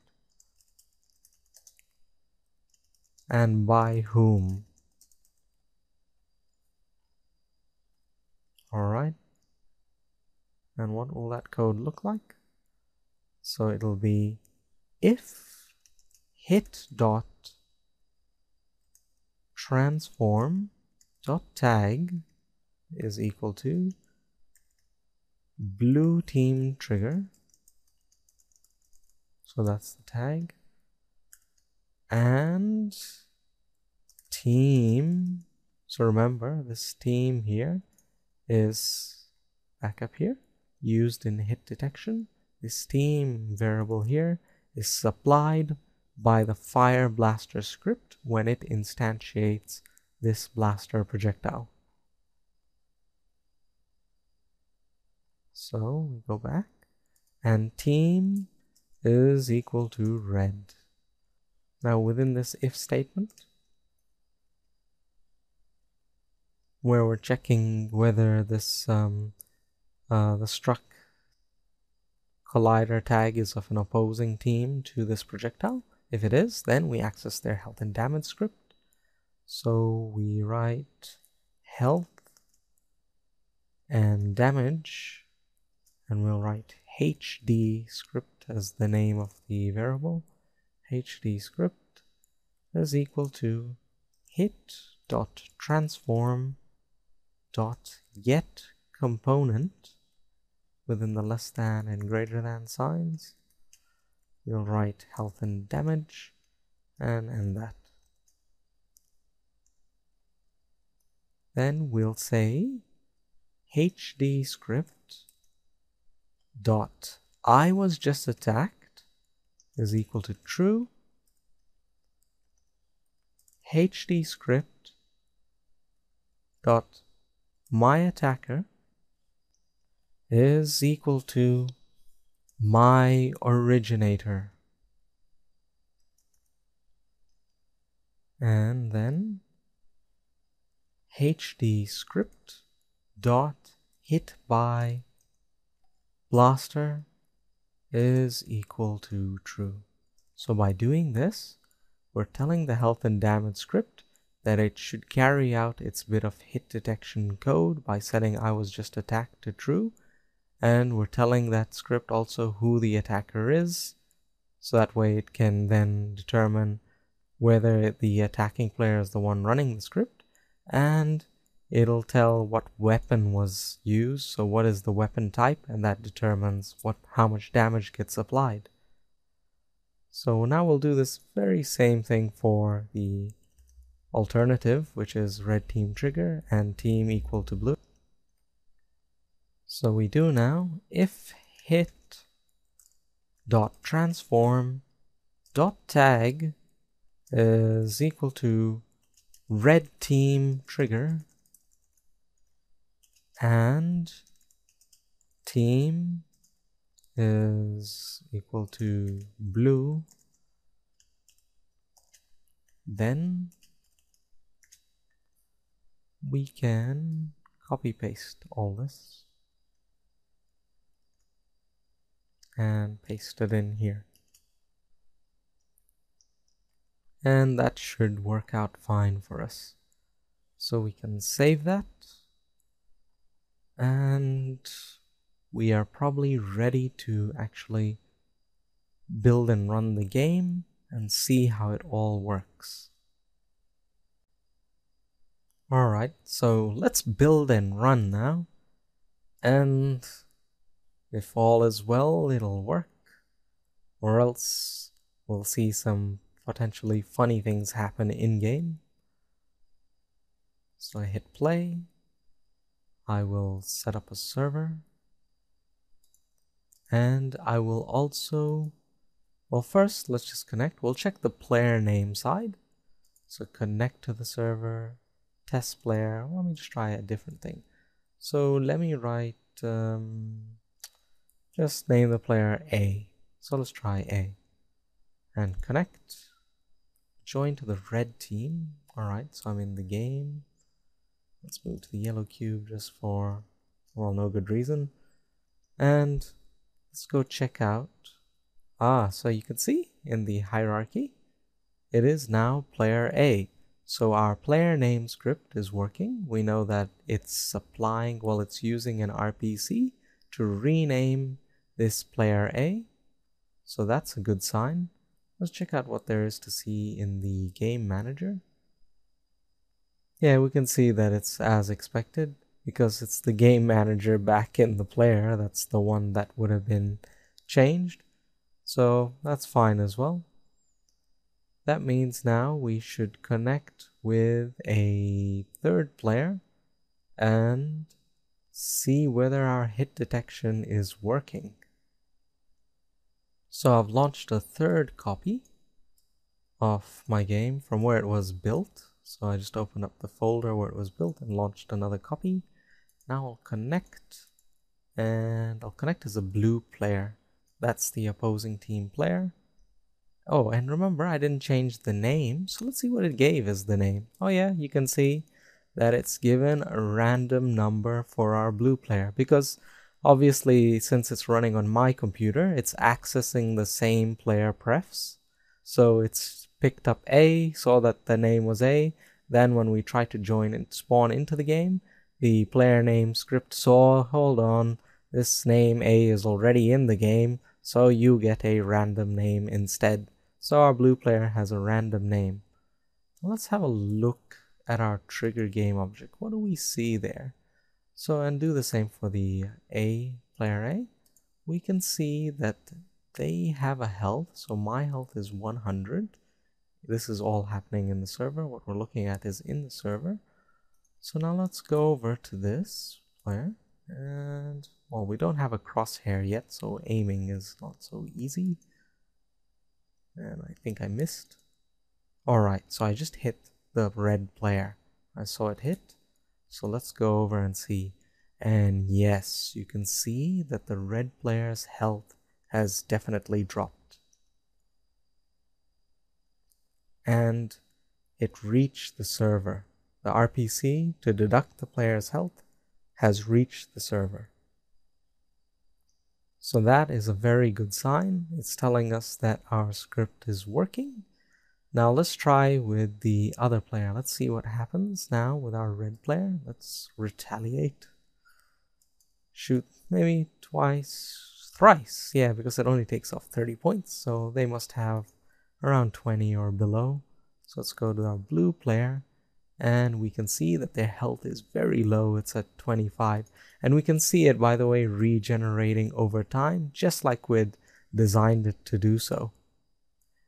and by whom. Alright, and what will that code look like? So it'll be if hit.transform.tag is equal to blue team trigger, so that's the tag, and team. So remember, this team here is back up here, used in hit detection. This team variable here is supplied by the fire blaster script when it instantiates this blaster projectile. So we go back, and team is equal to red. Now within this if statement, where we're checking whether this the struck collider tag is of an opposing team to this projectile. If it is, then we access their health and damage script. So we write health and damage, and we'll write HD script as the name of the variable. HD script is equal to hit.transform.get component within the less than and greater than signs. We'll write health and damage and end that. Then we'll say HD script dot I was just attacked is equal to true. HD script dot my attacker is equal to my originator. And then HD script dot hit by blaster is equal to true. So by doing this, we're telling the health and damage script that it should carry out its bit of hit detection code by setting I was just attacked to true, and we're telling that script also who the attacker is, so that way it can then determine whether the attacking player is the one running the script, and it'll tell what weapon was used, so what is the weapon type, and that determines how much damage gets applied. So now we'll do this very same thing for the alternative, which is red team trigger and team equal to blue. So we do now if hit.transform.tag is equal to red team trigger and team is equal to blue Then we can copy paste all this and paste it in here. And that should work out fine for us. So we can save that. And we are probably ready to actually build and run the game and see how it all works. Alright, so let's build and run now. And if all is well, it'll work. Or else we'll see some potentially funny things happen in-game. So I hit play. I will set up a server. And I will also, well, first let's just connect. We'll check the player name side. So connect to the server, test player. Let me just try a different thing. So let me write, just name the player A. So let's try A. And connect. Join to the red team. Alright, so I'm in the game. Let's move to the yellow cube just for, well, no good reason. And let's go check out. So you can see in the hierarchy, it is now player A. So our player name script is working. We know that it's applying, well, it's using an RPC to rename this player A. So that's a good sign. Let's check out what there is to see in the game manager. Yeah, we can see that it's as expected because it's the game manager back in the player. That's the one that would have been changed. So that's fine as well. That means now we should connect with a third player and see whether our hit detection is working. So I've launched a third copy of my game from where it was built. So I just opened up the folder where it was built and launched another copy. Now I'll connect, and I'll connect as a blue player. That's the opposing team player. Oh, and remember, I didn't change the name, so let's see what it gave as the name. Oh yeah, you can see that it's given a random number for our blue player, because obviously since it's running on my computer, it's accessing the same player prefs. So it's picked up A, saw that the name was A, then when we try to join and spawn into the game, the player name script saw, hold on, this name A is already in the game, so you get a random name instead. So our blue player has a random name. Let's have a look at our trigger game object. What do we see there? So, and do the same for the A, player A. We can see that they have a health. So my health is 100. This is all happening in the server. What we're looking at is in the server. So now let's go over to this player. And, well, we don't have a crosshair yet, so aiming is not so easy. And I think I missed. Alright, so I just hit the red player. I saw it hit. So let's go over and see. And yes, you can see that the red player's health has definitely dropped. And it reached the server. The RPC to deduct the player's health has reached the server. So that is a very good sign. It's telling us that our script is working. Now let's try with the other player. Let's see what happens now with our red player. Let's retaliate. Shoot maybe twice, thrice. Yeah, because it only takes off 30 points. So they must have around 20 or below. So let's go to our blue player. And we can see that their health is very low. It's at 25. And we can see it, by the way, regenerating over time, just like we'd designed it to do so.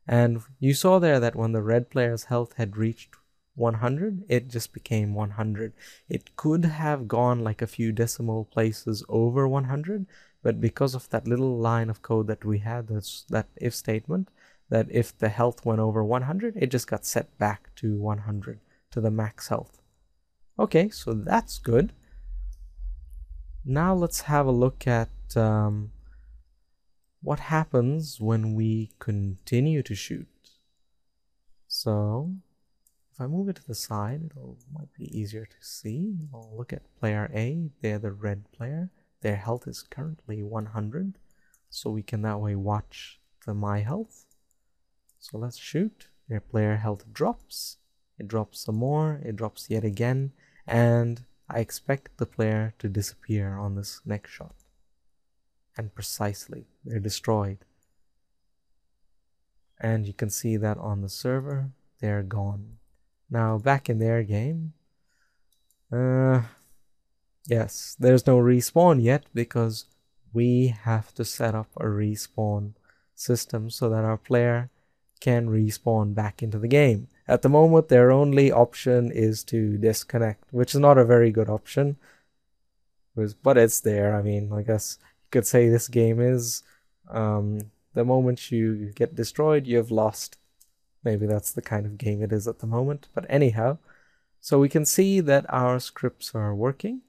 And you saw there that when the red player's health had reached 100, it just became 100. It could have gone like a few decimal places over 100, but because of that little line of code that we had, that if statement, that if the health went over 100, it just got set back to 100. To the max health. Okay, so that's good. Now let's have a look at what happens when we continue to shoot. So if I move it to the side, it might be easier to see. I'll look at player A. They're the red player. Their health is currently 100, so we can that way watch the my health. So let's shoot. Their player health drops. It drops some more. It drops yet again, and I expect the player to disappear on this next shot. And precisely, they're destroyed. And you can see that on the server, they're gone. Now back in their game, yes, there's no respawn yet because we have to set up a respawn system so that our player can respawn back into the game. At the moment, their only option is to disconnect, which is not a very good option, but it's there. I mean, I guess you could say this game is, the moment you get destroyed, you've lost. Maybe that's the kind of game it is at the moment. But anyhow, so we can see that our scripts are working.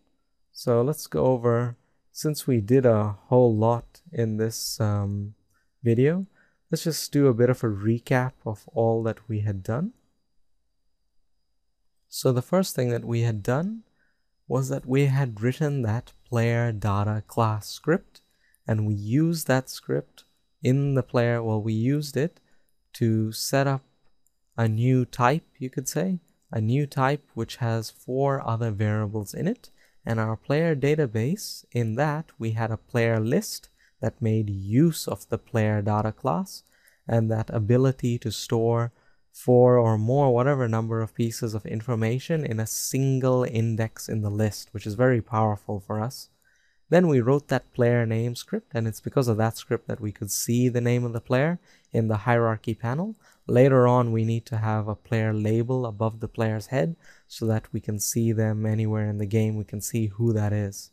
So let's go over, since we did a whole lot in this video, let's just do a bit of a recap of all that we had done. So the first thing that we had done was that we had written that player data class script, and we used that script in the player, well, we used it to set up a new type, you could say, a new type which has 4 other variables in it. And our player database, in that we had a player list that made use of the player data class and that ability to store 4 or more, whatever number of pieces of information in a single index in the list, which is very powerful for us. Then we wrote that player name script, and it's because of that script that we could see the name of the player in the hierarchy panel. Later on, we need to have a player label above the player's head so that we can see them anywhere in the game. We can see who that is.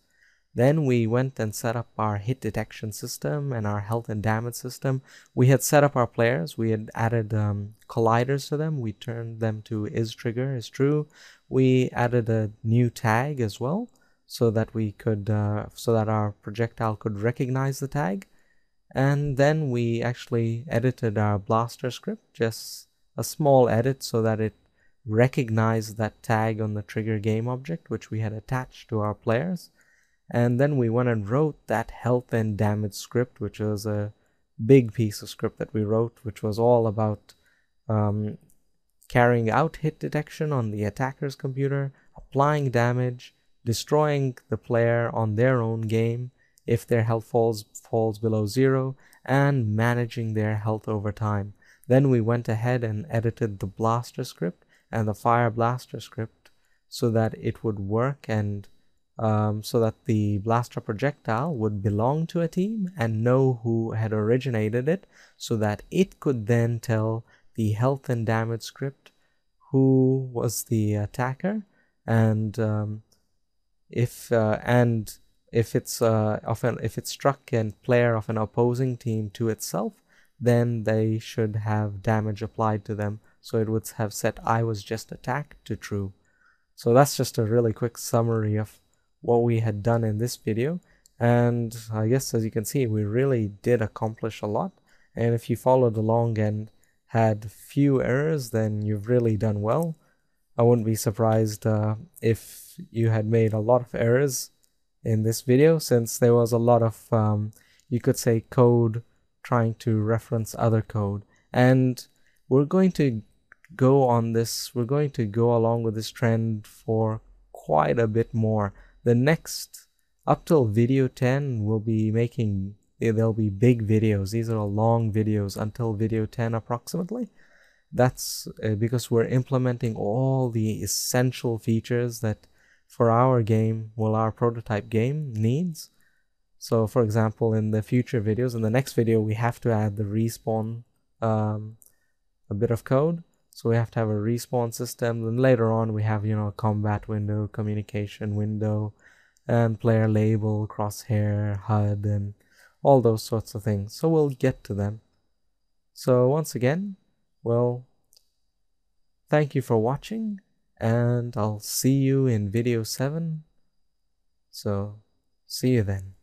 Then we went and set up our hit detection system and our health and damage system. We had set up our players. We had added colliders to them. We turned them to is trigger, is true. We added a new tag as well, so that we could, so that our projectile could recognize the tag. And then we actually edited our blaster script, just a small edit so that it recognized that tag on the trigger game object, which we had attached to our players. And then we went and wrote that health and damage script, which was a big piece of script that we wrote, which was all about carrying out hit detection on the attacker's computer, applying damage, destroying the player on their own game if their health falls below 0, and managing their health over time. Then we went ahead and edited the blaster script and the fire blaster script so that it would work, and so that the blaster projectile would belong to a team and know who had originated it, so that it could then tell the health and damage script who was the attacker, and if it's struck a player of an opposing team to itself, then they should have damage applied to them. So it would have set I was just attacked to true. So that's just a really quick summary of what we had done in this video. And I guess, as you can see, we really did accomplish a lot. And if you followed along and had few errors, then you've really done well. I wouldn't be surprised if you had made a lot of errors in this video, since there was a lot of, you could say, code trying to reference other code. And we're going to go on this, we're going to go along with this trend for quite a bit more. The next, up till video 10, we'll be making, there'll be big videos. These are long videos until video 10 approximately. That's because we're implementing all the essential features that for our game, well, our prototype game needs. So for example, in the future videos, in the next video, we have to add the respawn, a bit of code. So we have to have a respawn system. Then later on, we have, a combat window, communication window, and player label, crosshair, HUD, and all those sorts of things. So we'll get to them. So once again, well, thank you for watching, and I'll see you in video 7. So see you then.